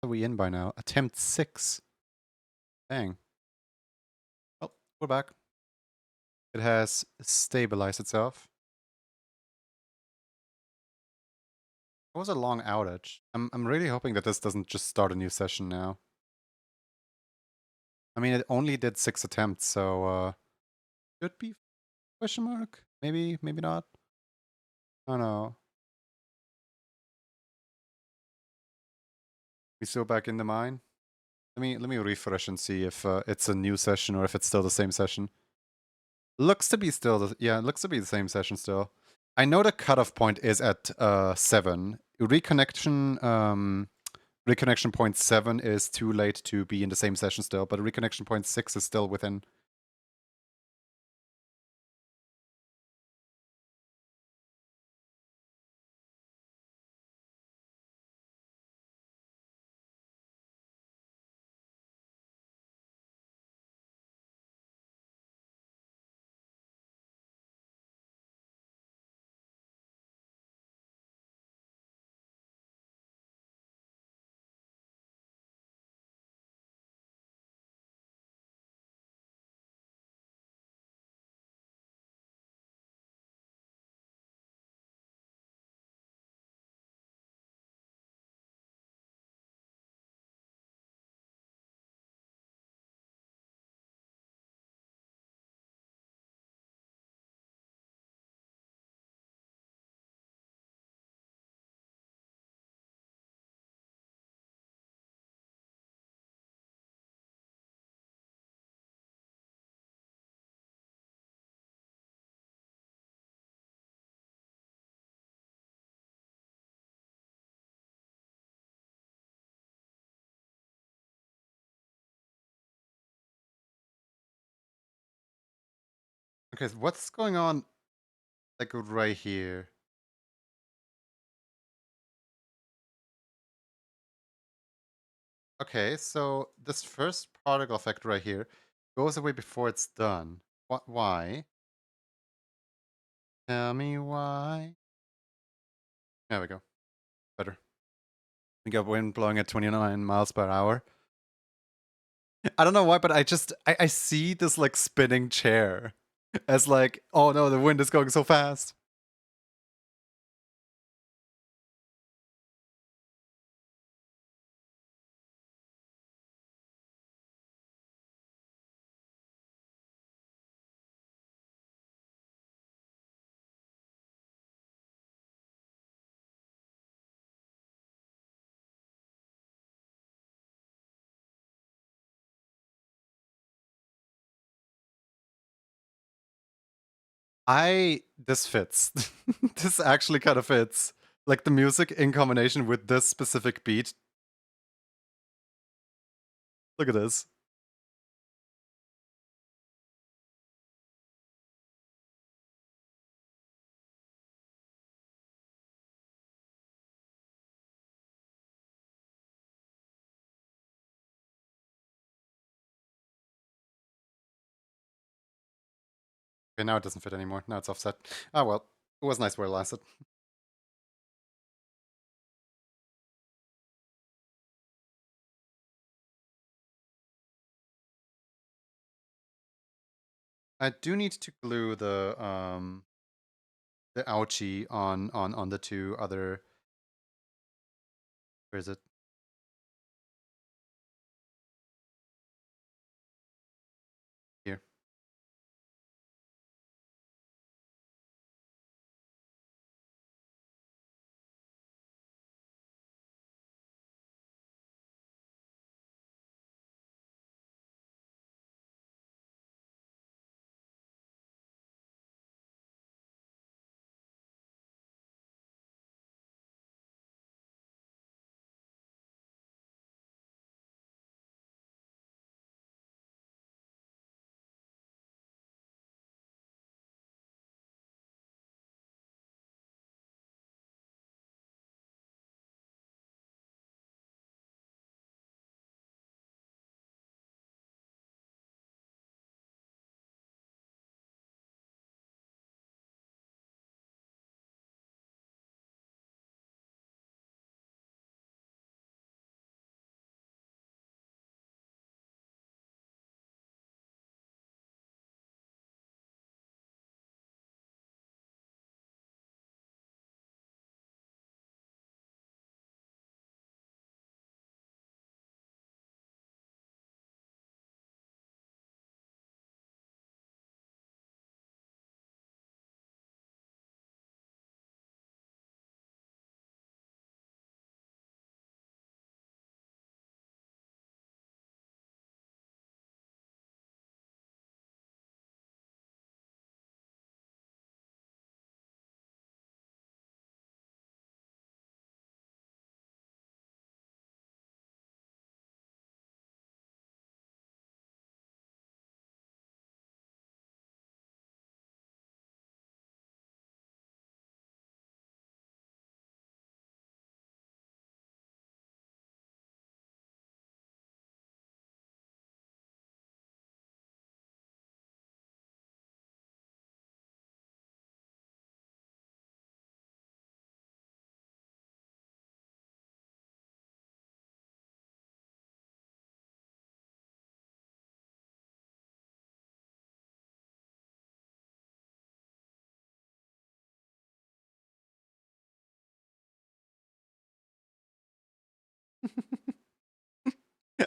are we in by now? Attempt 6. Dang. Well, we're back. It has stabilized itself. It was a long outage. I'm really hoping that this doesn't just start a new session now. I mean, it only did 6 attempts, so should be question mark? Maybe, maybe not. I don't know. We still back in the mine? Let me refresh and see if it's a new session or if it's still the same session. Looks to be still the yeah, it looks to be the same session still. I know the cutoff point is at 7. Reconnection point 7 is too late to be in the same session still, but reconnection point 6 is still within. Okay, so what's going on like right here? Okay, so this first particle effect right here goes away before it's done. What? Why? Tell me why. There we go. Better. We got wind blowing at 29 miles per hour. I don't know why, but I see this like spinning chair as like, oh no, the wind is going so fast. This fits. This actually kind of fits. Like the music in combination with this specific beat. Look at this. Okay, now it doesn't fit anymore. Now it's offset. Ah, well. It was nice while it lasted. I do need to glue the ouchie on the two other. Where is it? Here.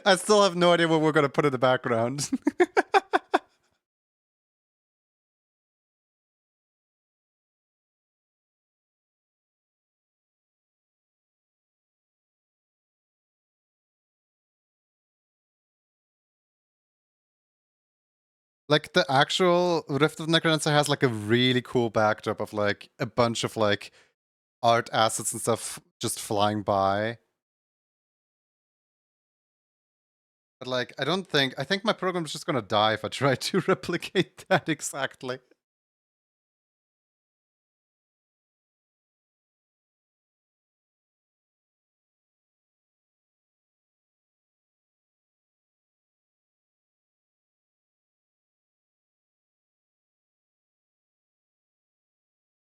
I still have no idea what we're gonna put in the background. Like the actual Rift of Necrodancer has like a really cool backdrop of like a bunch of like art assets and stuff just flying by. But like, I think my program's just gonna die if I try to replicate that exactly.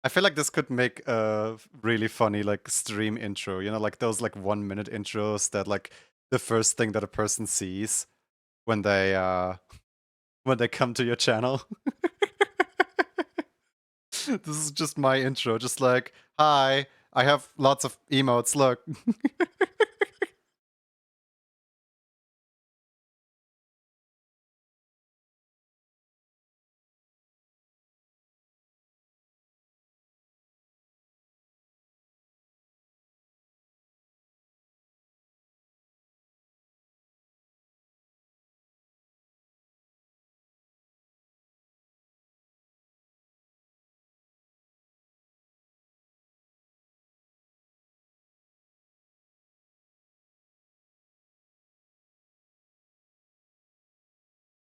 I feel like this could make a really funny like stream intro, you know, like those like 1 minute intros that like the first thing that a person sees when they come to your channel. This is just my intro, just like, hi, I have lots of emotes, look.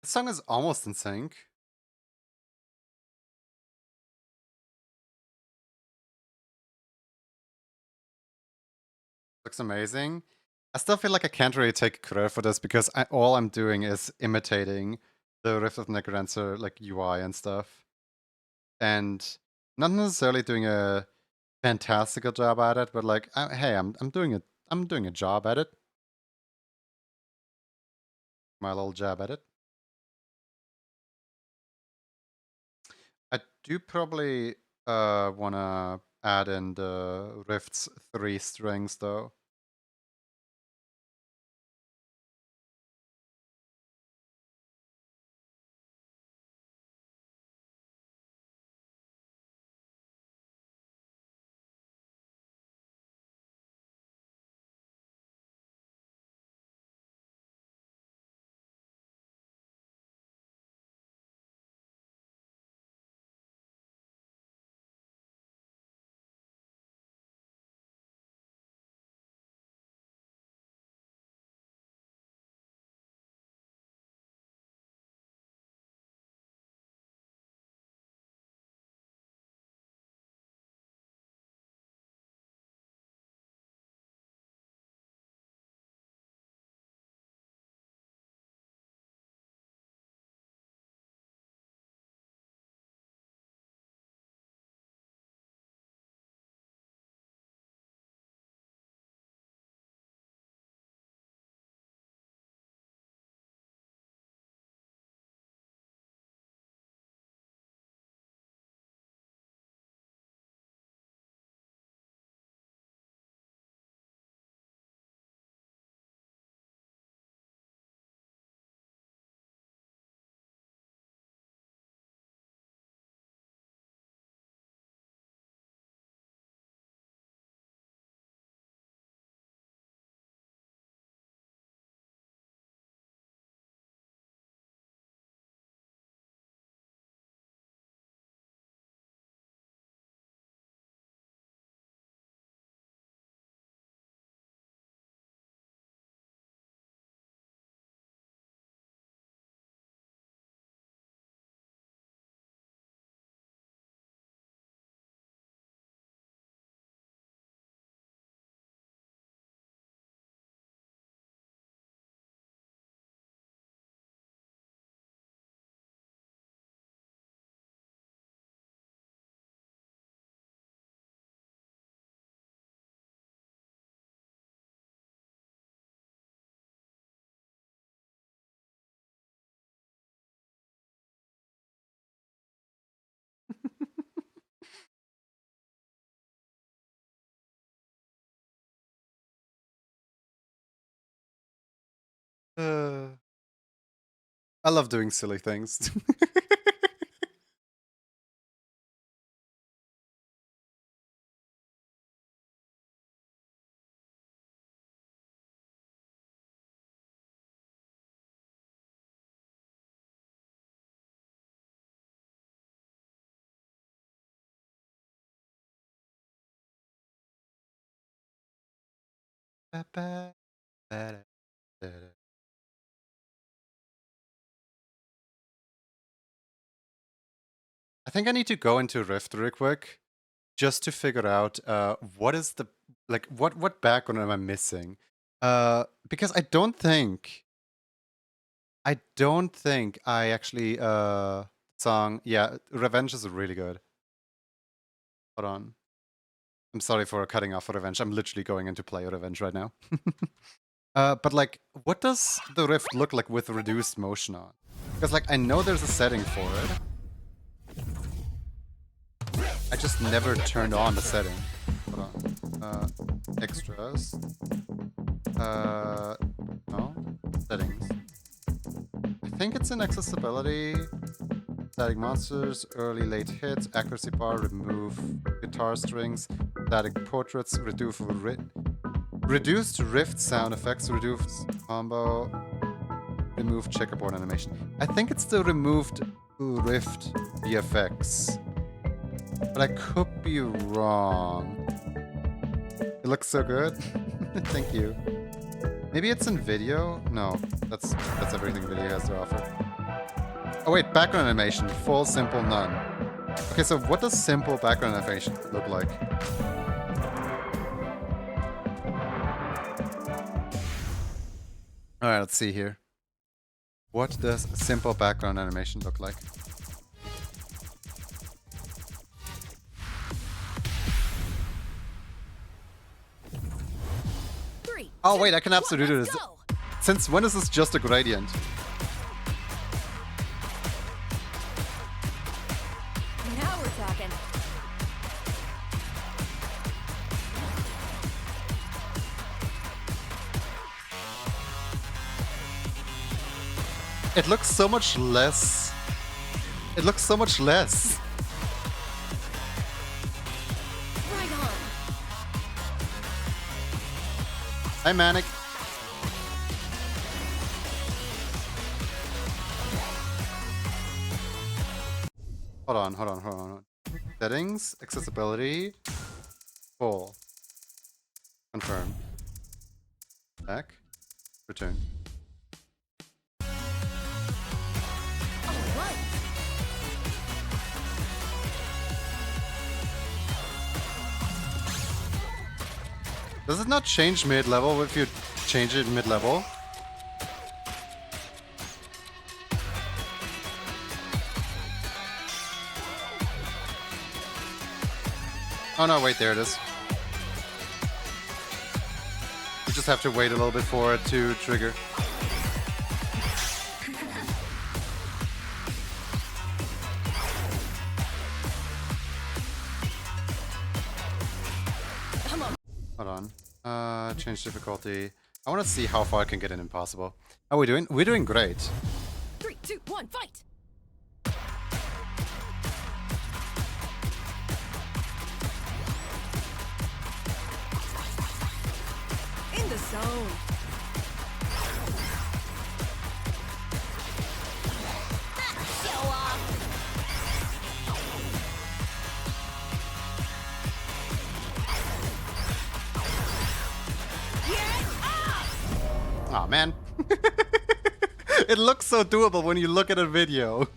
The song is almost in sync. Looks amazing. I still feel like I can't really take credit for this because all I'm doing is imitating the Rift of Necrodancer like UI and stuff, and not necessarily doing a fantastical job at it, but like, hey, I'm doing a job at it. My little job at it. I do probably wanna add in the Rift's 3 strings though. I love doing silly things. I think I need to go into Rift real quick just to figure out what is the what background am I missing? Because I don't think I actually song. Yeah, Revenge is really good. Hold on. I'm sorry for cutting off Revenge. I'm literally going into play Revenge right now. But like, what does the Rift look like with reduced motion on? Because like, I know there's a setting for it. I just never turned on the setting. Hold on. Extras. No. Settings. I think it's in accessibility. Static monsters, early late hits, accuracy bar, remove guitar strings, static portraits, reduced rift sound effects, reduced combo, remove checkerboard animation. I think it's the removed rift VFX. But I could be wrong. It looks so good. Thank you. Maybe it's in video? No, that's everything video has to offer. Oh wait, background animation. Full, simple, none. Okay, so what does simple background animation look like? Alright, let's see here. What does simple background animation look like? Oh wait, I can absolutely do this. Since when is this just a gradient? Now we're talking. It looks so much less. It looks so much less. Right on. Hi, Manic. Hold on. Settings, accessibility, full. Confirm. Back. Return. All right. Does it not change mid-level if you change it mid-level? Oh no, wait, there it is. You just have to wait a little bit for it to trigger. Come on. Hold on. Change difficulty. I want to see how far I can get in Impossible. How are we doing? We're doing great. 3, 2, 1, fight. In the zone. Show off. Aw, man. It looks so doable when you look at a video.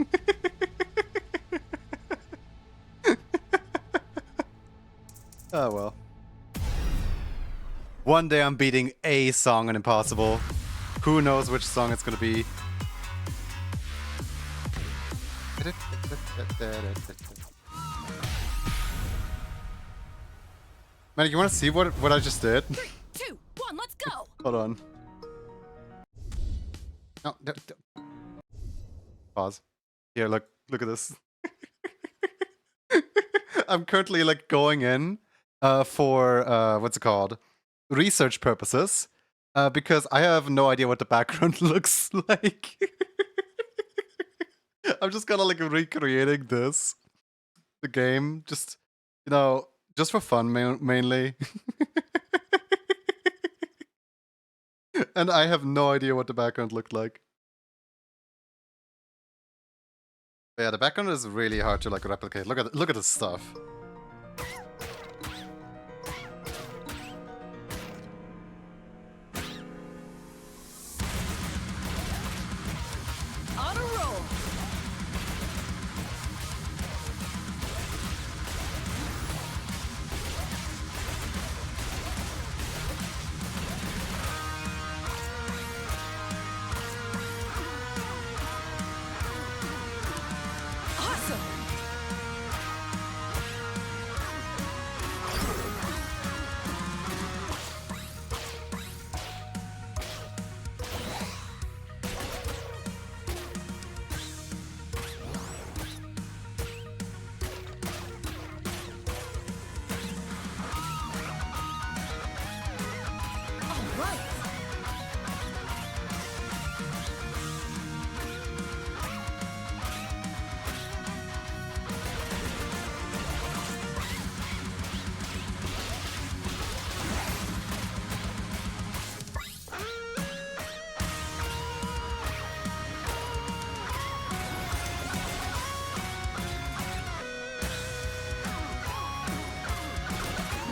Oh well. One day I'm beating a song in Impossible. Who knows which song it's gonna be. Man, you wanna see what I just did? 3, 2, 1, let's go. Hold on. No, pause. Here, look at this. I'm currently like going in for what's it called? Research purposes. Because I have no idea what the background looks like. I'm just kind of like recreating this, the game, just, you know, just for fun mainly. And I have no idea what the background looked like. But yeah, the background is really hard to like replicate. Look at this stuff. On a roll. Awesome. All right.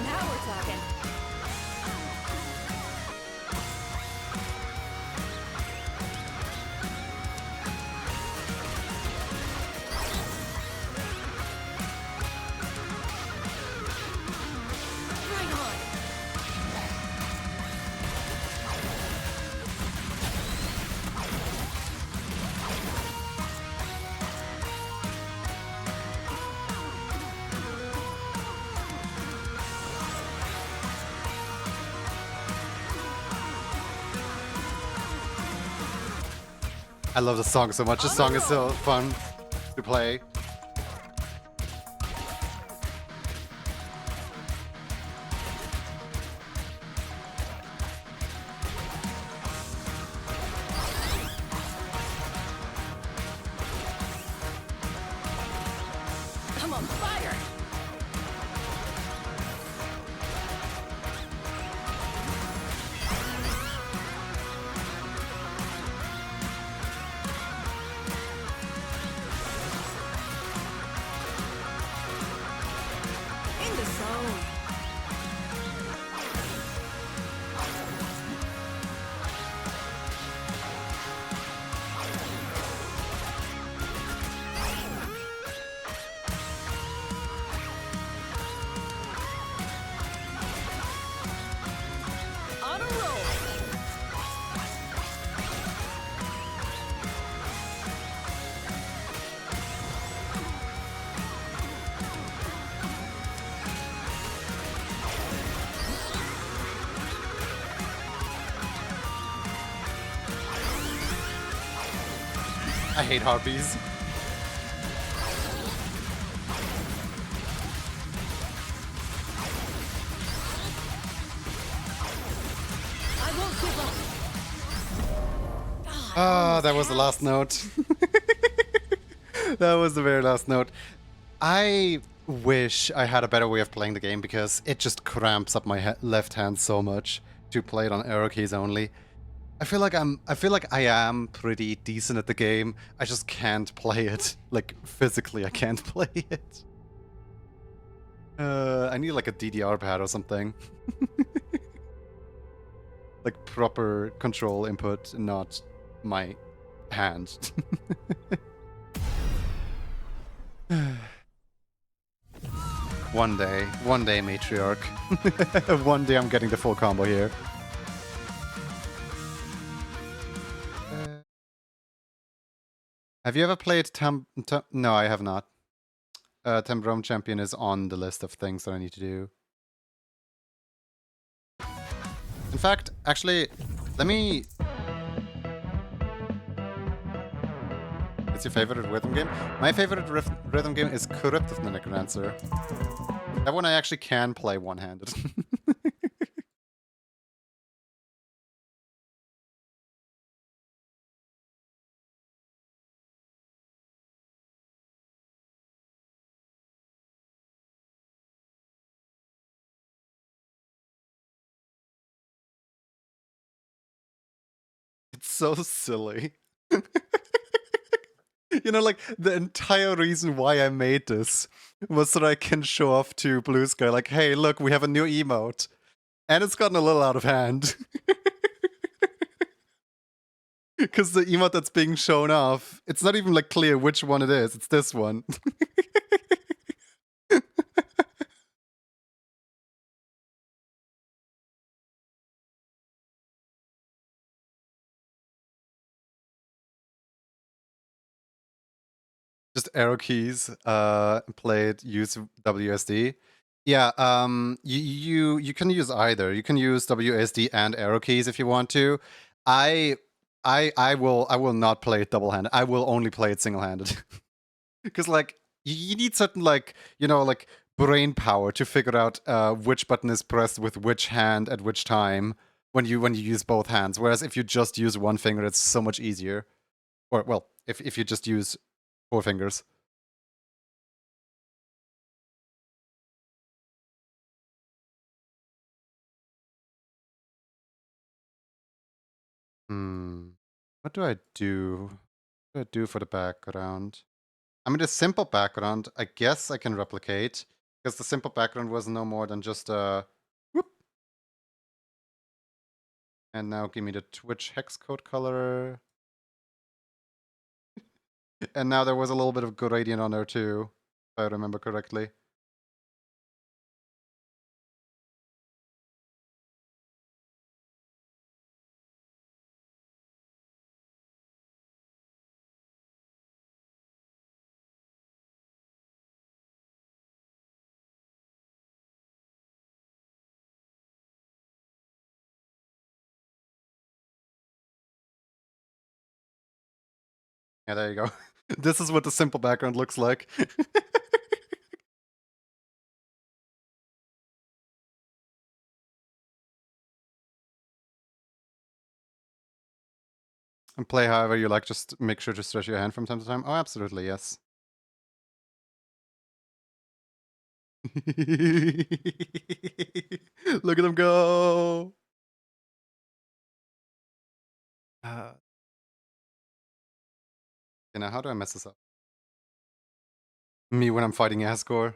Now we're talking. Right on. I love this song so much. This song is so fun to play. I'm on fire. In the zone. On a roll. I hate harpies. I won't give up. Ah, that was the last note. That was the very last note. I wish I had a better way of playing the game because it just cramps up my left hand so much to play it on arrow keys only. I feel like I am pretty decent at the game. I just can't play it. Like physically I can't play it. I need like a DDR pad or something. Like proper control input, not my hand. One day, matriarch. One day I'm getting the full combo here. Have you ever played No, I have not. Tembrome Champion is on the list of things that I need to do. In fact, actually, let me... It's your favorite rhythm game? My favorite rhythm game is Crypt of the Necromancer. That one I actually can play one-handed. It's so silly. You know, like, the entire reason why I made this was so that I can show off to Blue Sky, like, hey, look, we have a new emote. And it's gotten a little out of hand. Because the emote that's being shown off, it's not even, like, clear which one it is. It's this one. Just arrow keys, played, use WSD. Yeah, you can use either. You can use WSD and arrow keys if you want to. I will not play it double-handed. I will only play it single-handed. Because like you need certain like, you know, like brain power to figure out which button is pressed with which hand at which time when you use both hands. Whereas if you just use one finger, it's so much easier. Or well, if you just use 4 fingers. What do I do? What do I do for the background? I mean, the simple background, I guess I can replicate, because the simple background was no more than just a whoop. And now give me the Twitch hex code color. And now there was a little bit of gradient on there too, if I remember correctly. Yeah, there you go. This is what the simple background looks like. And play however you like, just make sure to stretch your hand from time to time. Oh, absolutely, yes. Look at them go! You know, how do I mess this up? Me when I'm fighting Asgore.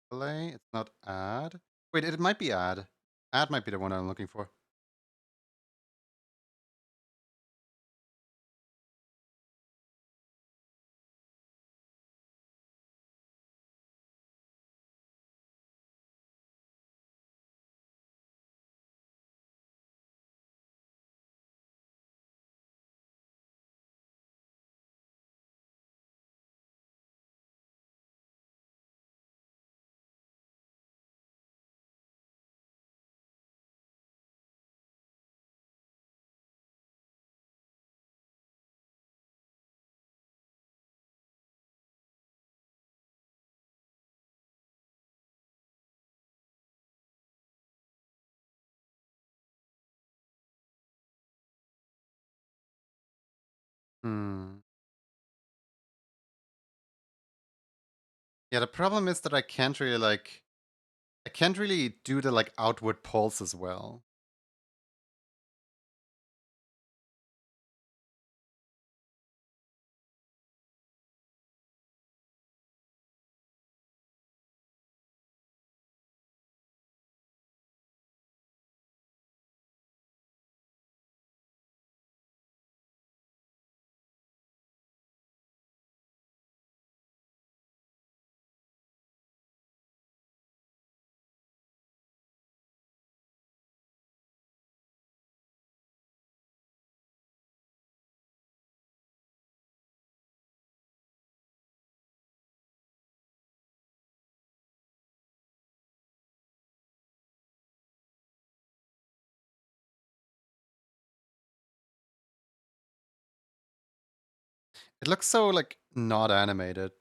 Play, it's not add. Wait, it might be add. Add might be the one I'm looking for. Hmm. Yeah, the problem is that I can't really do the like outward pulse as well. It looks so like not animated.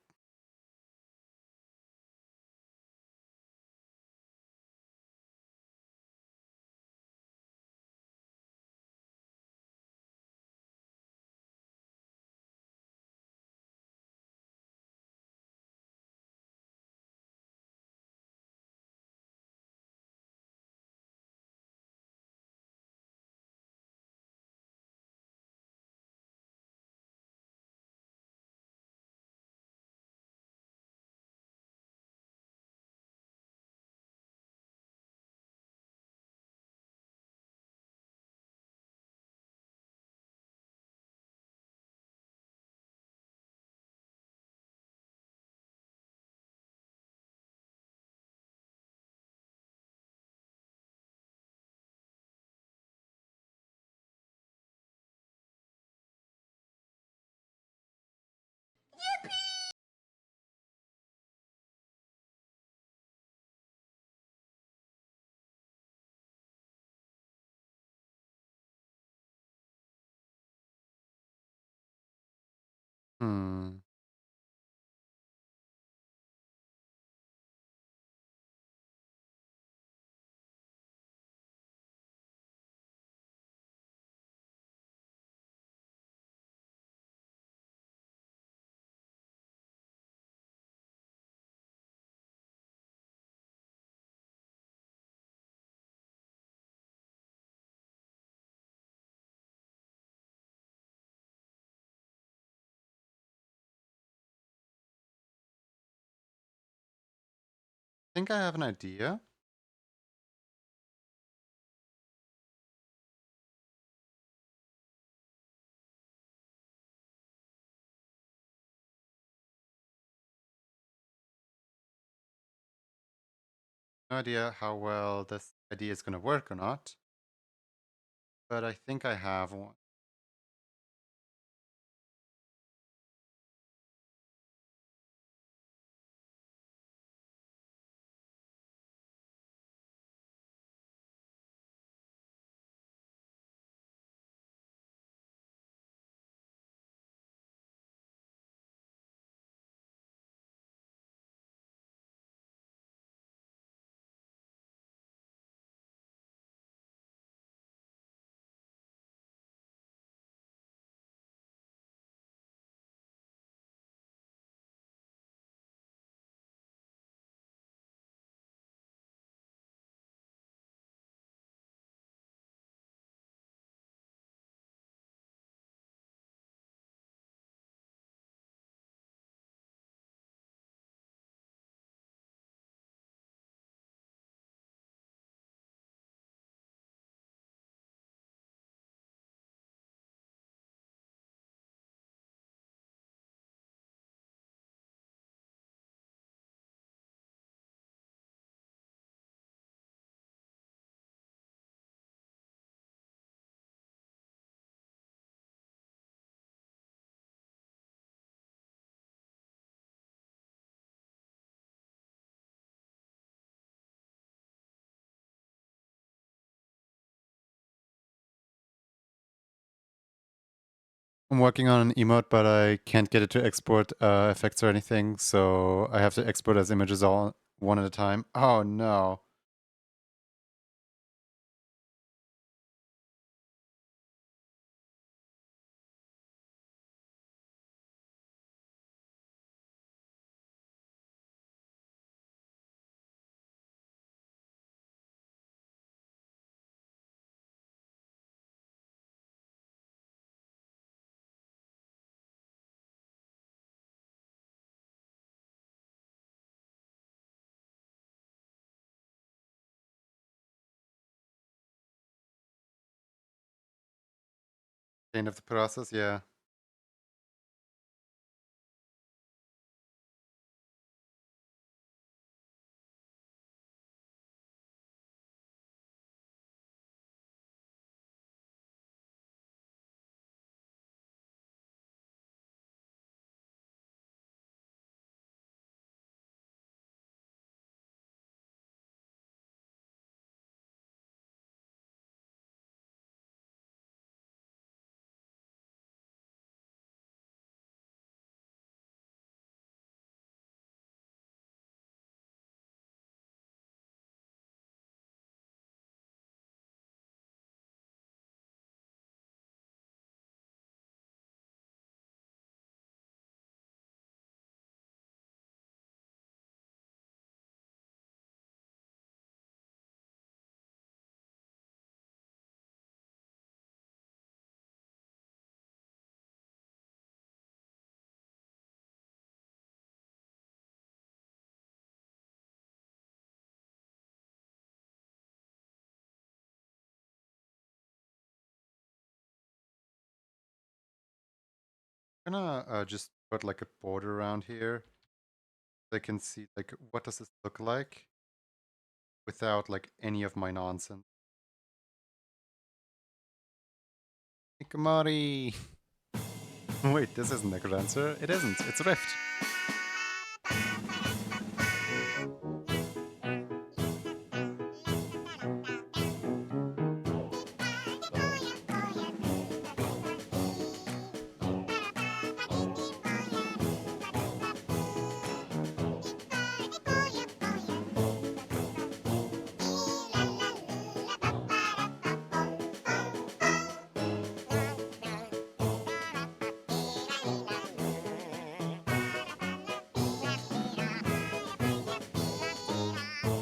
Hmm. I think I have an idea. No idea how well this idea is going to work or not, but I think I have one. I'm working on an emote, but I can't get it to export effects or anything, so I have to export as images all one at a time. Oh no. Pain of the process, yeah. I'm gonna just put like a border around here. So I can see like what does this look like without like any of my nonsense. Hikamari! Wait, this isn't Necrodancer. It isn't. It's Rift.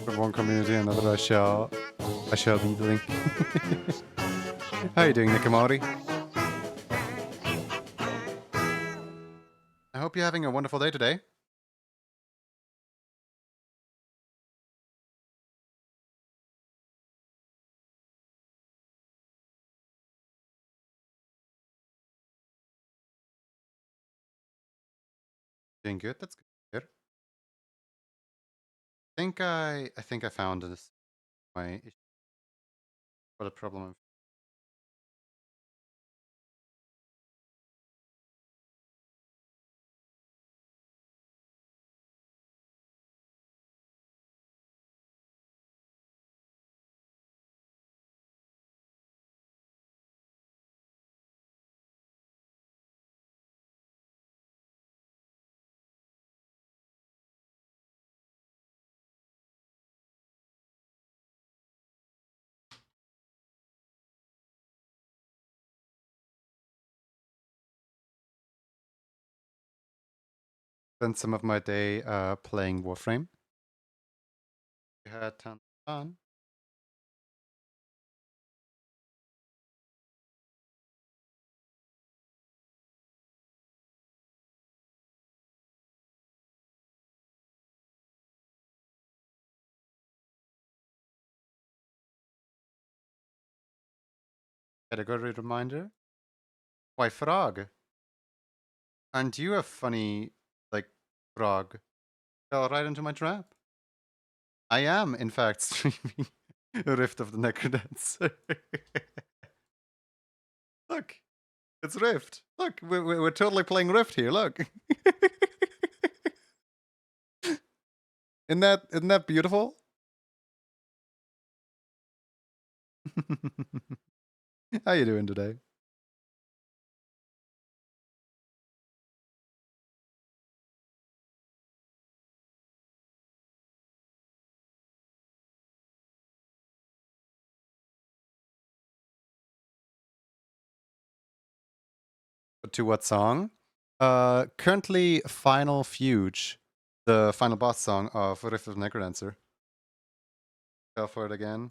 From one community another, I shall be doing. How are you doing, Nikamori? I hope you're having a wonderful day today. Doing good. That's good. I think I found this my issue. What a problem. Spent some of my day playing Warframe. We had tons of fun. Category reminder. Why frog? Aren't you a funny like frog? Fell right into my trap. I am, in fact, streaming Rift of the Necrodancer. Look, it's Rift. Look, we're totally playing Rift here. Look, isn't that beautiful? How you doing today? To what song? Currently Final Fuge, the final boss song of Rift of Necrodancer. Fell for it again.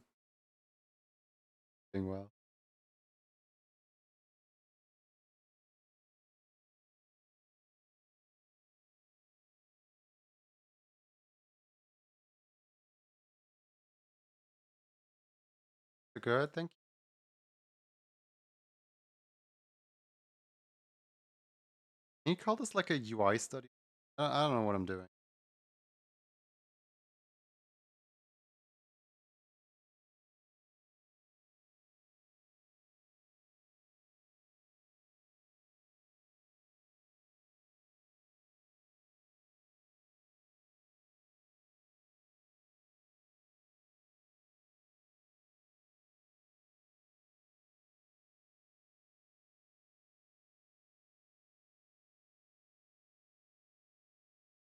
Doing well. Good, thank you. Can you call this like a UI study? I don't know what I'm doing.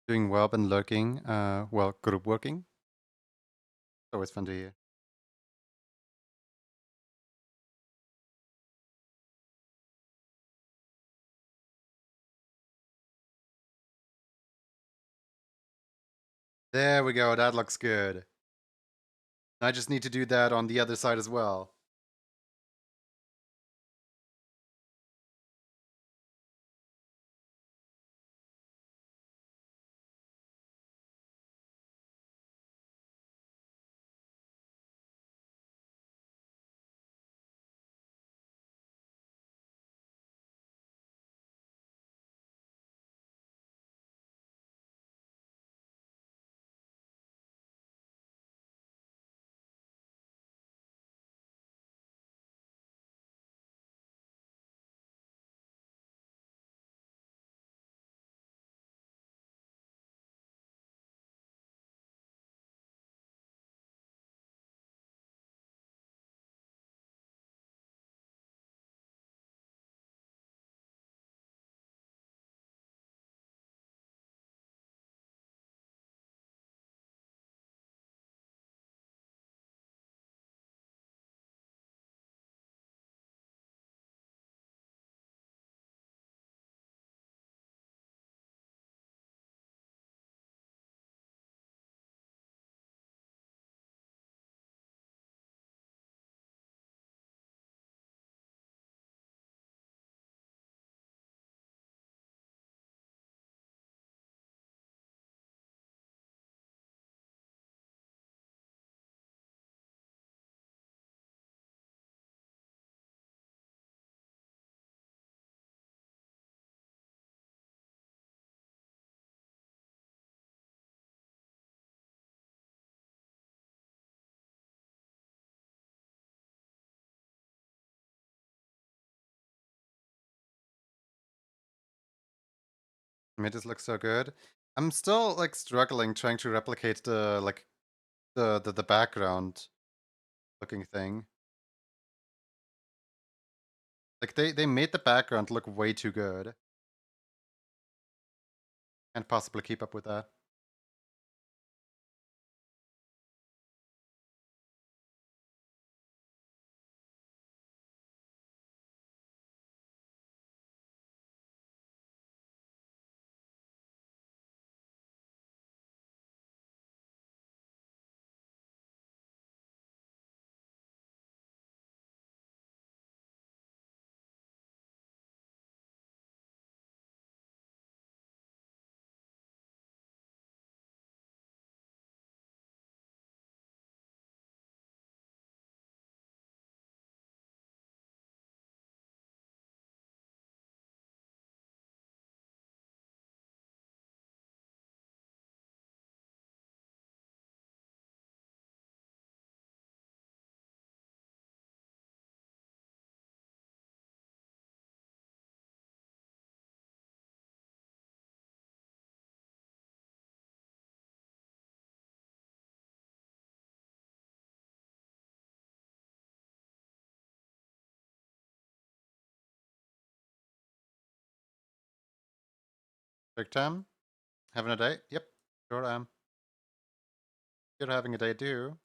Doing web and lurking, well, group working. Always fun to hear. There we go, that looks good. I just need to do that on the other side as well. Made this look so good. I'm still like struggling trying to replicate the like the background looking thing. Like they made the background look way too good. Can't possibly keep up with that. Big time? Having a day? Yep, sure am. You're having a day too.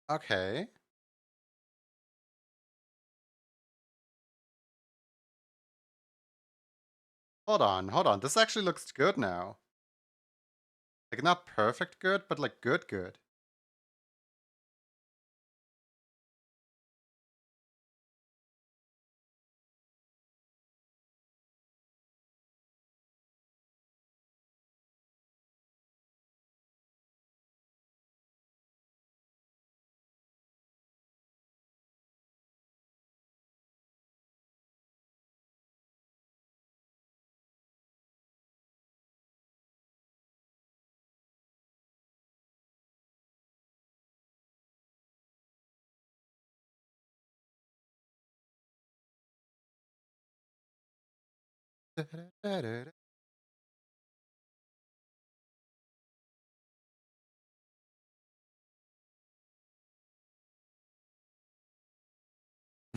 Okay. Hold on. This actually looks good now. Like, not perfect good, but like good good.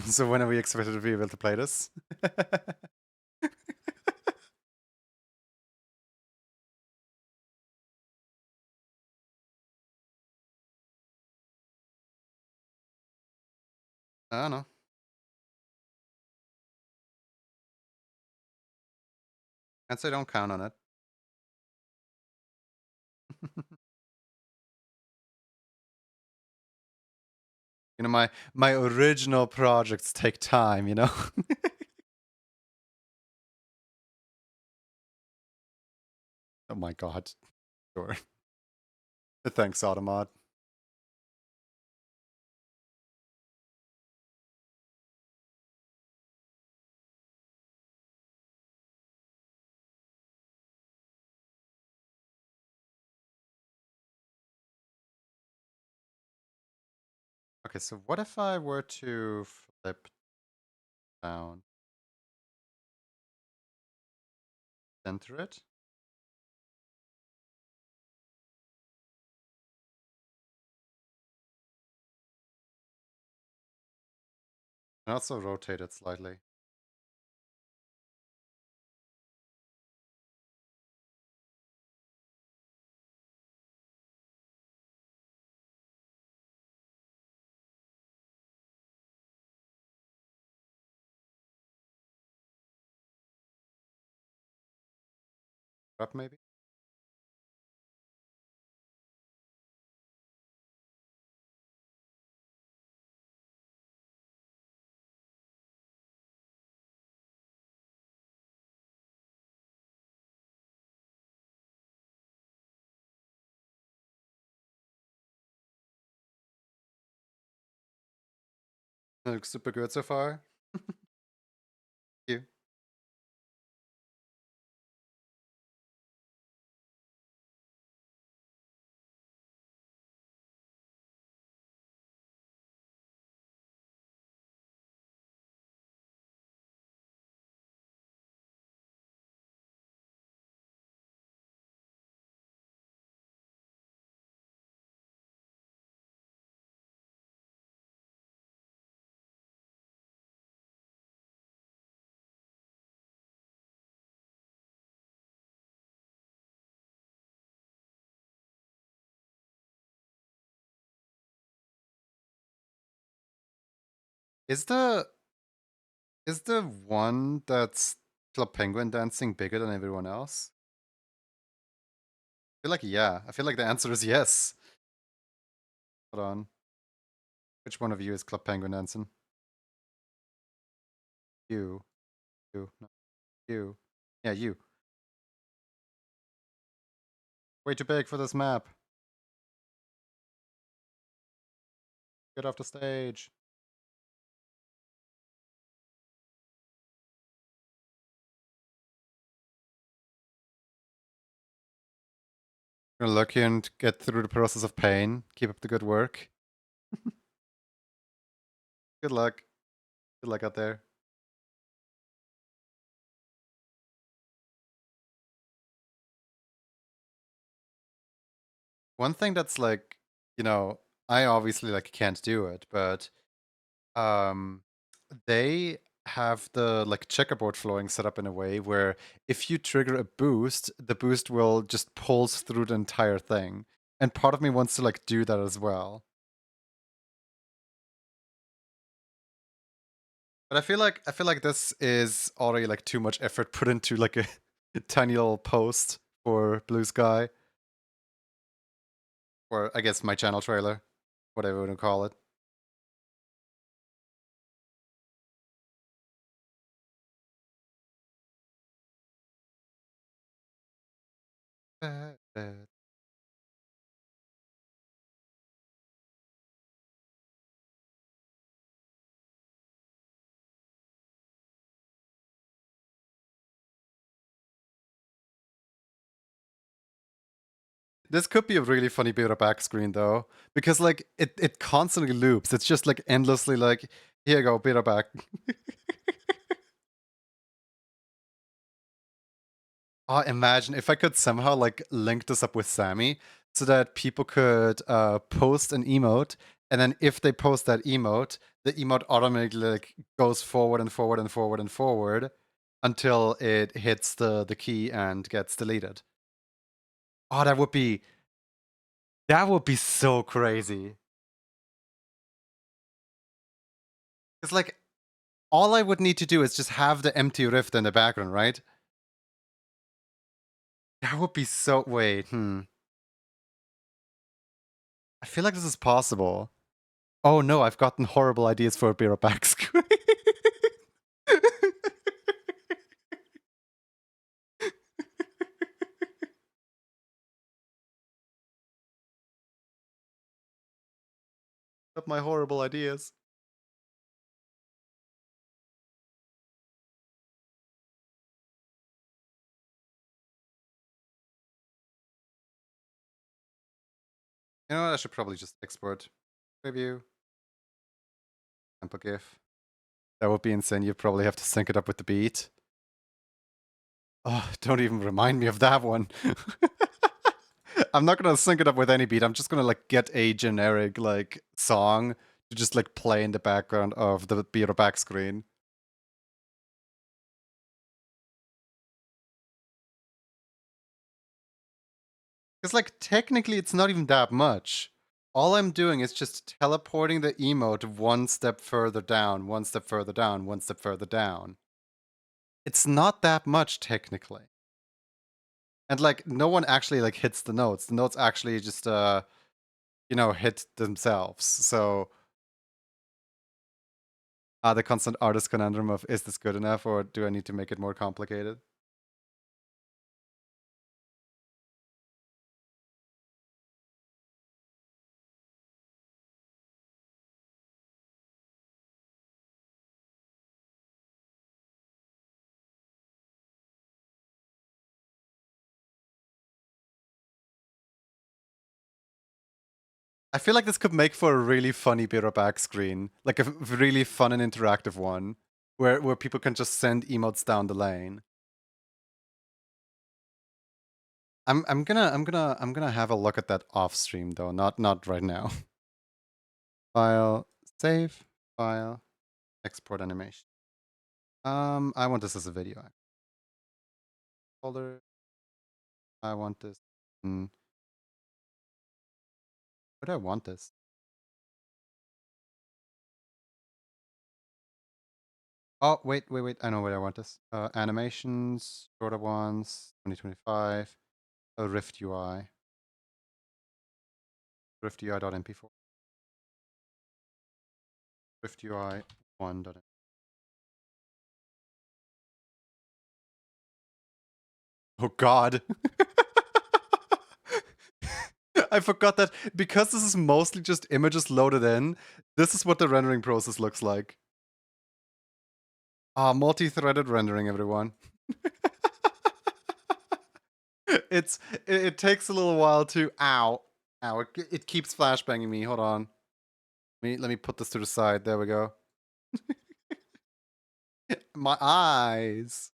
So when are we expected to be able to play this? I don't know. I'd say don't count on it. You know, my original projects take time, you know? Oh my god. Sure. Thanks, Automod. Okay, so what if I were to flip down, center it, and also rotate it slightly? Up maybe? That looks super good so far. Thank you. Is the is the one that's Club Penguin dancing bigger than everyone else? I feel like yeah. I feel like the answer is yes. Hold on. Which one of you is Club Penguin dancing? You. You. No. You. Yeah, you. Way too big for this map. Get off the stage. You're lucky and get through the process of pain. Keep up the good work. Good luck. Good luck out there. One thing that's like, you know, I obviously like can't do it, but um they have the like checkerboard flowing set up in a way where if you trigger a boost, the boost will just pulse through the entire thing. And part of me wants to like do that as well. But I feel like this is already like too much effort put into like a tiny little post for Blue Sky. Or I guess my channel trailer. Whatever you want to call it. This could be a really funny bit of back screen though, because like it constantly loops. It's just like endlessly like, here you go, beta back. Oh, imagine if I could somehow like link this up with Sammy so that people could post an emote, and then if they post that emote, the emote automatically like goes forward and forward and forward and forward until it hits the key and gets deleted. Oh, that would be so crazy. It's like all I would need to do is just have the empty rift in the background, right? That would be so wait, I feel like this is possible. Oh no, I've gotten horrible ideas for a beer back screen. Of my horrible ideas. You know what? I should probably just export preview. Sample GIF. That would be insane. You'd probably have to sync it up with the beat. Oh, don't even remind me of that one. I'm not gonna sync it up with any beat. I'm just gonna like get a generic like song to just like play in the background of the beer back screen. Because like technically it's not even that much. All I'm doing is just teleporting the emote one step further down, one step further down, one step further down. It's not that much technically. And like no one actually like hits the notes. The notes actually just you know, hit themselves. So the constant artist conundrum of is this good enough or do I need to make it more complicated? I feel like this could make for a really funny beer back screen, like a really fun and interactive one, where people can just send emotes down the lane. I'm gonna have a look at that off stream though, not right now. File, save, file, export animation. I want this as a video. Folder. I want this. Where do I want this? Oh, wait. I know where I want this. Animations, shorter ones, 2025. Rift UI. Rift UI.mp4. Rift UI 1. Oh god. I forgot that because this is mostly just images loaded in, this is what the rendering process looks like. Multi-threaded rendering, everyone. It takes a little while to ow. It keeps flashbanging me. Hold on. Let me put this to the side. There we go. My eyes.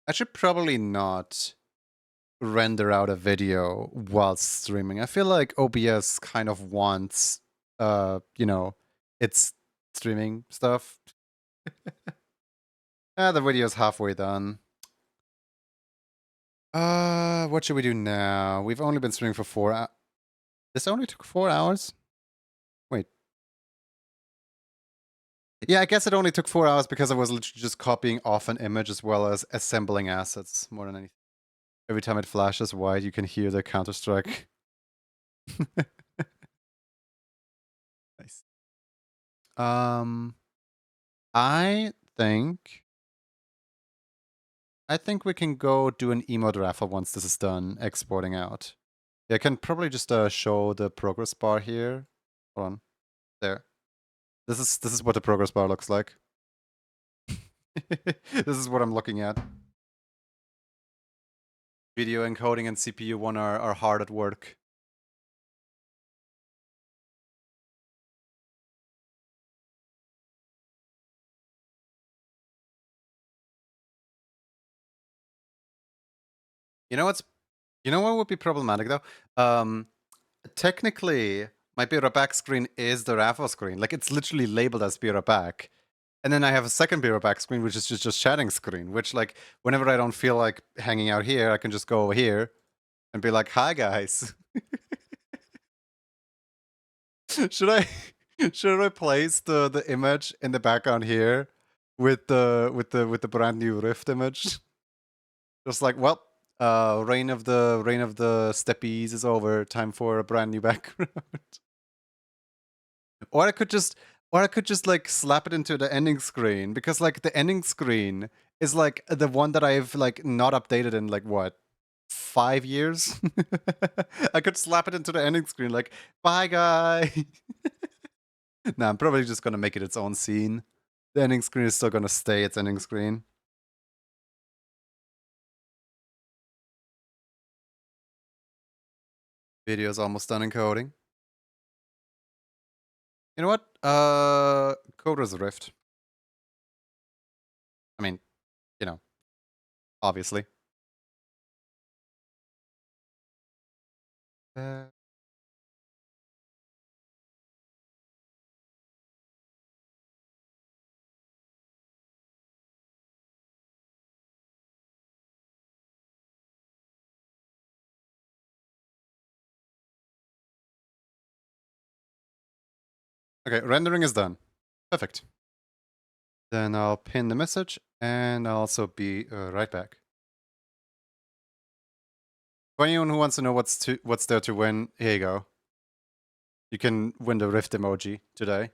I should probably not render out a video while streaming. I feel like OBS kind of wants, you know, its streaming stuff. The video's halfway done. What should we do now? We've only been streaming for 4 hours. This only took 4 hours? Wait. Yeah, I guess it only took 4 hours because I was literally just copying off an image as well as assembling assets more than anything. Every time it flashes white, you can hear the Counter-Strike. Nice. I think we can go do an emote raffle once this is done exporting out. Yeah, I can probably just show the progress bar here. Hold on. There. This is what the progress bar looks like. This is what I'm looking at. Video encoding and CPU one are hard at work. You know what would be problematic though? Technically, my Be Right Back screen is the raffle screen. Like it's literally labeled as Be Right Back. And then I have a second Be Right Back screen, which is just chatting screen, which like whenever I don't feel like hanging out here, I can just go over here and be like, hi guys. should I place the image in the background here with the brand new Rift image? Just like, well, reign of the steppies is over. Time for a brand new background. Or I could just like slap it into the ending screen, because like the ending screen is like the one that I've like not updated in like what, 5 years? I could slap it into the ending screen like, bye guy. Nah, I'm probably just gonna make it its own scene. The ending screen is still gonna stay its ending screen. Video's almost done encoding. You know what? Coder's Rift. I mean, you know, obviously. Okay, rendering is done. Perfect. Then I'll pin the message, and I'll also be right back. For anyone who wants to know what's there to win, here you go. You can win the Rift emoji today.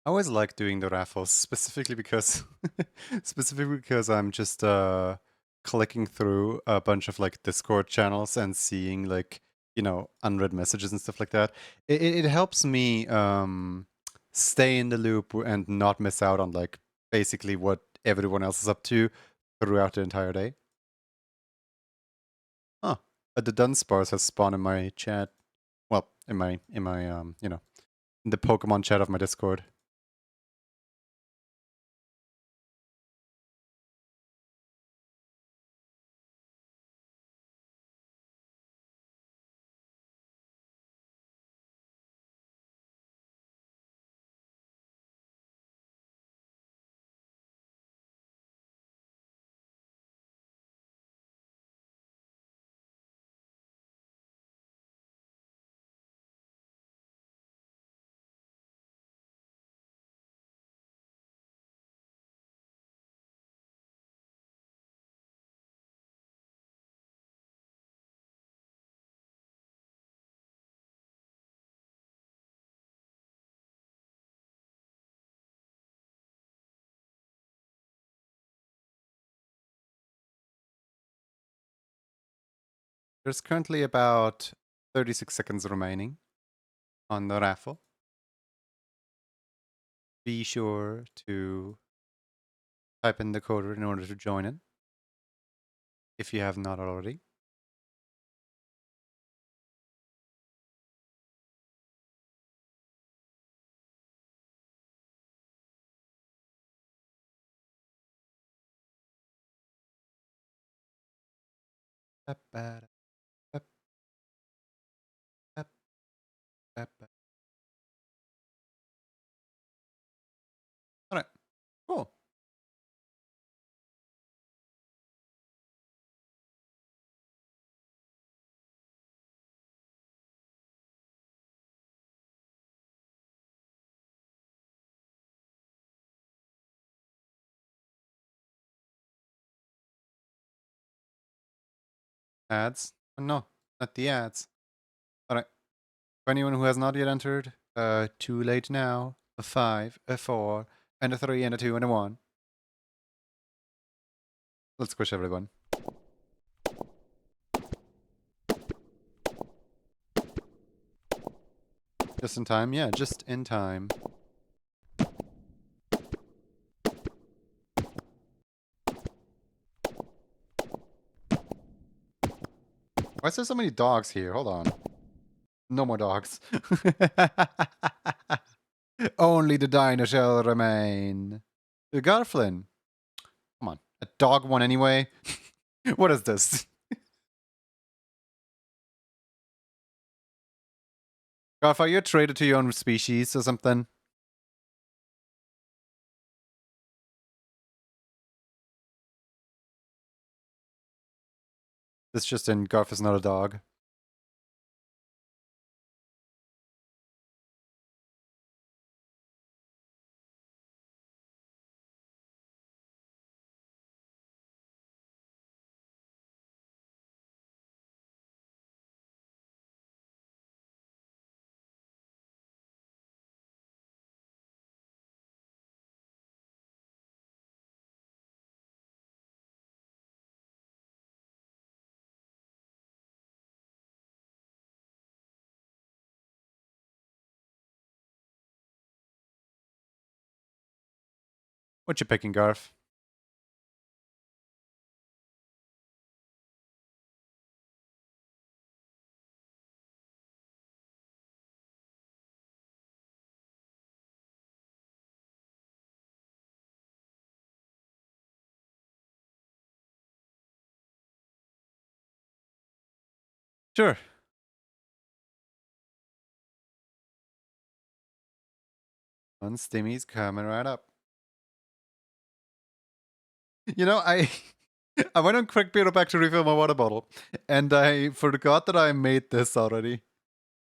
I always like doing the raffles, specifically because I'm just clicking through a bunch of like Discord channels and seeing like, you know, unread messages and stuff like that. It helps me stay in the loop and not miss out on like basically what everyone else is up to throughout the entire day. Huh. The Dunsparce has spawned in my chat. Well, in my you know, in the Pokemon chat of my Discord. There's currently about 36 seconds remaining on the raffle. Be sure to type in the code in order to join in, if you have not already. All right, cool. Ads? Oh, no, not the ads. All right. For anyone who has not yet entered, too late now. A 5, a 4, and a 3, and a 2, and a 1. Let's squish everyone. Just in time? Yeah, just in time. Why is there so many dogs here? Hold on. No more dogs. Only the dino shall remain. Garflin. Come on. A dog one anyway? What is this? Garf, are you traded to your own species or something? This just in, Garf is not a dog. What you picking, Garf? Sure. On Stimmy's coming right up. You know, I I went on quick beer back to refill my water bottle, and I forgot that I made this already.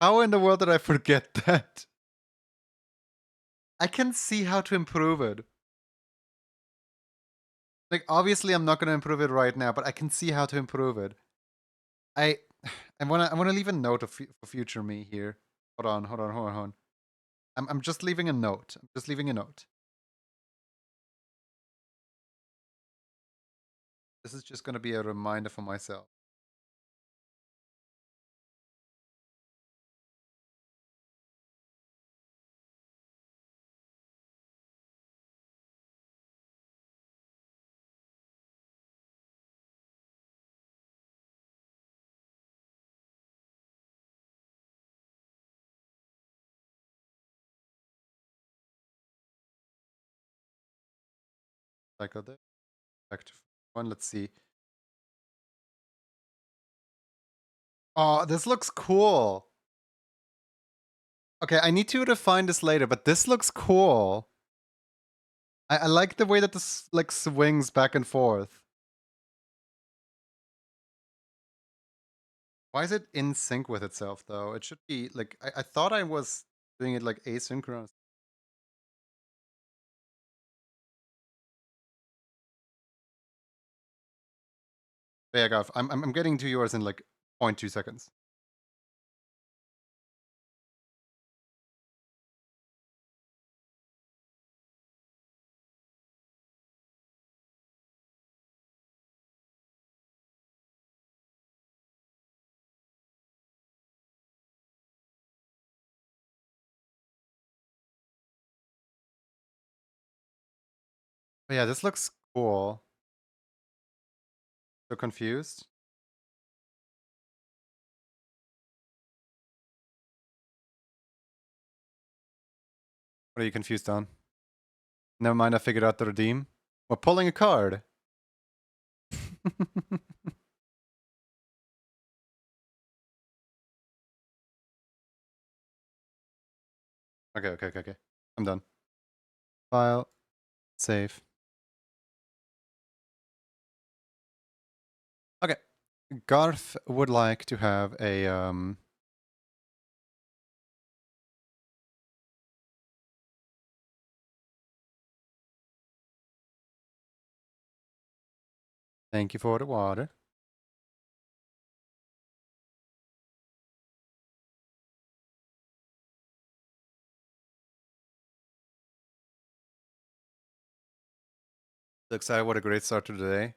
How in the world did I forget that? I can see how to improve it. Like, obviously, I'm not going to improve it right now, but I can see how to improve it. I wanna leave a note for future me here. Hold on. I'm just leaving a note. I'm just leaving a note. This is just gonna be a reminder for myself. Cycle this. Back to one. Let's see. Oh, this looks cool. Okay, I need to refine this later, but this looks cool. I like the way that this like swings back and forth. Why is it in sync with itself though? It should be like I thought I was doing it like asynchronous. But yeah, Gav, I'm getting to yours in like 0.2 seconds. But yeah, this looks cool. So confused. What are you confused on? Never mind, I figured out the redeem. We're pulling a card. Okay. I'm done. File. Save. Okay. Garth would like to have a thank you for the water. So excited, what a great start to the day.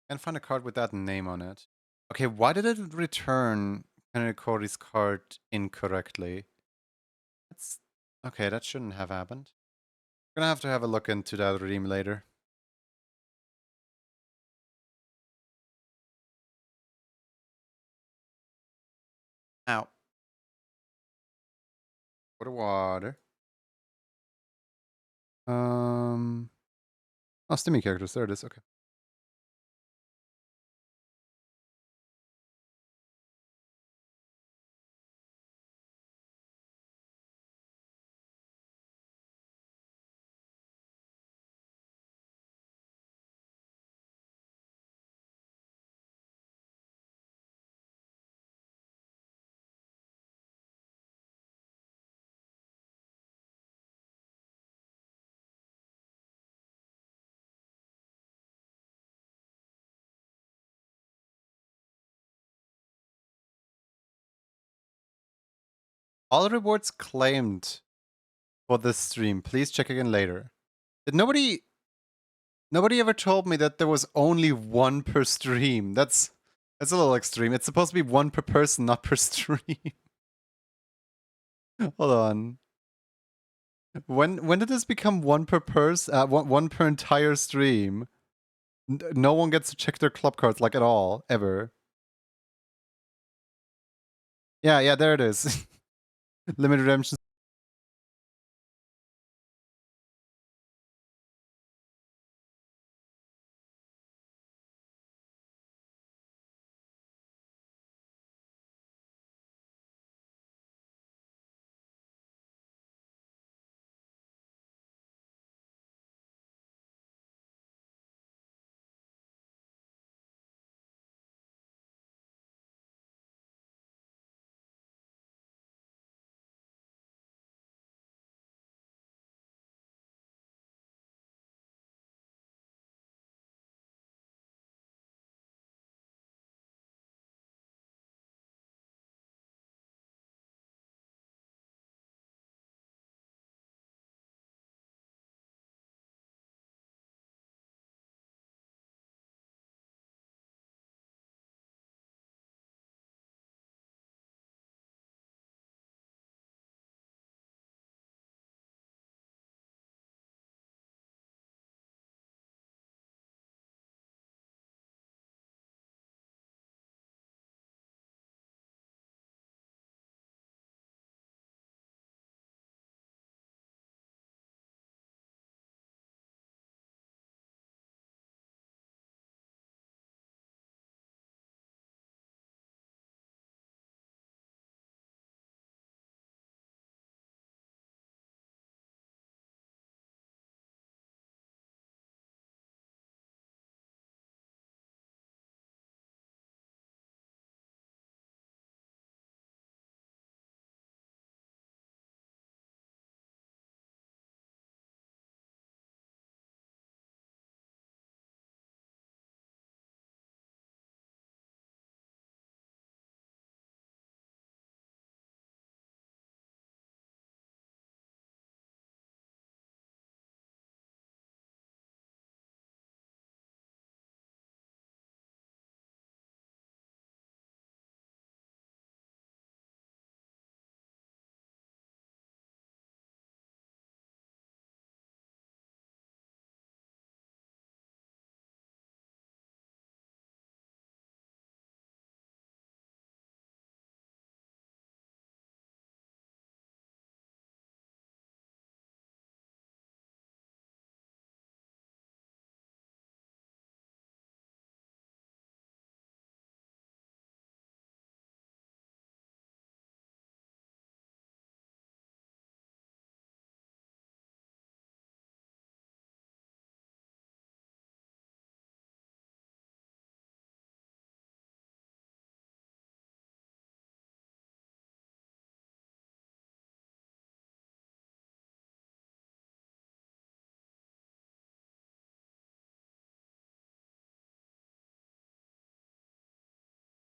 Can't find a card with that name on it. Okay, why did it return Kennedy Cody's card incorrectly? That's okay, that shouldn't have happened. We're gonna have to have a look into that redeem later. Ow. For the water. Oh, Stimmy characters, there it is, okay. All rewards claimed for this stream. Please check again later. Did nobody ever told me that there was only one per stream. That's a little extreme. It's supposed to be one per person, not per stream. Hold on. When did this become one per person? One per entire stream? No one gets to check their club cards like at all ever. Yeah, there it is. Limited redemption.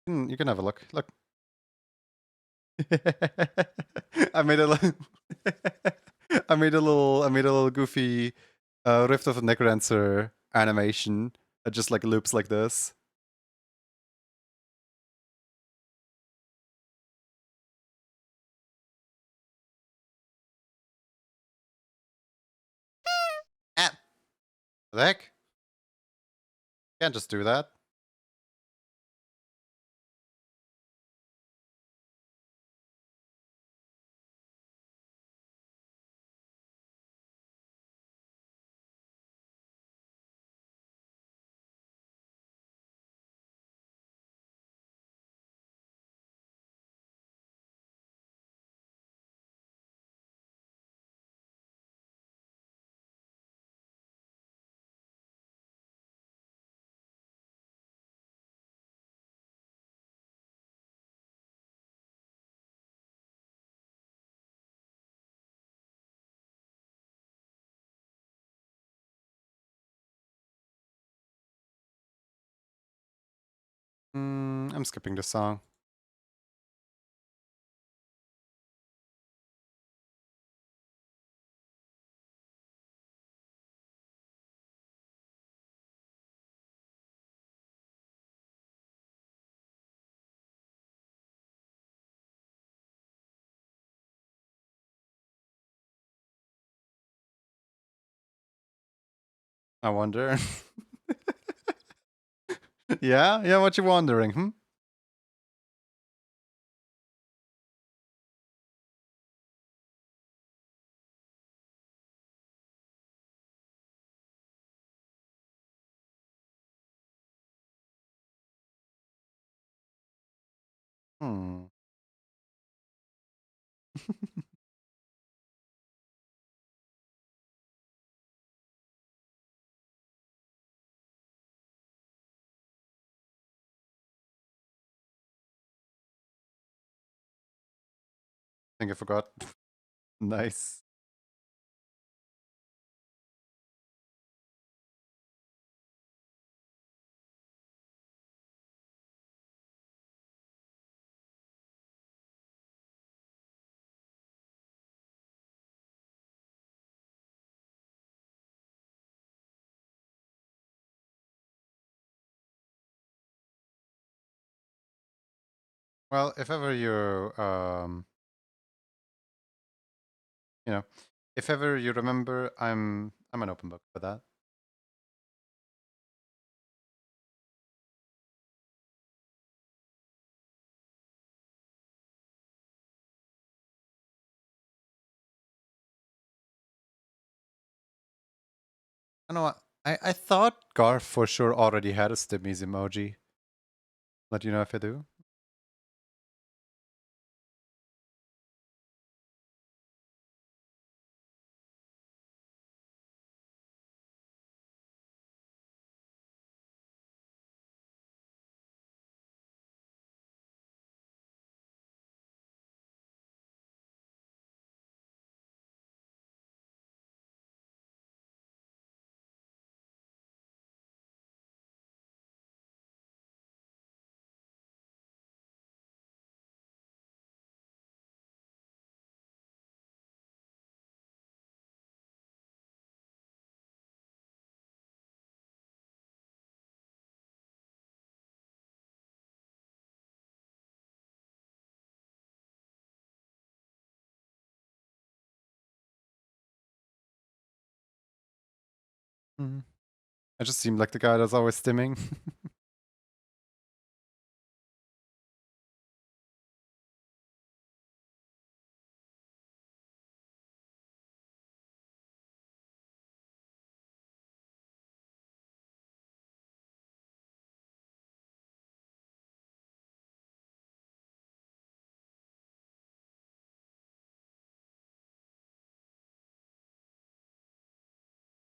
You can have a look. Look. I made a little I made a little goofy Rift of the Necrodancer animation that just like loops like this. Ah, the heck? Can't just do that. I'm skipping the song. I wonder. Yeah, what you wondering, hmm? Hmm. Think I forgot. Nice. Well, if ever you know, if ever you remember, I'm an open book for that. I know. I thought Garth for sure already had a Stimmies emoji. Let you know if I do. Mhm. I just seemed like the guy that's always stimming.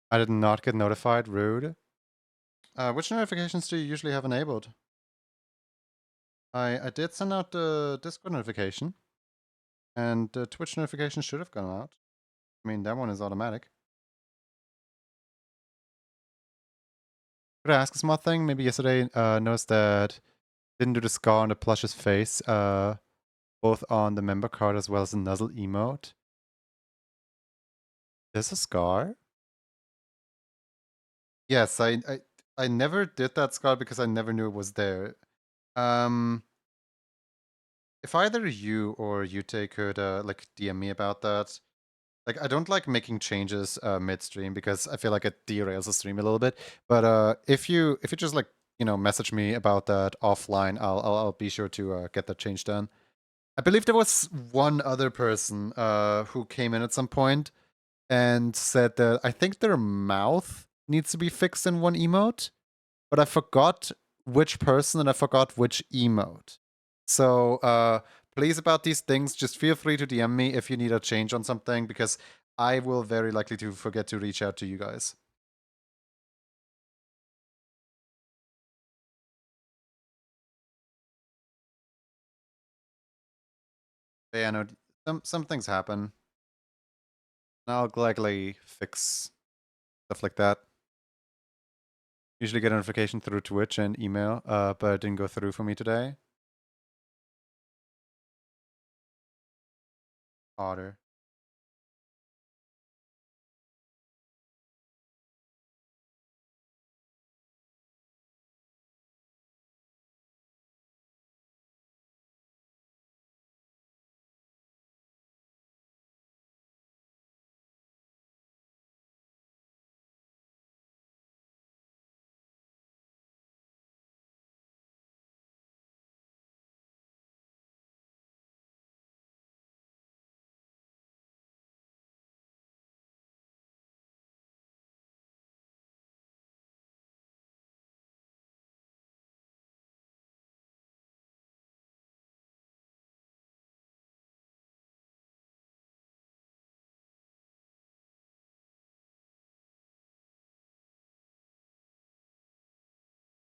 I did not get notified. Rude. Which notifications do you usually have enabled? I did send out the Discord notification, and the Twitch notification should have gone out. I mean, that one is automatic. Could I ask a small thing? Maybe yesterday noticed that Didn't do the scar on the plush's face, both on the member card as well as the nuzzle emote. There's a scar? Yes, I never did that scar because I never knew it was there. If either you or Yute could like DM me about that. Like, I don't like making changes midstream because I feel like it derails the stream a little bit. But if you just like, you know, message me about that offline, I'll be sure to get that change done. I believe there was one other person who came in at some point and said that I think their mouth needs to be fixed in one emote, but I forgot which person and I forgot which emote. So please, about these things, just feel free to DM me if you need a change on something, because I will very likely to forget to reach out to you guys. But yeah, no, some things happen. I'll gladly fix stuff like that. Usually get a notification through Twitch and email, but it didn't go through for me today. Otter.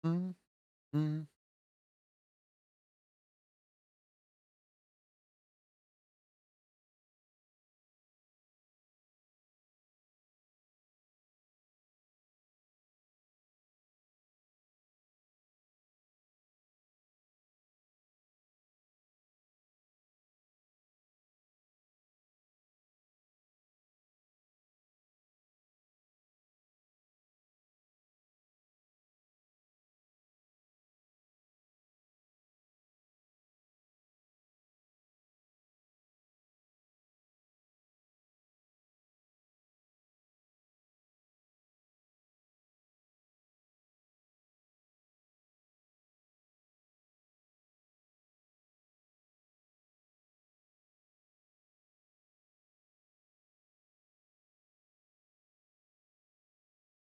Mm, mm.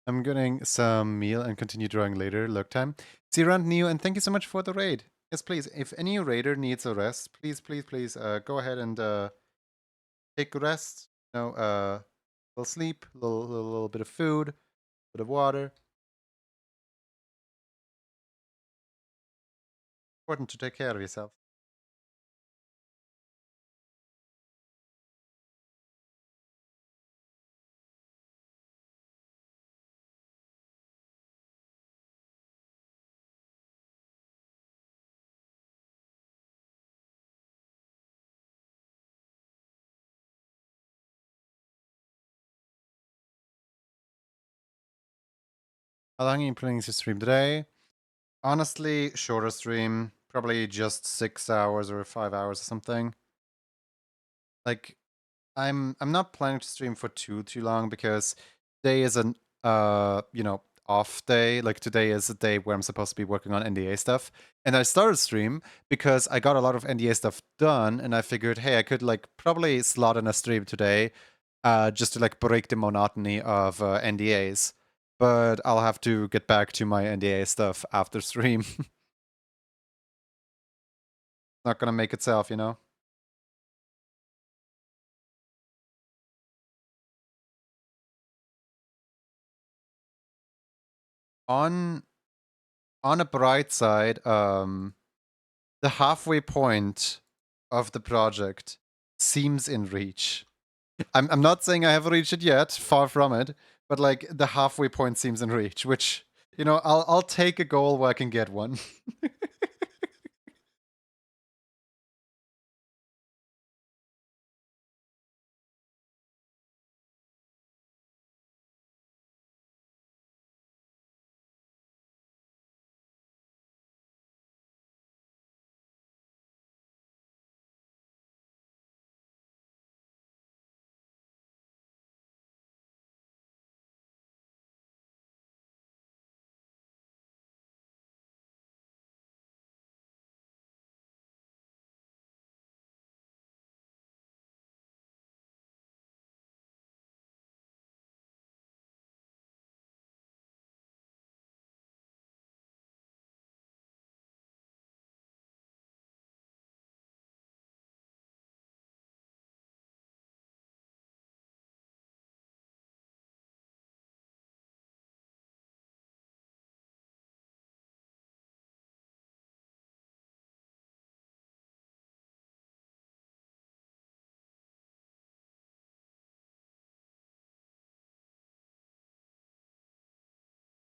I'm getting some meal and continue drawing later. Look time. See you around, Neo, and thank you so much for the raid. Yes, please. If any raider needs a rest, please, please, go ahead and take a rest. You know, little sleep, little bit of food, bit of water. Important to take care of yourself. How long are you planning to stream today? Honestly, shorter stream, probably just 6 hours or 5 hours or something. Like, I'm not planning to stream for too long because today is an you know, off day. Like, today is a day where I'm supposed to be working on NDA stuff. And I started stream because I got a lot of NDA stuff done and I figured, hey, I could like probably slot in a stream today just to like break the monotony of NDAs. But I'll have to get back to my NDA stuff after stream. Not gonna make itself, you know? On a bright side, the halfway point of the project seems in reach. I'm not saying I have reached it yet, far from it, but like the halfway point seems in reach, which, you know, I'll take a goal where I can get one.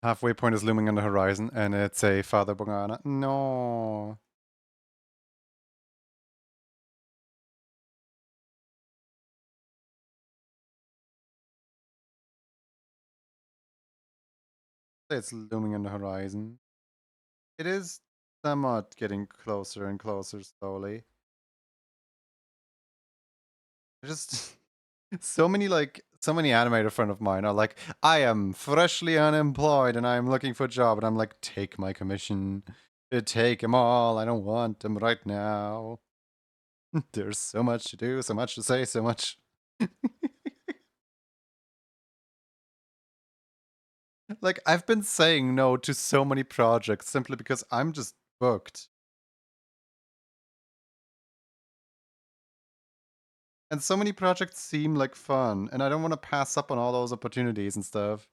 Halfway point is looming on the horizon, and it's a Father Morgana. No. It's looming on the horizon. It is somewhat getting closer and closer slowly. Just so many animator friend of mine are like, I am freshly unemployed and I'm looking for a job, and I'm like, take my commission. Take them all. I don't want them right now. There's so much to do, so much to say, so much. Like, I've been saying no to so many projects simply because I'm just booked. And so many projects seem like fun, and I don't want to pass up on all those opportunities and stuff.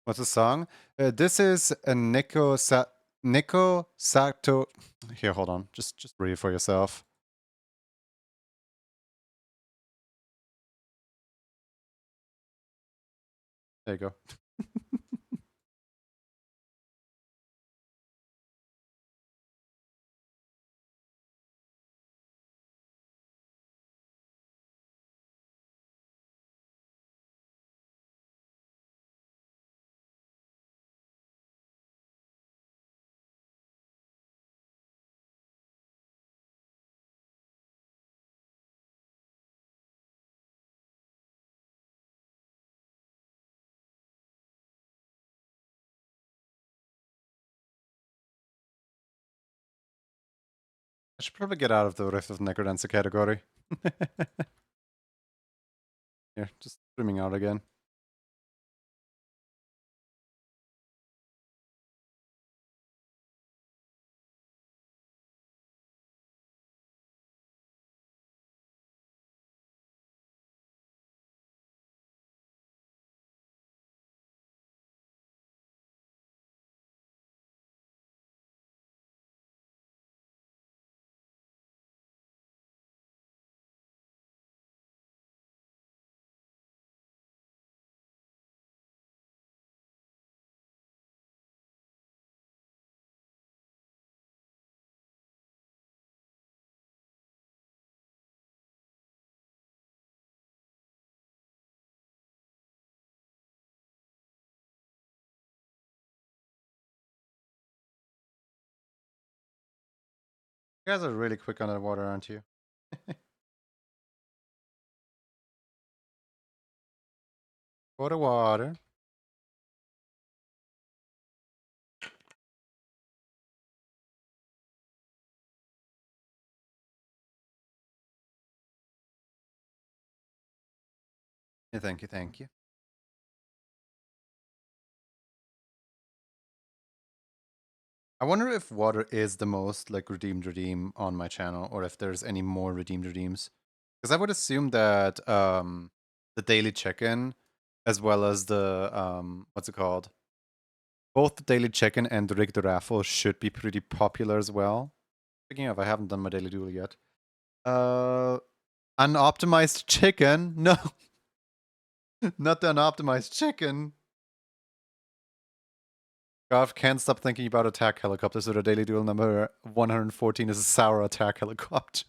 What's the song? This is a Nico Sato. Here, hold on. Just read it for yourself. There you go. I should probably get out of the Rift of Necrodancer category. Here, just streaming out again. You guys are really quick on that water, aren't you? Water, water. Yeah, thank you, thank you. I wonder if water is the most like redeemed redeem on my channel, or if there's any more redeemed redeems. Because I would assume that the daily check-in, as well as the what's it called? Both the daily check-in and the rigged raffle should be pretty popular as well. Speaking of, I haven't done my daily duel yet. Unoptimized chicken? No, not the unoptimized chicken. Garth can't stop thinking about attack helicopters, so the daily duel number 114 is a sour attack helicopter.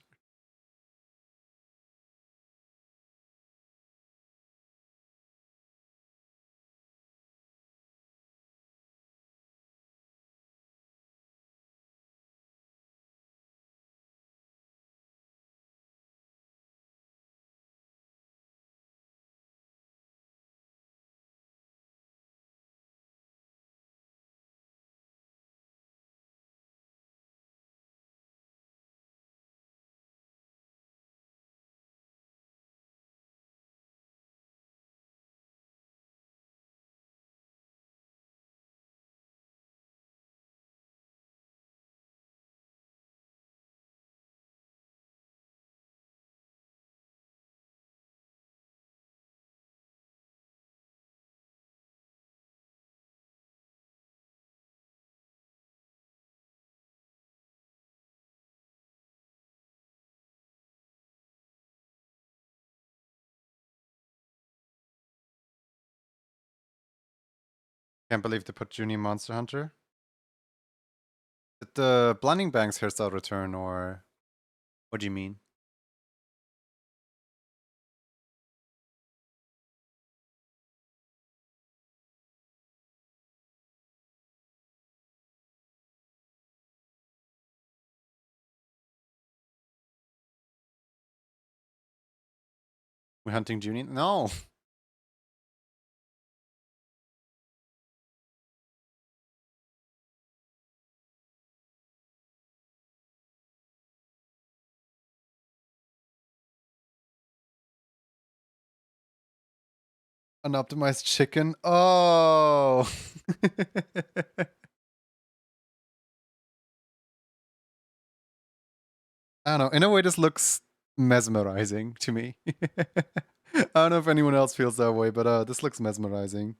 Can't believe they put Junie in Monster Hunter. Did the Blinding Bangs hairstyle return, or what do you mean? We're hunting Junie? No! Unoptimized chicken? Oh! I don't know. In a way, this looks mesmerizing to me. I don't know if anyone else feels that way, but this looks mesmerizing.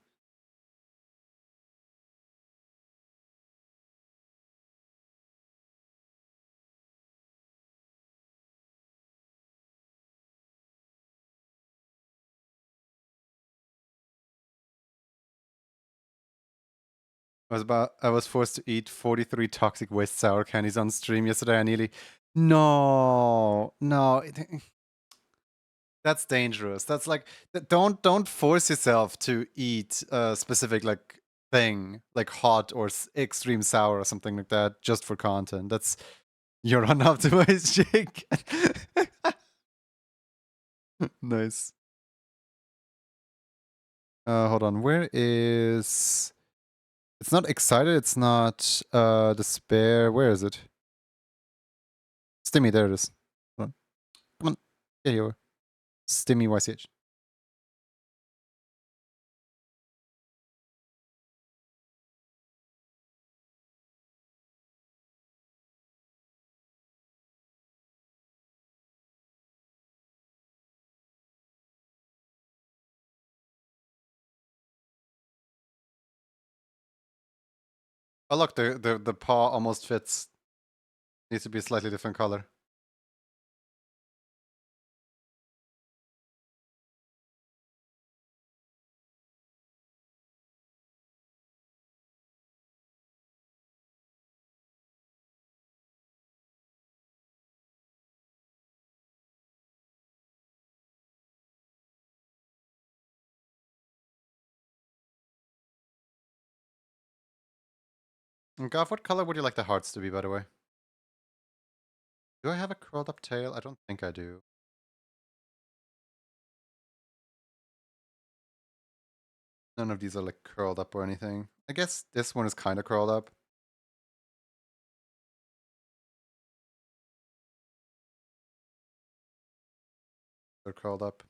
I was forced to eat 43 toxic waste sour candies on stream yesterday. I nearly... No. That's dangerous. That's like, don't force yourself to eat a specific like thing, like hot or extreme sour or something like that, just for content. That's your unoptimized chicken. Nice. Hold on. Where is... It's not excited. It's not despair. Where is it? Stimmy. There it is. Hold on. Come on. Get here. Stimmy YCH. Oh look, the paw almost fits. Needs to be a slightly different color. And Gav, what color would you like the hearts to be, by the way? Do I have a curled up tail? I don't think I do. None of these are like curled up or anything. I guess this one is kind of curled up. They're curled up.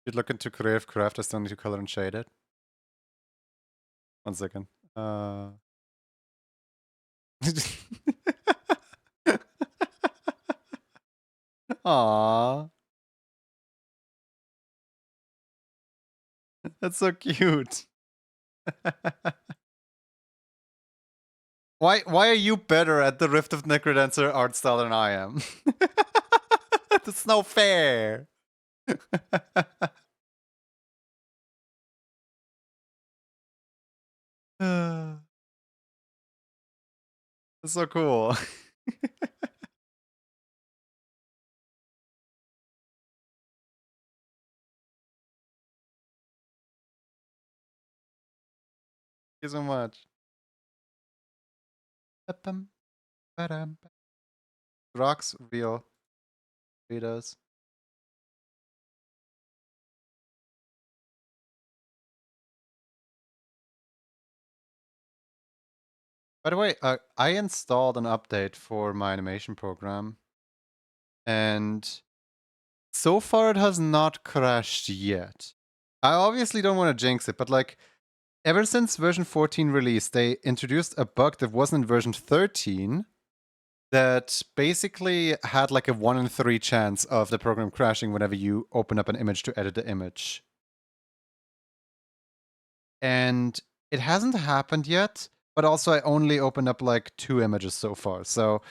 You'd look into Creative Craft. I still need to color and shade it. 1 second. Aww. That's so cute. Why are you better at the Rift of Necrodancer art style than I am? That's no fair. That's so cool. Thank you so much. Rocks real. Readers. By the way, I installed an update for my animation program, and so far it has not crashed yet. I obviously don't want to jinx it, but like, ever since version 14 release, they introduced a bug that wasn't in version 13 that basically had like a 1 in 3 chance of the program crashing whenever you open up an image to edit the image. And it hasn't happened yet, but also I only opened up like 2 images so far, so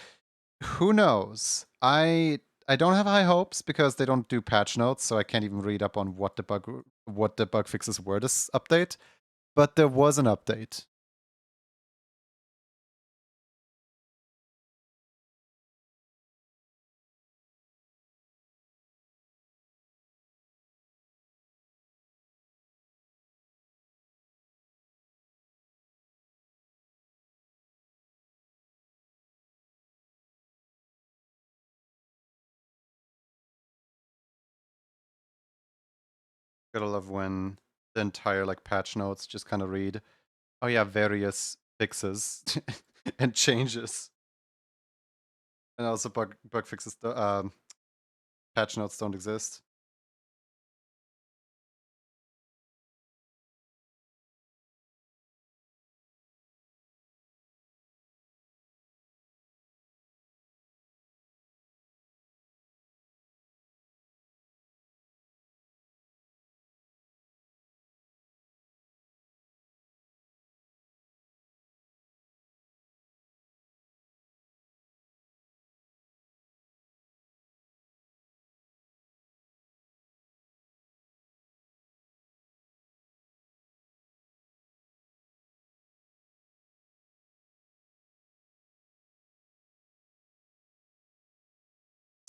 who knows? I don't have high hopes because they don't do patch notes, so I can't even read up on what the bug fixes were this update. But there was an update. Gotta love when the entire like patch notes just kind of read, oh yeah, various fixes and changes, and also bug fixes. Patch notes don't exist.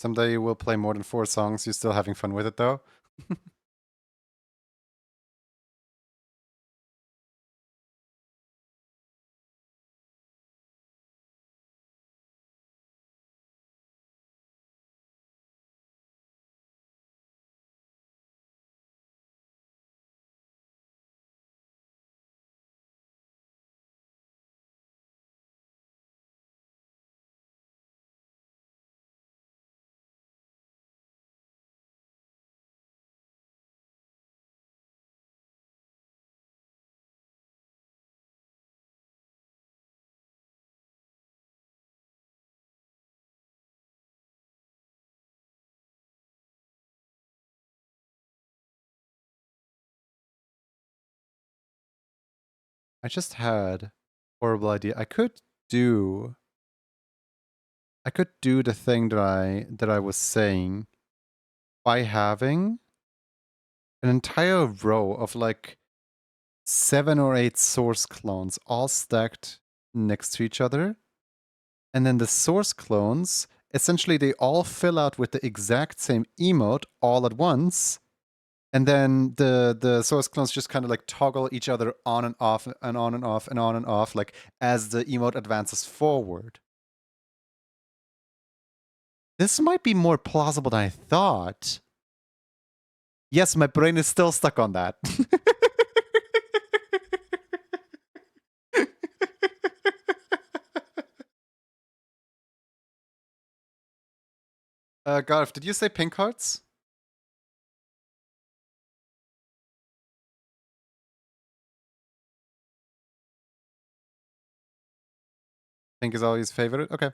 Someday you will play more than 4 songs. You're still having fun with it though. I just had horrible idea. I could do the thing that I was saying by having an entire row of like 7 or 8 source clones all stacked next to each other. And then the source clones, essentially they all fill out with the exact same emote all at once. And then the source clones just kind of like toggle each other on and off and on and off and on and off, like as the emote advances forward. This might be more plausible than I thought. Yes, my brain is still stuck on that. Garth, did you say pink hearts? Pink is always favorite? Okay.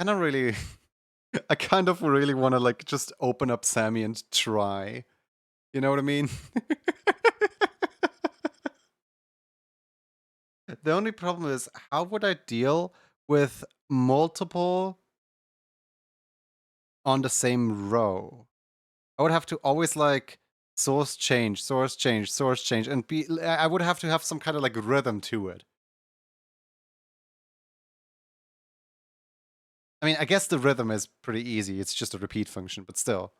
I kind of really want to like just open up Sammy and try. You know what I mean? The only problem is, how would I deal with multiple on the same row? I would have to always like source change, source change, source change, and I would have to have some kind of like rhythm to it. I mean, I guess the rhythm is pretty easy. It's just a repeat function, but still.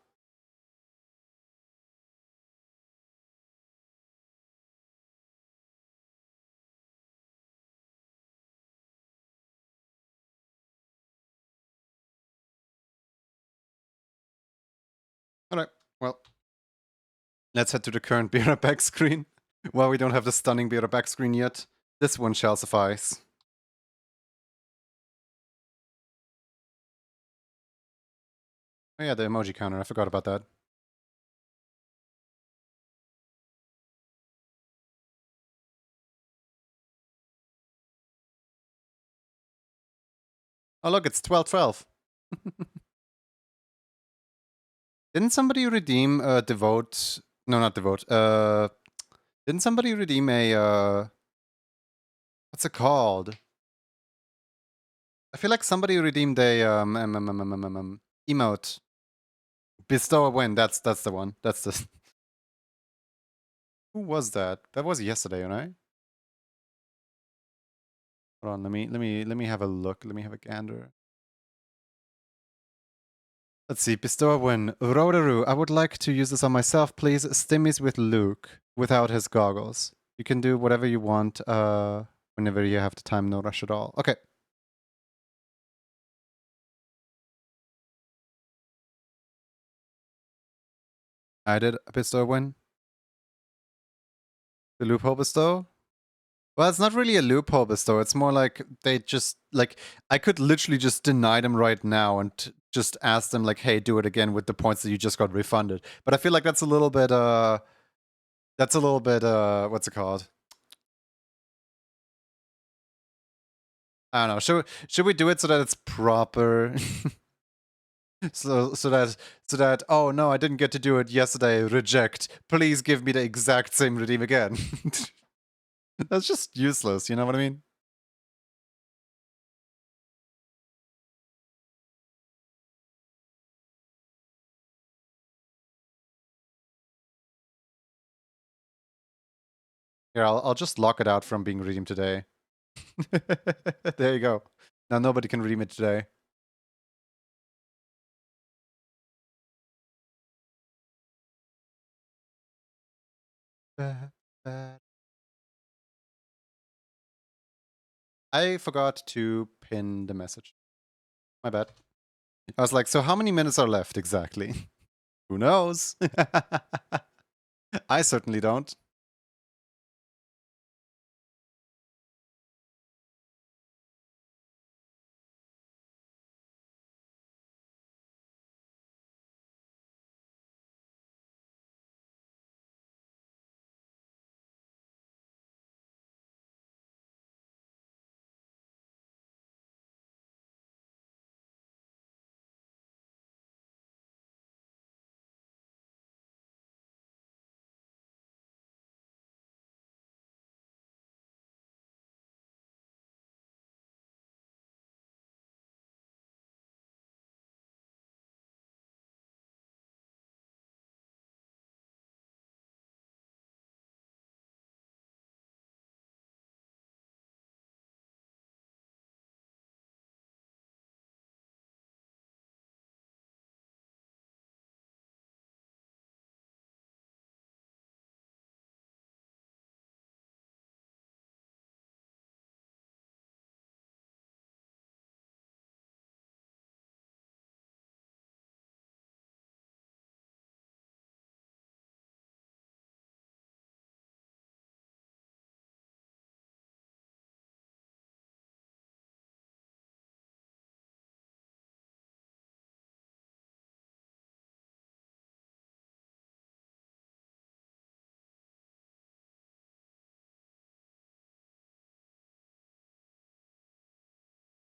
Alright, well. Let's head to the current Beer Back screen. While we don't have the stunning Beer Back screen yet, this one shall suffice. Oh yeah, the emoji counter. I forgot about that. Oh look, it's 1212. Didn't somebody redeem devote? No, not devote. Didn't somebody redeem a what's it called? I feel like somebody redeemed a emote. Bestow a win. That's the one. That's the. Who was that? That was yesterday, right? Hold on. Let me have a look. Let me have a gander. Let's see. Bestow a win. Rodaru. I would like to use this on myself, please. Stimmies with Luke without his goggles. You can do whatever you want. Whenever you have the time. No rush at all. Okay. I did a bestow win. The loophole bestow. Well, it's not really a loophole bestow. It's more like they just like I could literally just deny them right now and just ask them like, "Hey, do it again with the points that you just got refunded." But I feel like that's a little bit what's it called? I don't know. Should we do it so that it's proper? so that oh no, I didn't get to do it yesterday. Reject. Please give me the exact same redeem again. That's just useless. You know what I mean? Here, I'll just lock it out from being redeemed today. There you go. Now nobody can redeem it today. I forgot to pin the message. My bad. I was like, so how many minutes are left exactly? Who knows? I certainly don't.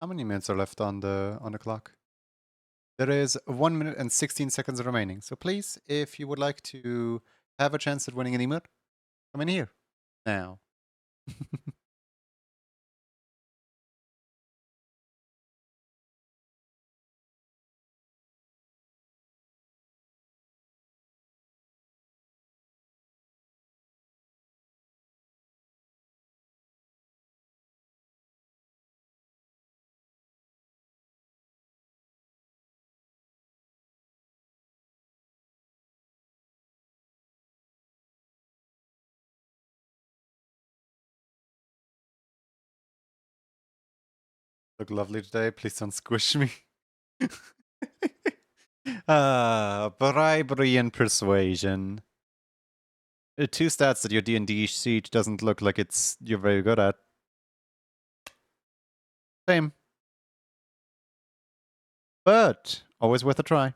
How many minutes are left on the clock? There is 1 minute and 16 seconds remaining. So please, if you would like to have a chance at winning an emote, come in here now. Look lovely today. Please don't squish me. Bribery and persuasion. Two stats that your D&D sheet doesn't look like you're very good at. Same. But always worth a try.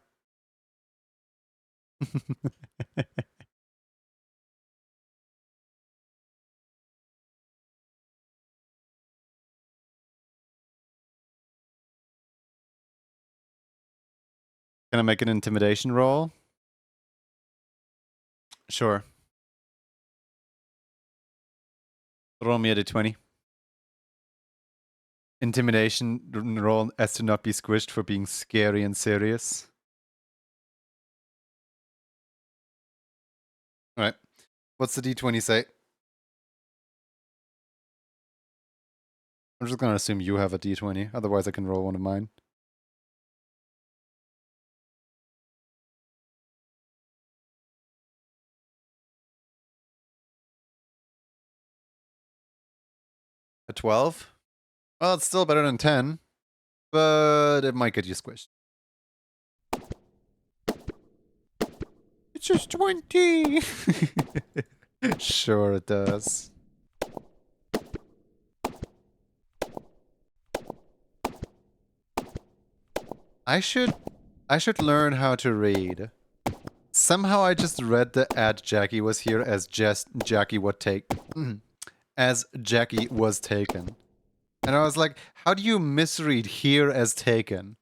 Can I make an intimidation roll? Sure. Roll me a d20. Intimidation roll as to not be squished for being scary and serious. Alright. What's the d20 say? I'm just gonna assume you have a d20, otherwise I can roll one of mine. A 12? Well, it's still better than 10, but it might get you squished. It's just 20! Sure it does. I should learn how to read. Somehow I just read the ad Jackie was here as just Jackie would take as Jackie was taken. And I was like, how do you misread here as taken?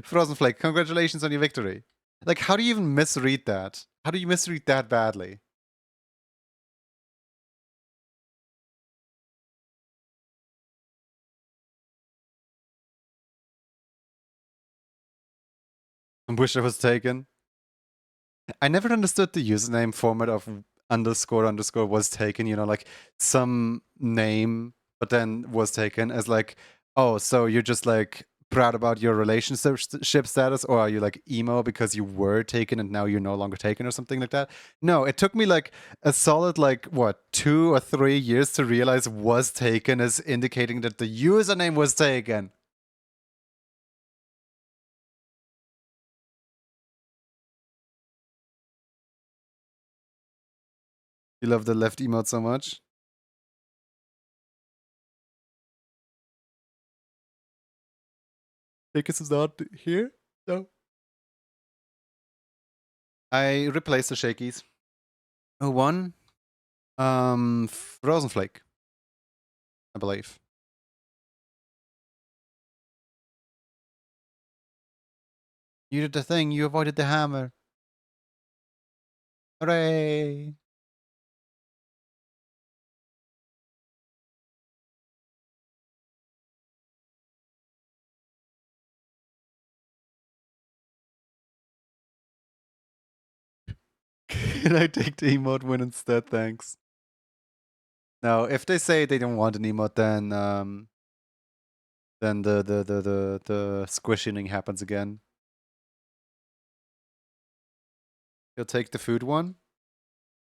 Frozen Flake, congratulations on your victory. Like, how do you even misread that? How do you misread that badly? I wish I was taken. I never understood the username format of __ was taken, you know, like some name, but then was taken as like, oh, so you're just like proud about your relationship status, or are you like emo because you were taken and now you're no longer taken or something like that? No, it took me like a solid like what 2 or 3 years to realize was taken as indicating that the username was taken. You love the left emote so much. Takis is not here? No. I replaced the shakies. Who won? Frozen Flake, I believe. You did the thing. You avoided the hammer. Hooray! Can I take the emote win instead? Thanks. Now, if they say they don't want an emote, then the squishing happens again. You'll take the food one?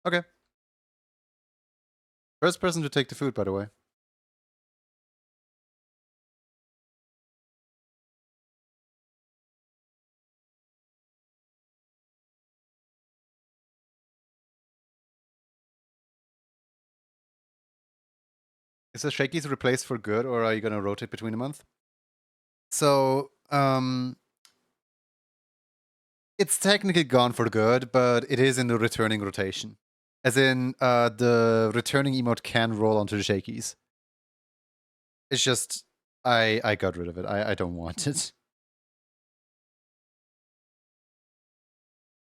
Okay. First person to take the food, by the way. Is the shakies replaced for good, or are you gonna rotate between a month? So, it's technically gone for good, but it is in the returning rotation. As in, the returning emote can roll onto the shakies. It's just, I got rid of it. I don't want it.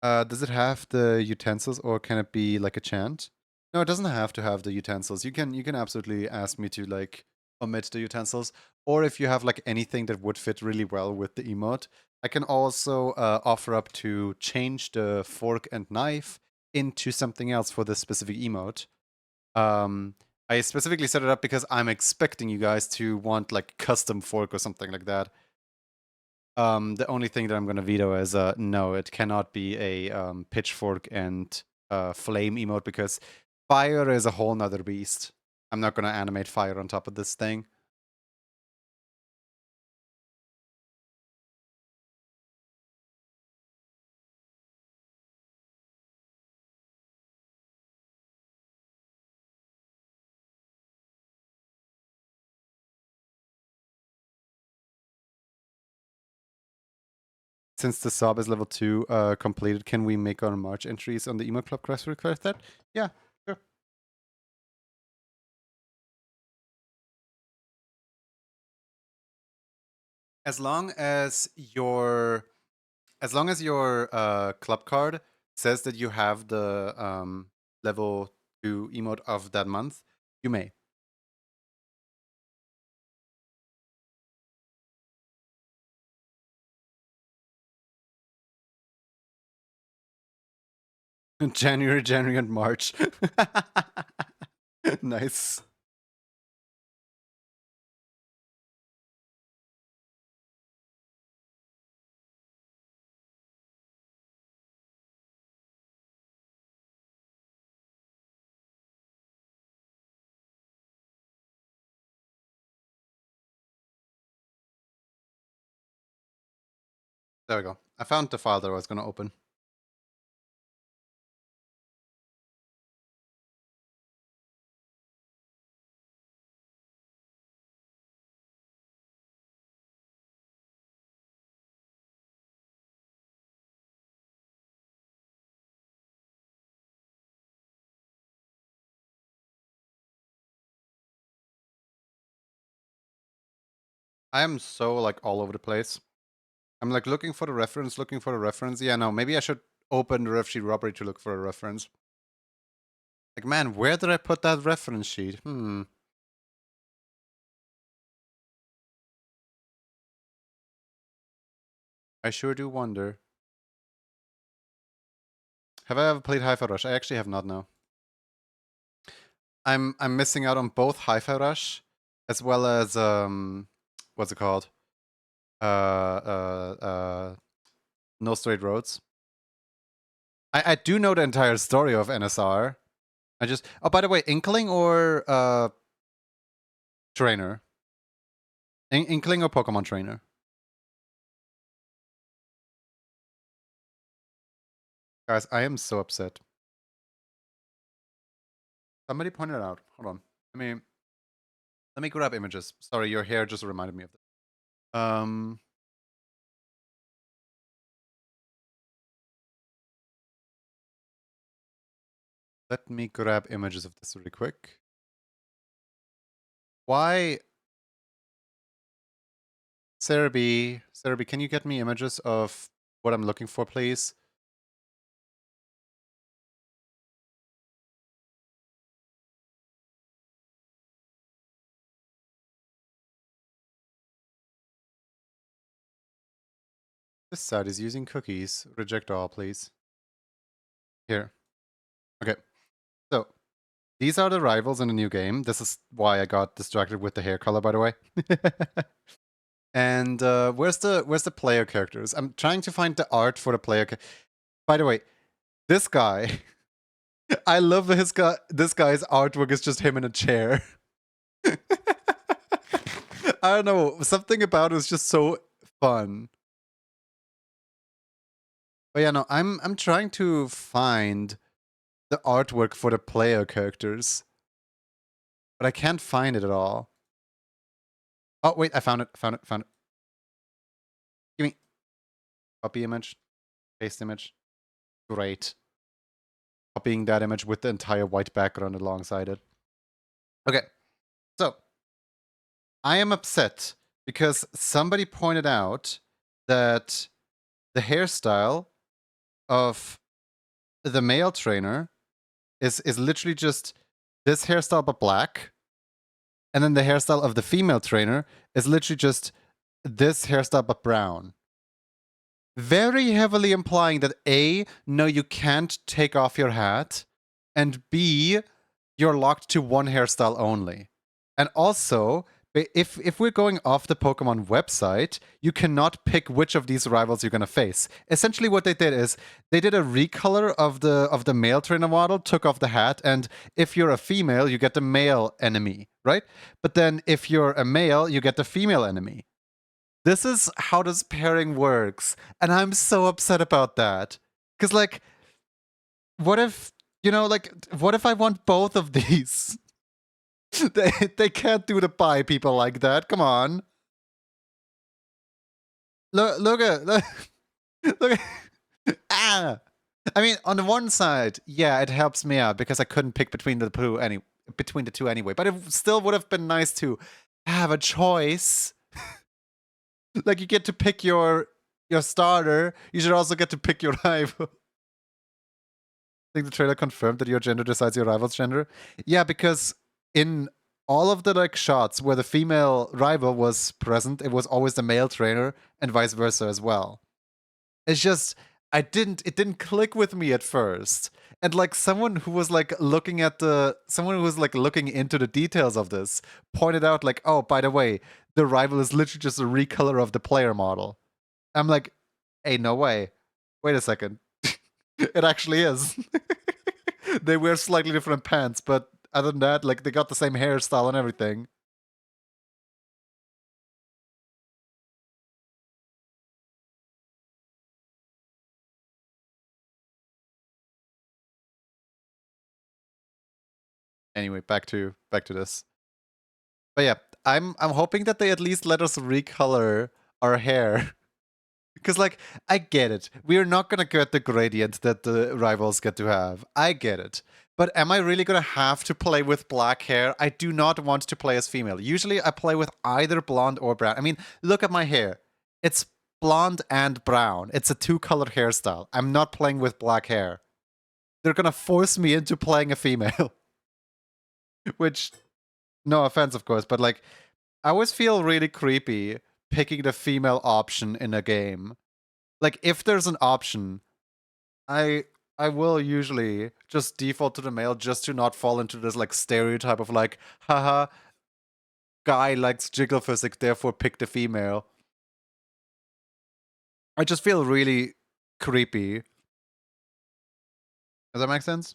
Does it have the utensils, or can it be like a chant? No, it doesn't have to have the utensils. You can absolutely ask me to like omit the utensils, or if you have like anything that would fit really well with the emote, I can also offer up to change the fork and knife into something else for this specific emote. I specifically set it up because I'm expecting you guys to want like custom fork or something like that. The only thing that I'm gonna veto is no, it cannot be a pitchfork and flame emote because fire is a whole nother beast. I'm not gonna animate fire on top of this thing. since the sub is level 2 completed, can we make our March entries on the emo club quest request that? Yeah, sure. As long as your club card says that you have the level 2 emote of that month, you may. January and March. Nice. There we go. I found the file that I was going to open. I am so like all over the place. I'm like looking for the reference. Yeah, no, maybe I should open the ref sheet robbery to look for a reference. Like, man, where did I put that reference sheet? I sure do wonder. Have I ever played Hi-Fi Rush? I actually have not, no. I'm missing out on both Hi-Fi Rush as well as what's it called? No Straight Roads. I do know the entire story of NSR. I just by the way, Inkling or Trainer? Inkling or Pokemon Trainer? Guys, I am so upset. Somebody pointed it out. Hold on. Let me grab images. Sorry, your hair just reminded me of this. Let me grab images of this really quick. Why? Sarah B, can you get me images of what I'm looking for, please? This site is using cookies. Reject all, please. Here. Okay. So, these are the rivals in the new game. This is why I got distracted with the hair color, by the way. And where's the player characters? I'm trying to find the art for the player. By the way, this guy, I love this guy's artwork is just him in a chair. I don't know, something about it is just so fun. But yeah, no, I'm trying to find the artwork for the player characters, but I can't find it at all. Oh wait, I found it. Give me copy image, paste image. Great. Copying that image with the entire white background alongside it. Okay, so I am upset because somebody pointed out that the hairstyle of the male trainer is literally just this hairstyle but black, and then the hairstyle of the female trainer is literally just this hairstyle but brown. Very heavily implying that A, no, you can't take off your hat, and B, you're locked to one hairstyle only. And also, if we're going off the Pokemon website, you cannot pick which of these rivals you're gonna face. Essentially, what they did is they did a recolor of the male trainer model, took off the hat, and if you're a female, you get the male enemy, right? But then if you're a male, you get the female enemy. This is how this pairing works, and I'm so upset about that. Because, like, what if, what if I want both of these? they can't do the bi people like that. Come on. Look at Look, ah. I mean, on the one side, yeah, it helps me out because I couldn't pick between the two anyway. But it still would have been nice to have a choice. Like you get to pick your starter. You should also get to pick your rival. I think the trailer confirmed that your gender decides your rival's gender. Yeah, because in all of the like shots where the female rival was present, it was always the male trainer, and vice versa as well. It's just it didn't click with me at first. And like someone who was like looking into the details of this pointed out like, oh, by the way, the rival is literally just a recolor of the player model. I'm like, hey, no way. Wait a second. It actually is. They wear slightly different pants, but other than that, like they got the same hairstyle and everything. Anyway, back to this. But yeah, I'm hoping that they at least let us recolor our hair. Because like, I get it. We are not gonna get the gradient that the rivals get to have. I get it. But am I really gonna have to play with black hair? I do not want to play as female. Usually I play with either blonde or brown. I mean, look at my hair. It's blonde and brown. It's a two-color hairstyle. I'm not playing with black hair. They're gonna force me into playing a female. Which, no offense, of course, but like, I always feel really creepy picking the female option in a game. Like, if there's an option, I will usually just default to the male just to not fall into this like stereotype of like, haha, guy likes jiggle physics, therefore pick the female. I just feel really creepy. Does that make sense?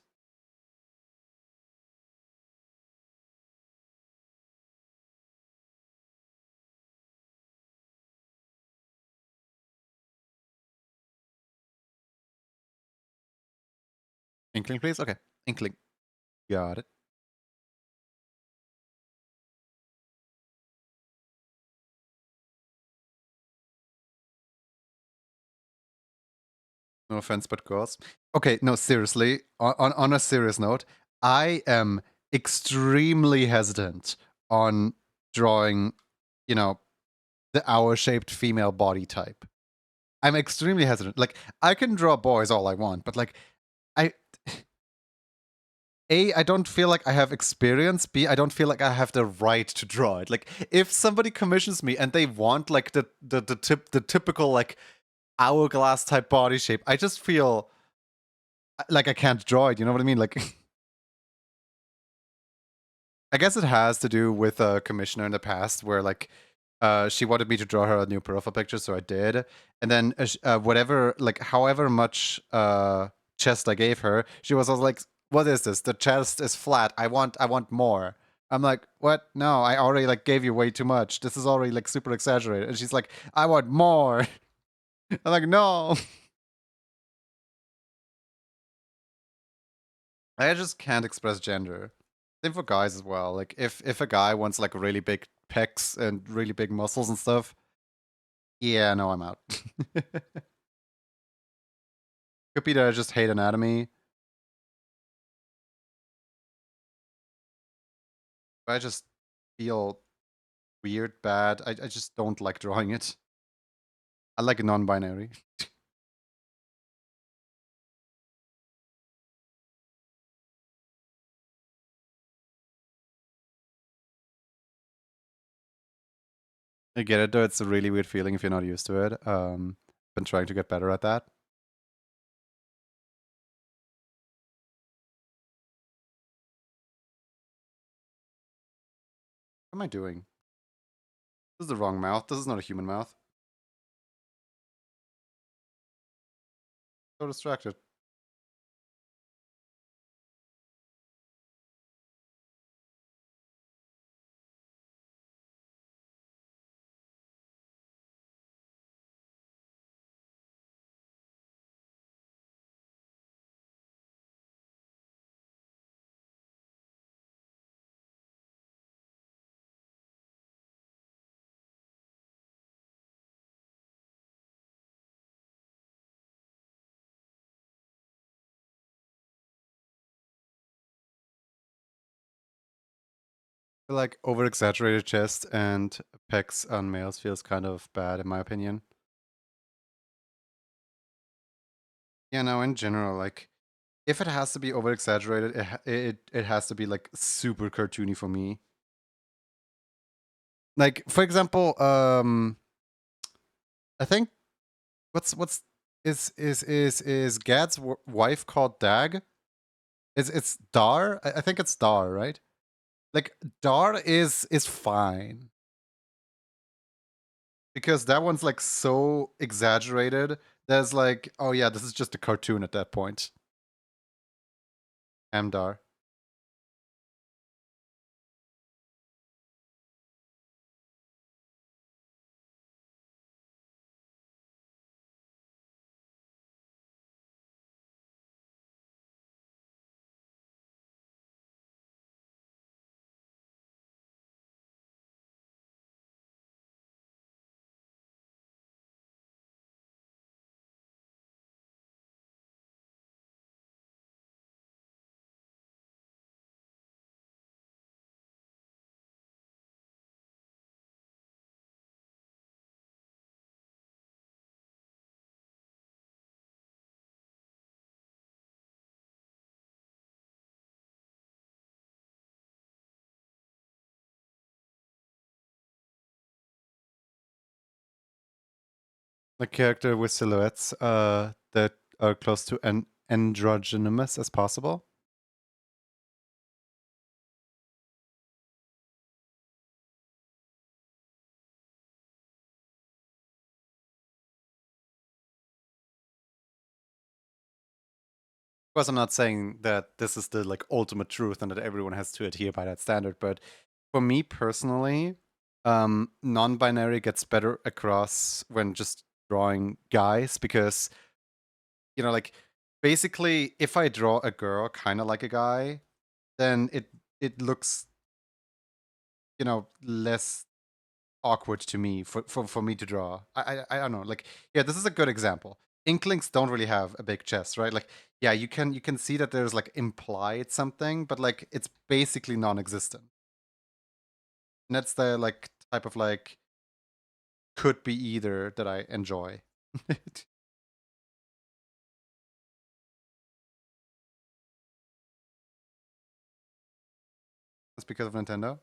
Inkling, please? Okay. Inkling. Got it. No offense, but girls. Okay, no, seriously. On a serious note, I am extremely hesitant on drawing, you know, the hour-shaped female body type. I'm extremely hesitant. Like, I can draw boys all I want, but like, I I don't feel like I have experience. B, I don't feel like I have the right to draw it. Like, if somebody commissions me and they want like the typical like hourglass type body shape, I just feel like I can't draw it. You know what I mean? Like, I guess it has to do with a commissioner in the past where like she wanted me to draw her a new profile picture, so I did. And then whatever, like however much chest I gave her, she was also like, "What is this? The chest is flat. I want more." I'm like, "What? No, I already like gave you way too much. This is already like super exaggerated." And she's like, "I want more." I'm like, "No." I just can't express gender. Same for guys as well. Like if a guy wants like really big pecs and really big muscles and stuff, yeah, no, I'm out. Could be that I just hate anatomy. I just feel weird, bad. I just don't like drawing it. I like non-binary. I get it though, it's a really weird feeling if you're not used to it. Been trying to get better at that. What am I doing? This is the wrong mouth. This is not a human mouth. So distracted. feel like over exaggerated chest and pecs on males feels kind of bad in my opinion. Yeah, no, in general, like if it has to be over exaggerated, it has to be like super cartoony for me. Like for example, I think what's is Gad's wife called Dag? It's Dar? I think it's Dar, right? Like Dar is fine because that one's like so exaggerated. There's like, oh yeah, this is just a cartoon at that point. Amdar. A character with silhouettes that are close to an androgynous as possible. Of course, I'm not saying that this is the like ultimate truth and that everyone has to adhere by that standard, but for me personally, non-binary gets better across when just drawing guys because you know, like basically, if I draw a girl kind of like a guy, then it looks less awkward to me for me to draw. I don't know. Like yeah, this is a good example. Inklings don't really have a big chest, right? Like yeah, you can see that there's like implied something, but like it's basically non-existent. And that's the like type of like could be either that I enjoy. That's because of Nintendo.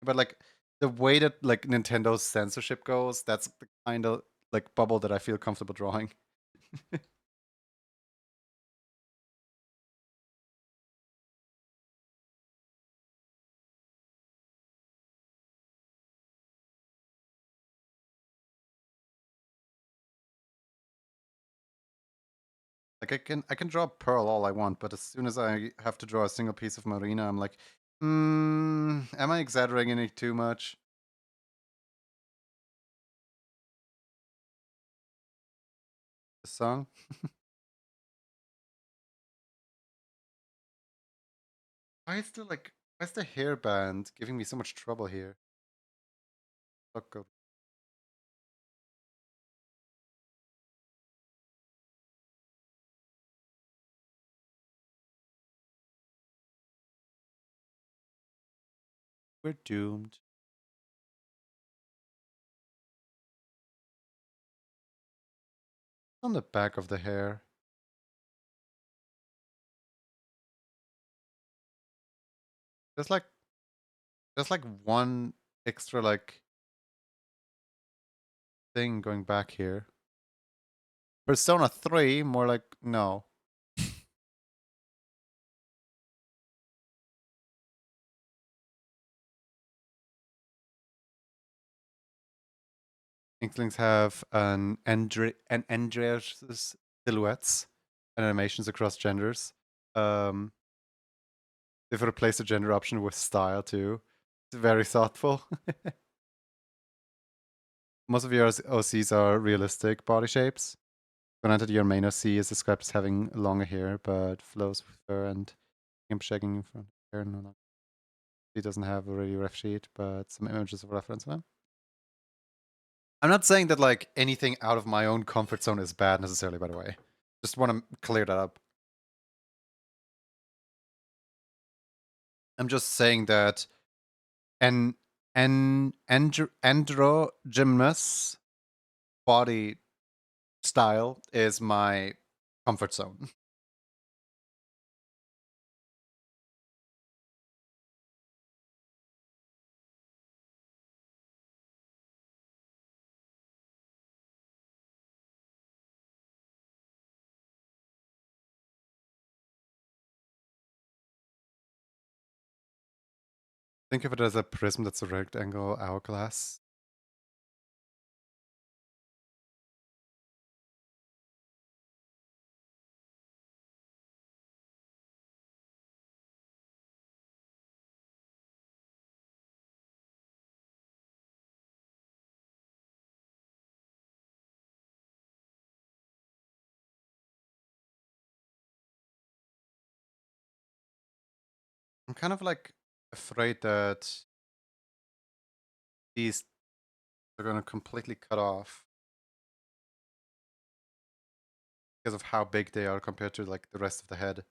But like the way that like Nintendo's censorship goes, that's the kind of like bubble that I feel comfortable drawing. Like I can draw Pearl all I want, but as soon as I have to draw a single piece of Marina, I'm like, am I exaggerating it too much? The song? Why is the hairband giving me so much trouble here? Fuck go. We're doomed. On the back of the hair. There's like there's like one extra like thing going back here. Persona 3, more like no. Inklings have an Andreas silhouettes and animations across genders. They've replaced the gender option with style too. It's very thoughtful. Most of your OCs are realistic body shapes. Granted, your main OC is described as having longer hair, but flows with fur and him shagging in front of hair. No longer. He doesn't have a really ref sheet, but some images of reference of him. I'm not saying that like anything out of my own comfort zone is bad necessarily, by the way. Just want to clear that up. I'm just saying that an androgynous body style is my comfort zone. Think of it as a prism that's a rectangle hourglass. I'm kind of like afraid that these are going to completely cut off because of how big they are compared to like the rest of the head.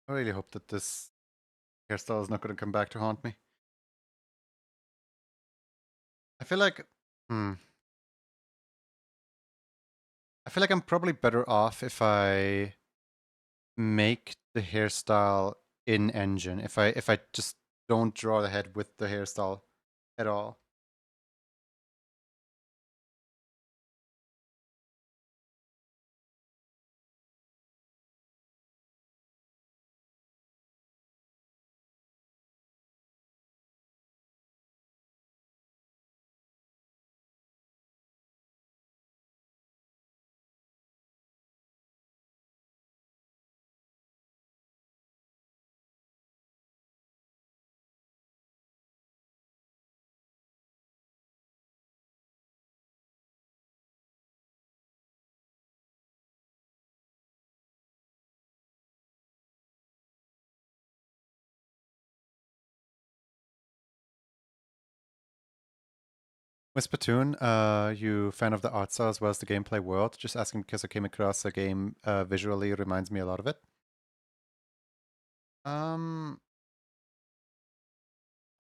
I really hope that this hairstyle is not going to come back to haunt me. I feel like, I feel like I'm probably better off if I make the hairstyle in engine. If I just don't draw the head with the hairstyle at all. Whispertoon, you fan of the art style as well as the gameplay world? Just asking because I came across a game visually reminds me a lot of it.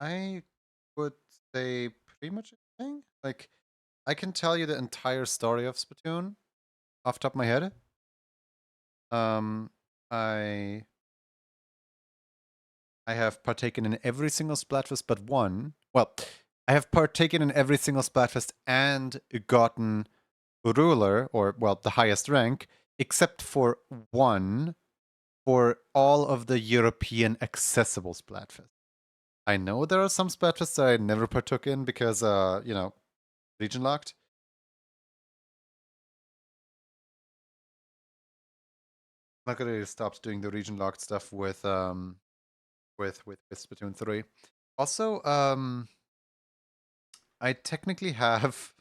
I would say pretty much anything. Like, I can tell you the entire story of Splatoon off the top of my head. I have partaken in every single Splatfest but one. Well, I have partaken in every single Splatfest and gotten ruler, or well, the highest rank, except for one for all of the European accessible Splatfests. I know there are some Splatfests that I never partook in because, region locked. I'm not gonna stop doing the region locked stuff with Splatoon 3. Also, I technically have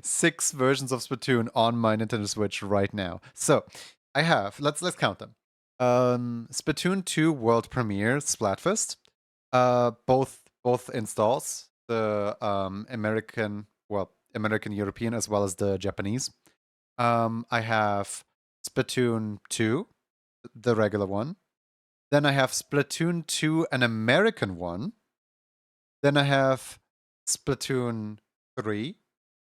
6 versions of Splatoon on my Nintendo Switch right now. So I have, let's count them. Splatoon 2 World Premiere Splatfest. Both installs, the American European as well as the Japanese. I have Splatoon 2, the regular one. Then I have Splatoon 2, an American one. Then I have Splatoon 3,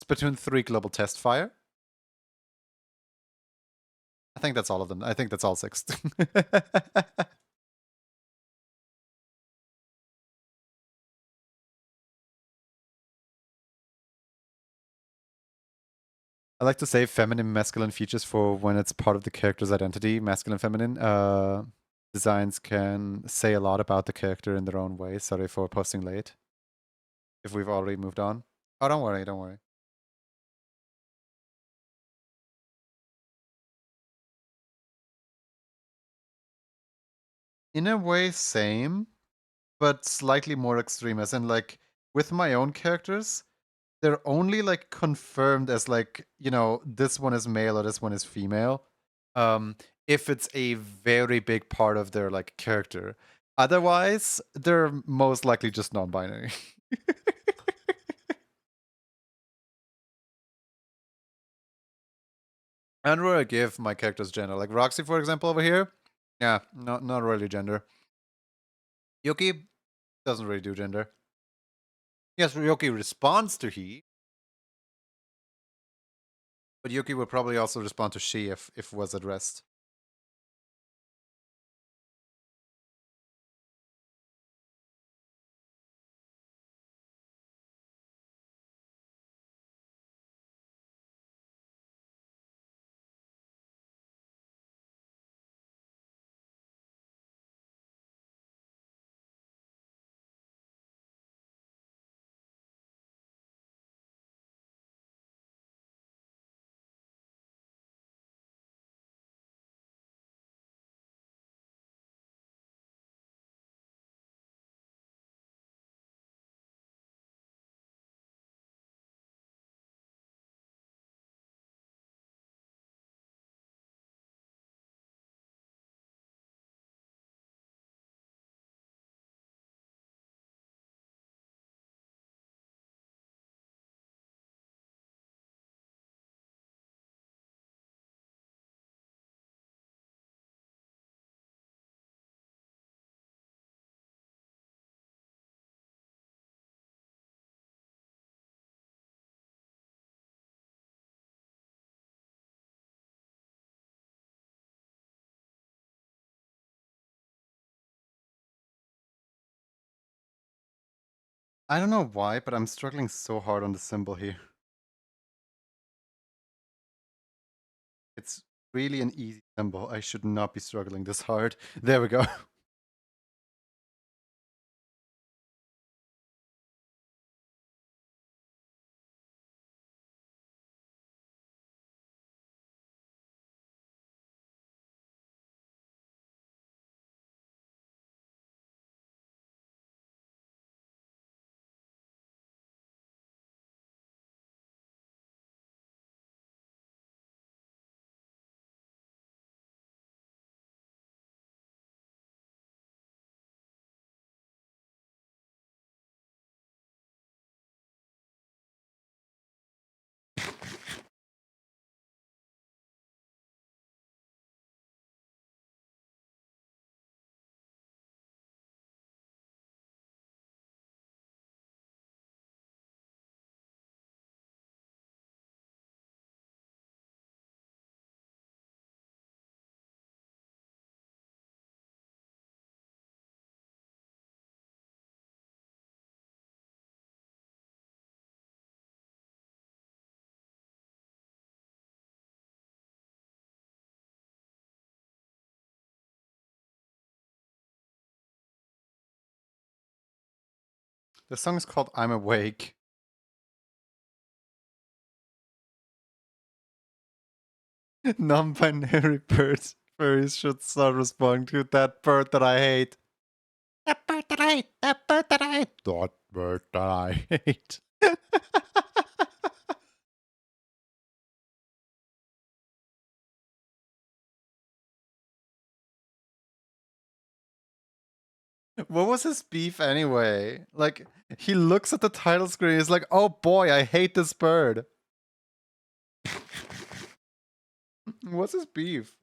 Splatoon 3 Global Test Fire. I think that's all of them. I think that's all 6. I like to say feminine, masculine features for when it's part of the character's identity, masculine, feminine. Designs can say a lot about the character in their own way. Sorry for posting late. If we've already moved on. Oh, don't worry, don't worry. In a way, same, but slightly more extreme. As in, like, with my own characters, they're only like confirmed as like, this one is male or this one is female. If it's a very big part of their like character. Otherwise, they're most likely just non-binary. And where I give my characters gender. Like Roxy, for example, over here. Yeah, not really gender. Yuki doesn't really do gender. Yes, Yuki responds to he. But Yuki would probably also respond to she if was addressed. I don't know why, but I'm struggling so hard on the symbol here. It's really an easy symbol. I should not be struggling this hard. There we go. The song is called I'm Awake. Non-binary birds. Furries should start responding to that bird that I hate. That bird that I hate. That bird that I hate. That bird that I hate. What was his beef anyway? Like, he looks at the title screen, he's like, oh boy, I hate this bird. What's his beef?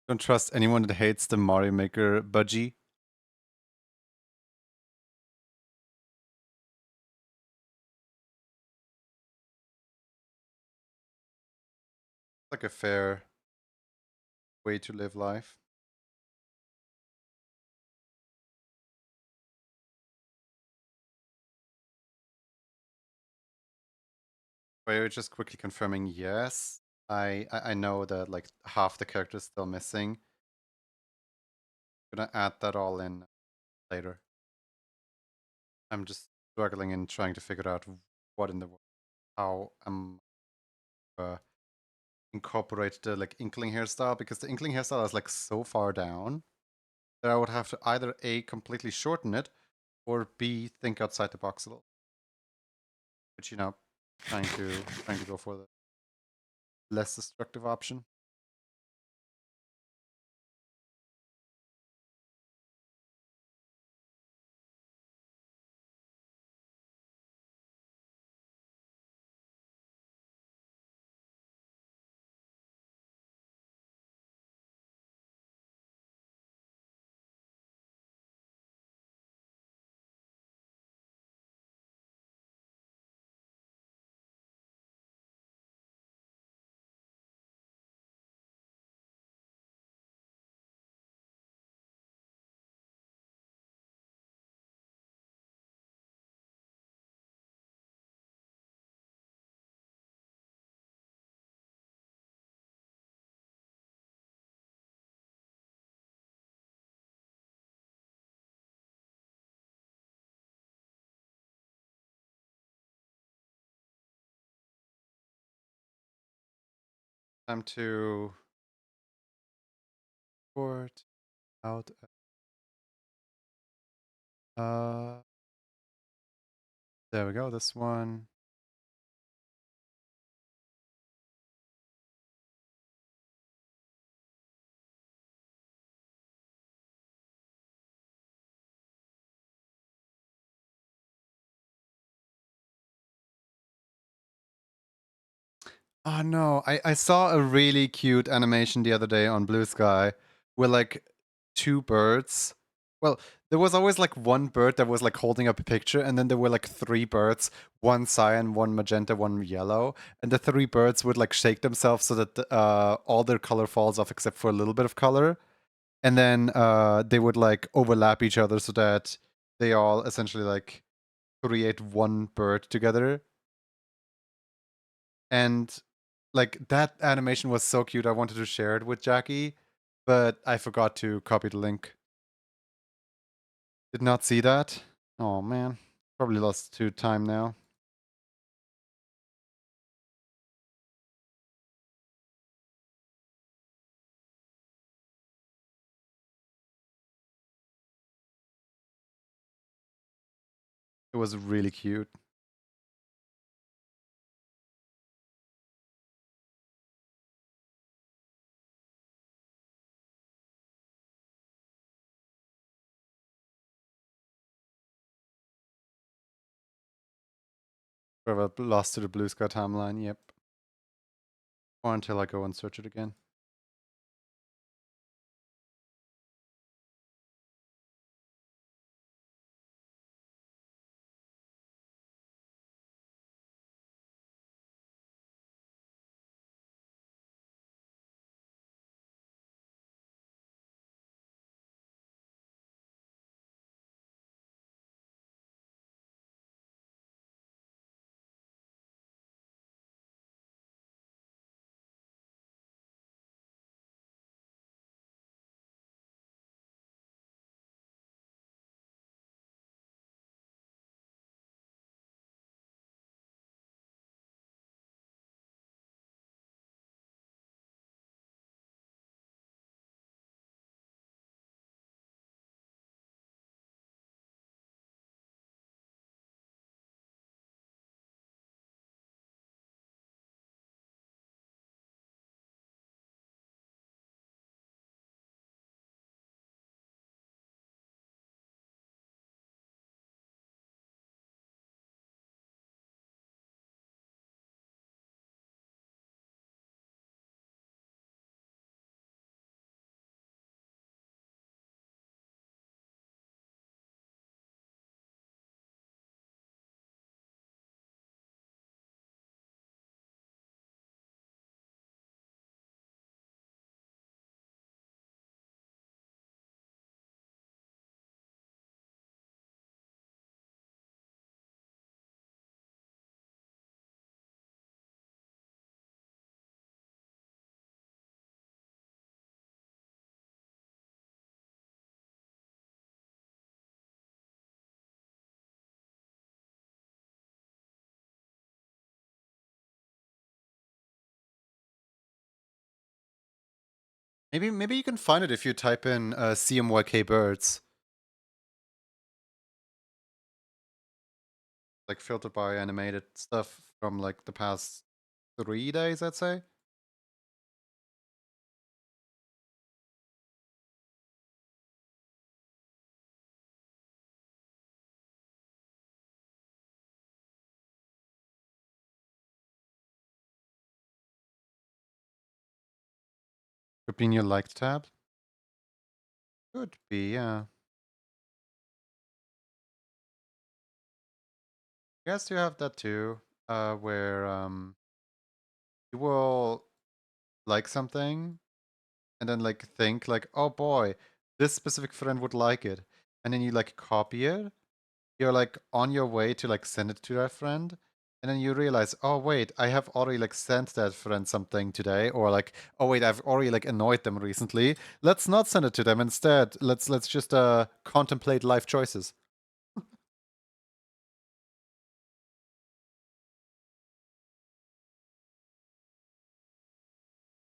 Don't trust anyone that hates the Mario Maker budgie. Like a fair way to live life. We're just quickly confirming yes. I know that like half the characters still missing. Gonna add that all in later. I'm just struggling and trying to figure out what in the world, how incorporate the like inkling hairstyle, because the inkling hairstyle is like so far down that I would have to either A, completely shorten it, or B, think outside the box a little. Which, you know, trying to go for the less destructive option. Time to port out. There we go. This one. Oh no, I saw a really cute animation the other day on Blue Sky where like two birds. Well, there was always like one bird that was like holding up a picture, and then there were like three birds, one cyan, one magenta, one yellow, and the three birds would like shake themselves so that all their color falls off except for a little bit of color, and then they would like overlap each other so that they all essentially like create one bird together. And like that animation was so cute. I wanted to share it with Jackie, but I forgot to copy the link. Did not see that. Oh man, probably lost to time now. It was really cute. Forever lost to the Blue Sky timeline. Yep. Or until I go and search it again. Maybe you can find it if you type in CMYK birds. Like filtered by animated stuff from like the past 3 days, I'd say. Could be in your liked tab. Could be, yeah. I guess you have that too, where you will like something and then like think like, oh boy, this specific friend would like it. And then you like copy it. You're like on your way to like send it to that friend. And then you realize, oh wait, I have already like sent that friend something today, or like, oh wait, I've already like annoyed them recently. Let's not send it to them instead. Let's just contemplate life choices.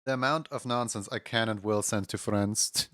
The amount of nonsense I can and will send to friends.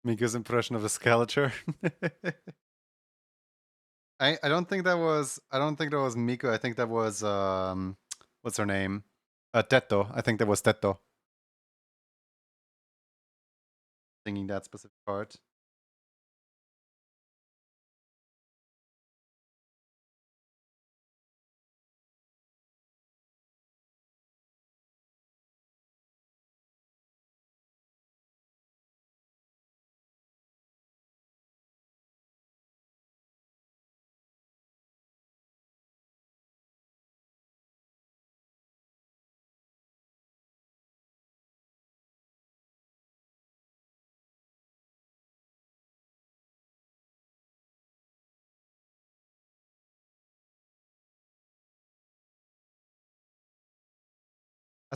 Miko's impression of a Skeletor. I don't think that was Miko. I think that was what's her name? Tetto. I think that was Tetto singing that specific part.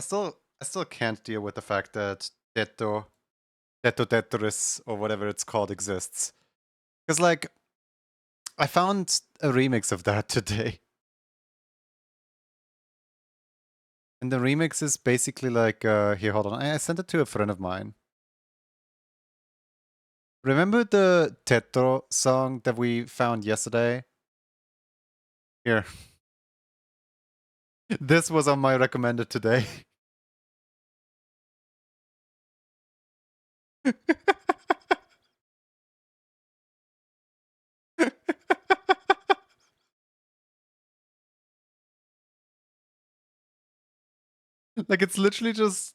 I still can't deal with the fact that Tetris or whatever it's called exists. Because like I found a remix of that today. And the remix is basically like here, hold on. I sent it to a friend of mine. Remember the Tetro song that we found yesterday? Here. This was on my recommended today. Like it's literally just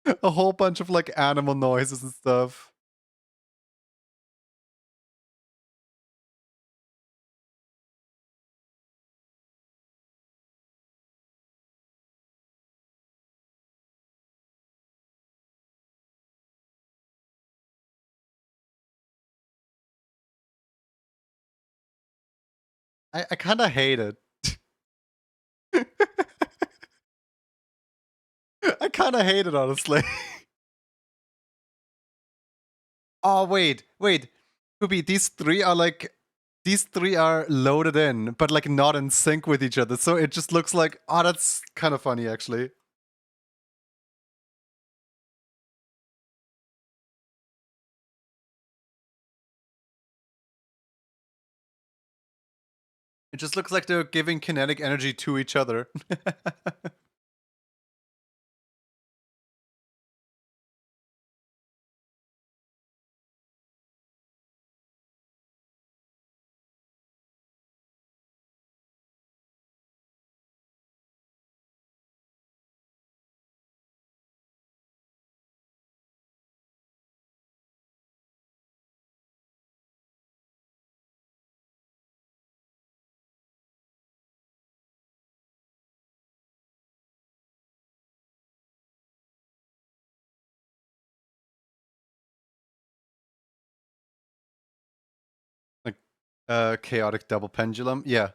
a whole bunch of like animal noises and stuff. I kind of hate it. I kind of hate it, honestly. Oh, wait. Kubi, these three are loaded in, but like not in sync with each other. So it just looks like, oh, that's kind of funny, actually. It just looks like they're giving kinetic energy to each other. Like chaotic double pendulum. Yeah.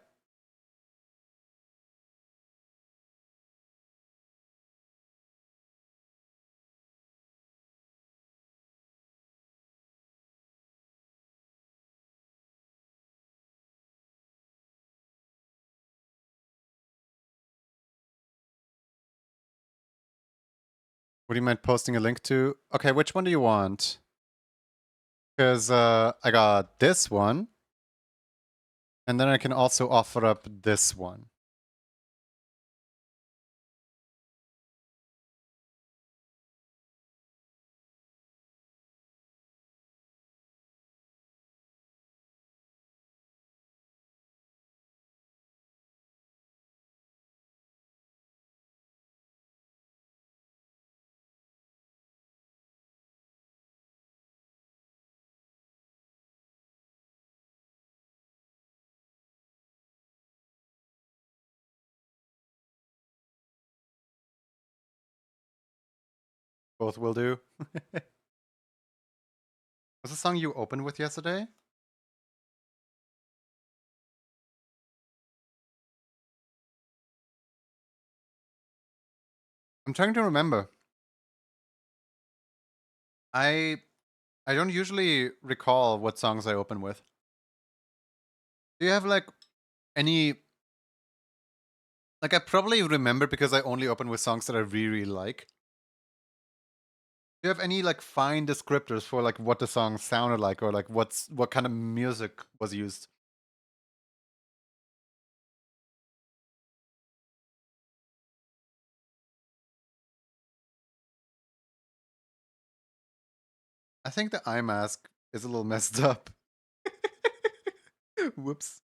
What do you mean posting a link to? Okay, which one do you want? Because I got this one. And then I can also offer up this one. Both will do. Was the song you opened with yesterday? I'm trying to remember. I don't usually recall what songs I open with. Do you have like any, like I probably remember because I only open with songs that I really like. Do you have any like fine descriptors for like what the song sounded like or like what kind of music was used? I think the eye mask is a little messed up. Whoops.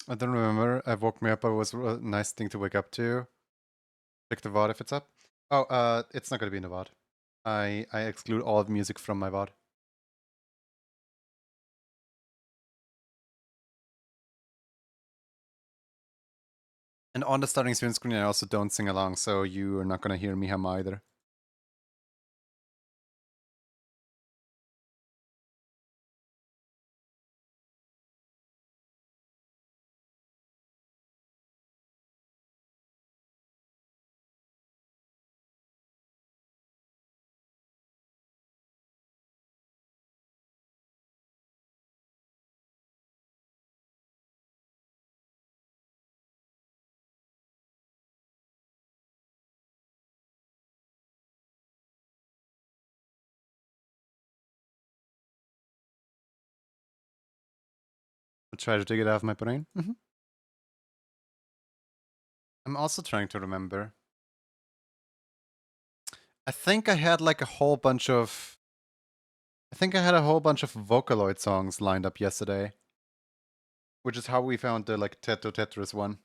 I don't remember. I woke me up. It was a nice thing to wake up to. Check the VOD if it's up. Oh, it's not gonna be in the VOD. I exclude all of music from my VOD. And on the starting screen, I also don't sing along, so you are not gonna hear me hum either. I'll try to dig it out of my brain. I'm also trying to remember. I think I had like a whole bunch of. I think I had a whole bunch of Vocaloid songs lined up yesterday, which is how we found the like Tetto Tetris one.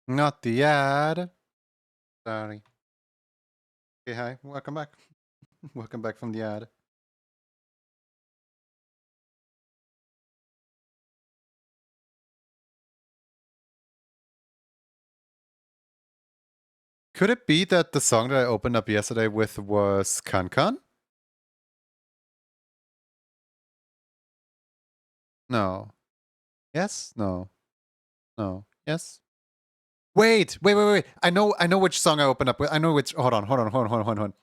Not the ad. Sorry. Okay, hi. Welcome back. Welcome back from the ad. Could it be that the song that I opened up yesterday with was Kankan? No. Yes? No. No. Yes? Wait. I know which song I opened up with. I know which. Hold on. Hold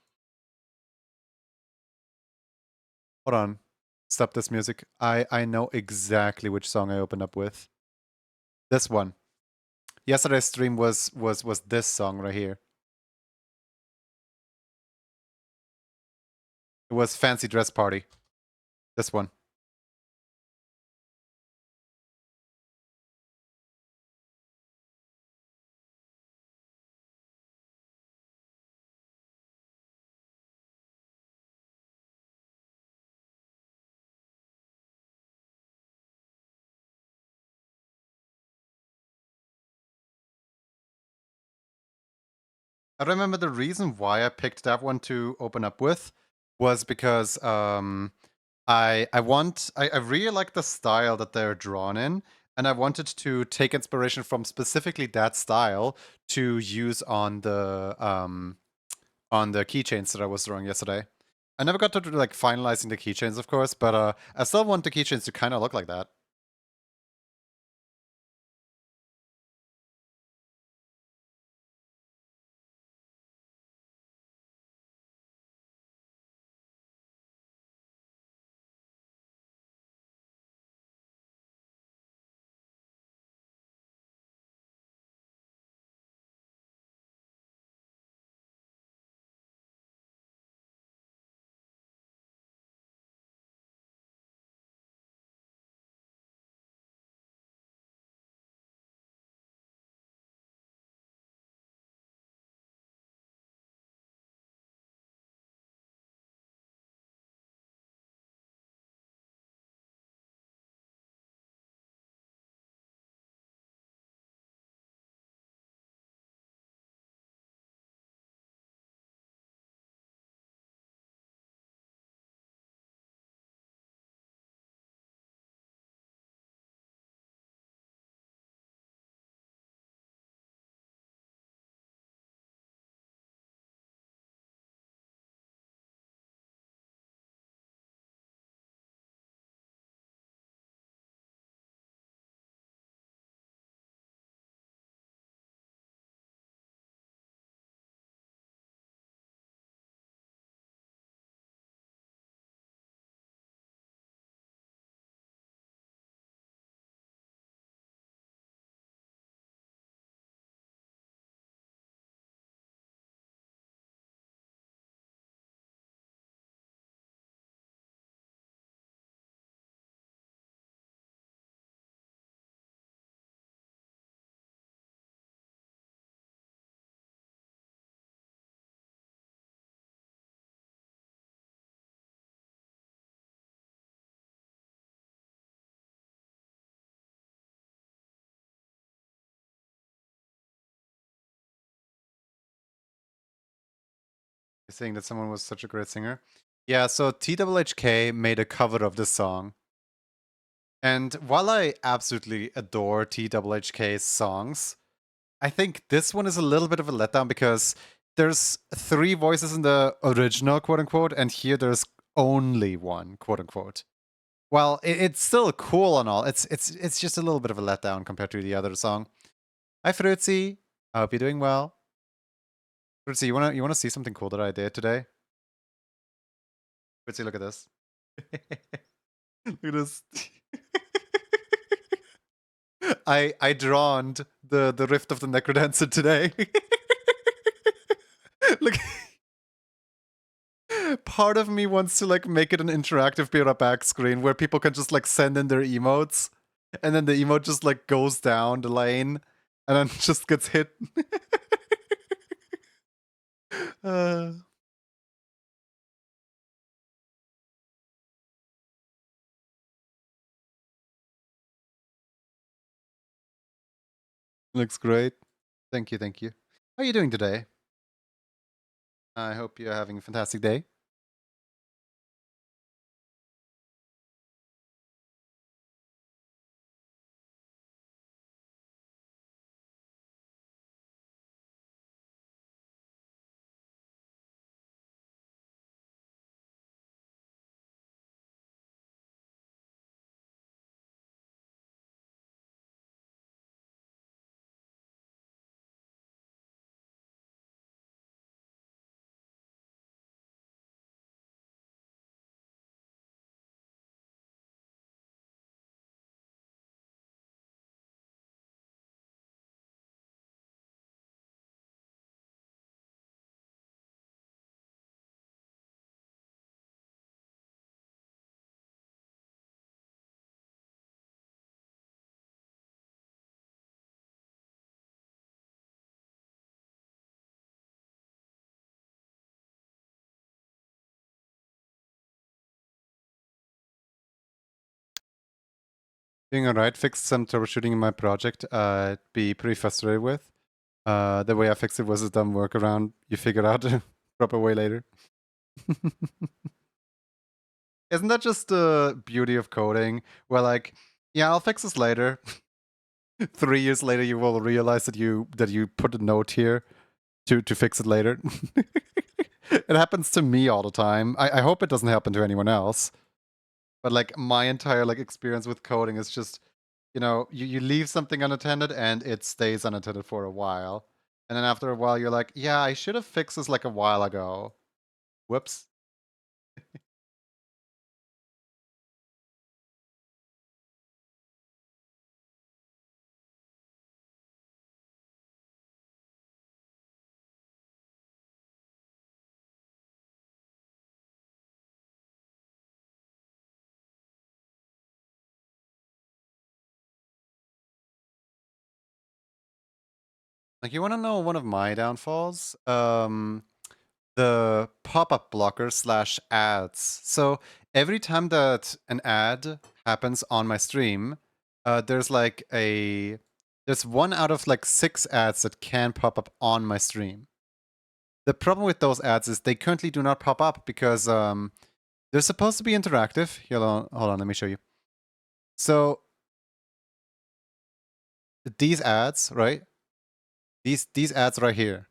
on. Stop this music. I know exactly which song I opened up with. This one. Yesterday's stream was this song right here. It was Fancy Dress Party. This one. I remember the reason why I picked that one to open up with was because I really like the style that they're drawn in, and I wanted to take inspiration from specifically that style to use on the keychains that I was drawing yesterday. I never got to like finalizing the keychains, of course, but I still want the keychains to kind of look like that. You're saying that someone was such a great singer. Yeah, so TWHK made a cover of this song. And while I absolutely adore TWHK's songs, I think this one is a little bit of a letdown because there's 3 voices in the original, quote unquote, and here there's only one, quote unquote. Well, it's still cool and all. It's just a little bit of a letdown compared to the other song. Hi, Fruitsy. I hope you're doing well. Fruitsy, you wanna see something cool that I did today? Fruitsy, look at this. Look at this. I drawned the Rift of the Necrodancer today. Look, part of me wants to like make it an interactive Pira back screen where people can just like send in their emotes, and then the emote just like goes down the lane, and then just gets hit. uh, looks great. Thank you, thank you. How are you doing today? I hope you're having a fantastic day. Doing alright, fixed some troubleshooting in my project be pretty frustrated with. The way I fixed it was a dumb workaround you figured out a proper way later. Isn't that just the beauty of coding? Where like, yeah, I'll fix this later. 3 years later you will realize that you put a note here to fix it later. It happens to me all the time. I hope it doesn't happen to anyone else. But like my entire like experience with coding is just, you know, you leave something unattended and it stays unattended for a while. And then after a while you're like, yeah, I should have fixed this like a while ago. Whoops. Like you want to know one of my downfalls? The pop-up blocker slash ads. So every time that an ad happens on my stream, there's like there's 1 out of like 6 ads that can pop up on my stream. The problem with those ads is they currently do not pop up because they're supposed to be interactive. Here, hold on, let me show you. So these ads, right? These ads right here.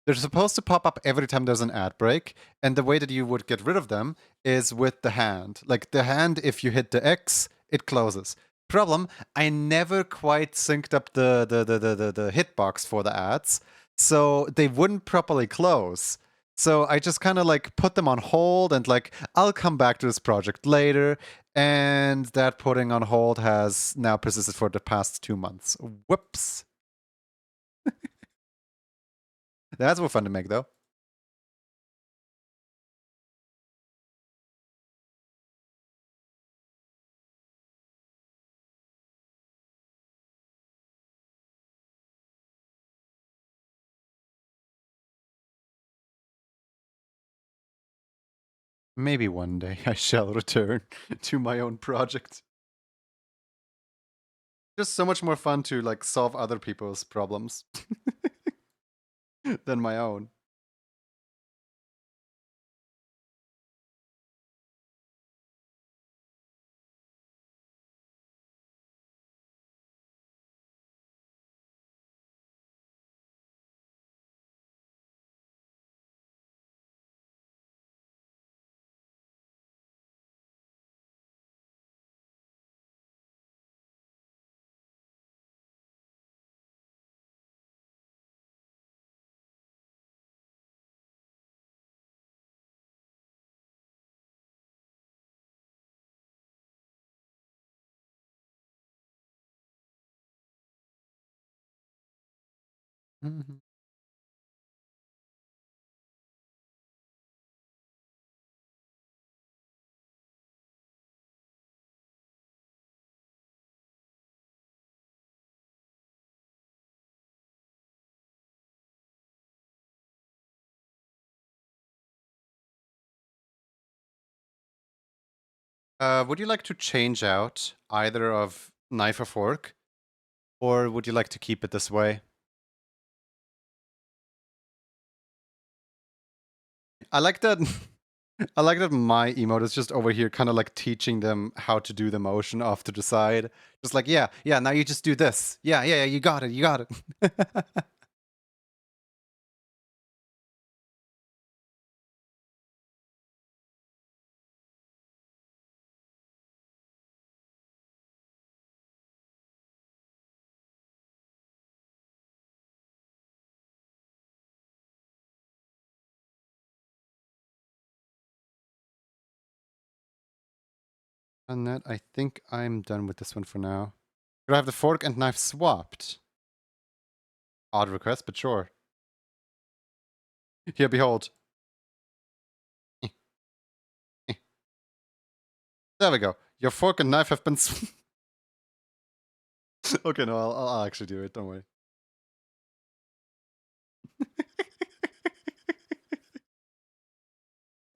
They're supposed to pop up every time there's an ad break, and the way that you would get rid of them is with the hand. Like the hand, if you hit the X, it closes. Problem, I never quite synced up the hitbox for the ads, so they wouldn't properly close. So I just kind of like put them on hold and like, I'll come back to this project later. And that putting on hold has now persisted for the past 2 months. Whoops. That's more fun to make though. Maybe one day I shall return to my own project. Just so much more fun to like solve other people's problems than my own. Mhm. Would you like to change out either of knife or fork? Or would you like to keep it this way? I like that. I like that my emote is just over here, kind of like teaching them how to do the motion off to the side. Just like, yeah, yeah, now you just do this. Yeah, yeah, yeah, you got it, you got it. And that, I think I'm done with this one for now. Could I have the fork and knife swapped? Odd request, but sure. Here, behold. There we go. Your fork and knife have been okay, no, I'll actually do it, don't worry.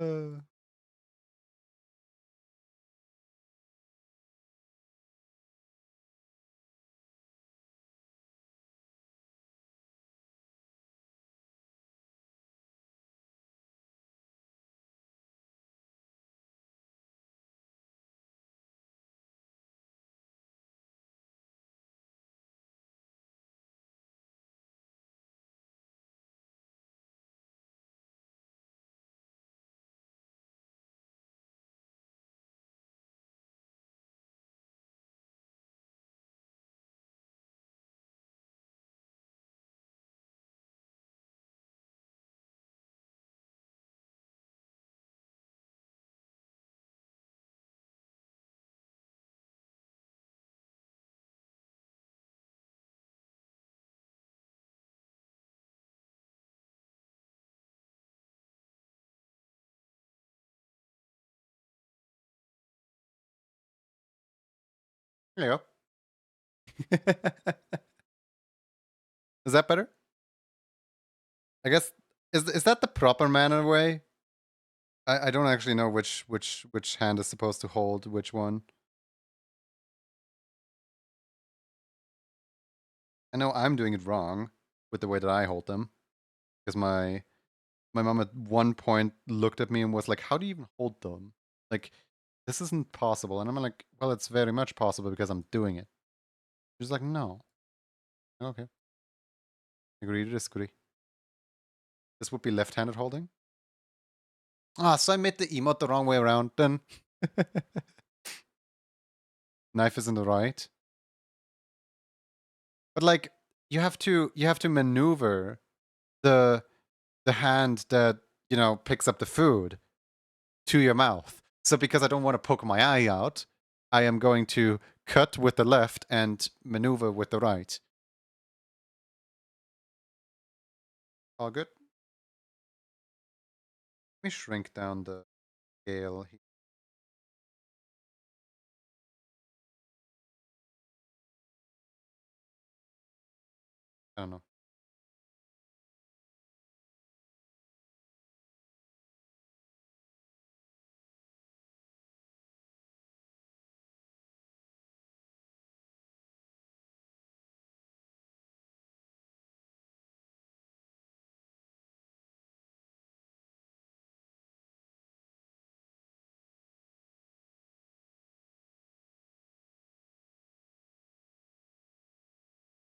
uh... There you go. Is that better? I guess is that the proper manner way? I don't actually know which hand is supposed to hold which one. I know I'm doing it wrong with the way that I hold them. Because my mom at one point looked at me and was like, "How do you even hold them? Like, this isn't possible." And I'm like, "Well, it's very much possible because I'm doing it." She's like, "No." Okay. Agree to disagree. This would be left-handed holding. Ah, so I made the emote the wrong way around then. Knife is in the right. But like you have to maneuver the hand that, you know, picks up the food to your mouth. So because I don't want to poke my eye out, I am going to cut with the left and maneuver with the right. All good? Let me shrink down the scale here. I don't know.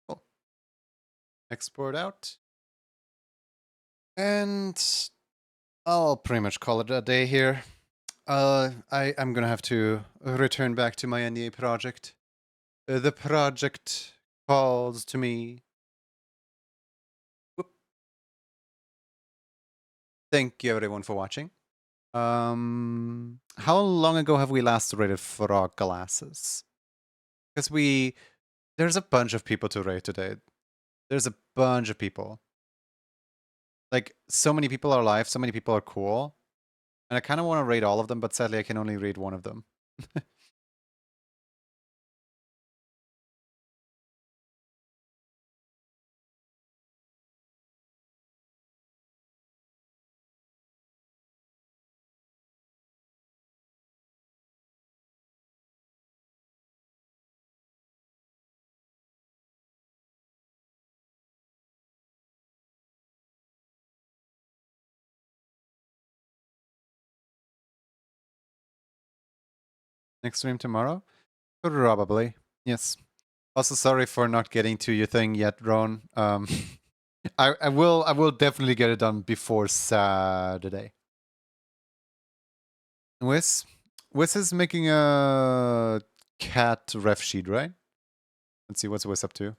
Cool. Export out. And I'll pretty much call it a day here. I'm gonna have to return back to my NDA project. The project calls to me. Whoop. Thank you everyone for watching. How long ago have we last rated frog glasses? Because there's a bunch of people to rate today. There's a bunch of people. Like, so many people are live, so many people are cool. And I kind of want to rate all of them, but sadly I can only rate one of them. Next stream tomorrow? Probably. Yes. Also, sorry for not getting to your thing yet, Ron. I will definitely get it done before Saturday. Wiz is making a cat ref sheet, right? Let's see what's Wiz up to.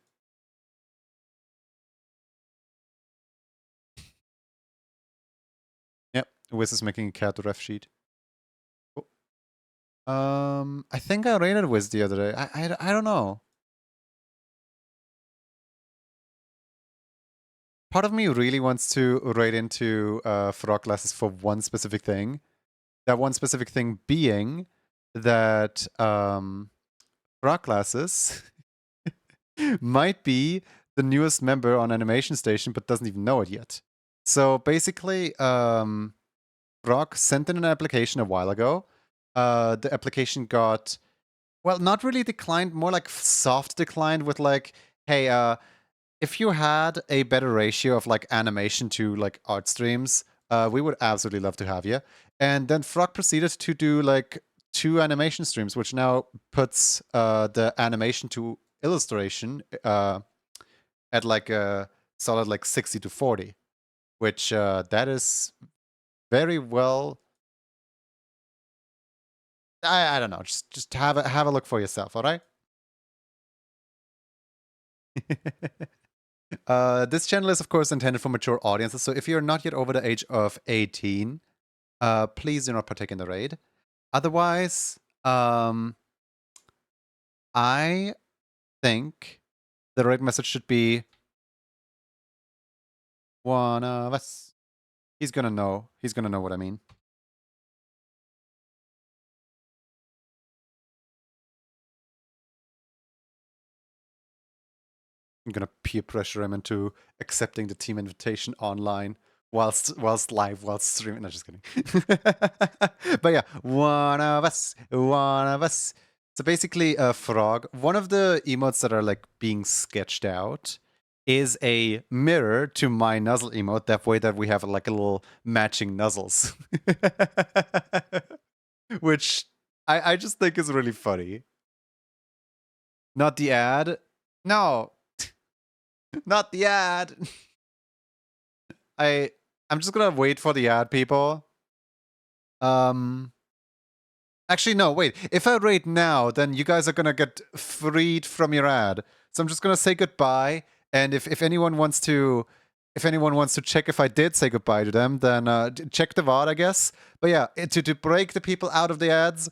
Yep, Wiz is making a cat ref sheet. Cool. I think I rated Wiz the other day. I don't know. Part of me really wants to rate into frog classes for one specific thing. That one specific thing being that frog classes might be the newest member on Animation Station, but doesn't even know it yet. So basically, Frog sent in an application a while ago. The application got, well, not really declined, more like soft declined with like, hey, if you had a better ratio of like animation to like art streams, we would absolutely love to have you. And then Frog proceeded to do like 2 animation streams, which now puts the animation to illustration at like a solid like 60 to 40, which that is very well. I don't know. Just have a look for yourself. All right. This channel is, of course, intended for mature audiences, so if you're not yet over the age of 18, please do not partake in the raid. Otherwise, I think the raid message should be one of us. He's gonna know. He's gonna know what I mean. I'm gonna peer pressure him into accepting the team invitation online whilst live, whilst streaming. No, just kidding. But yeah, one of us. So basically, Frog, one of the emotes that are like being sketched out is a mirror to my nuzzle emote. That way that we have like a little matching nuzzles. Which I just think is really funny. Not the ad. No. Not the ad. I'm just gonna wait for the ad, people. Actually, no, wait. If I rate now, then you guys are gonna get freed from your ad. So I'm just gonna say goodbye. And if anyone wants to check if I did say goodbye to them, then check the VOD, I guess. But yeah, to break the people out of the ads,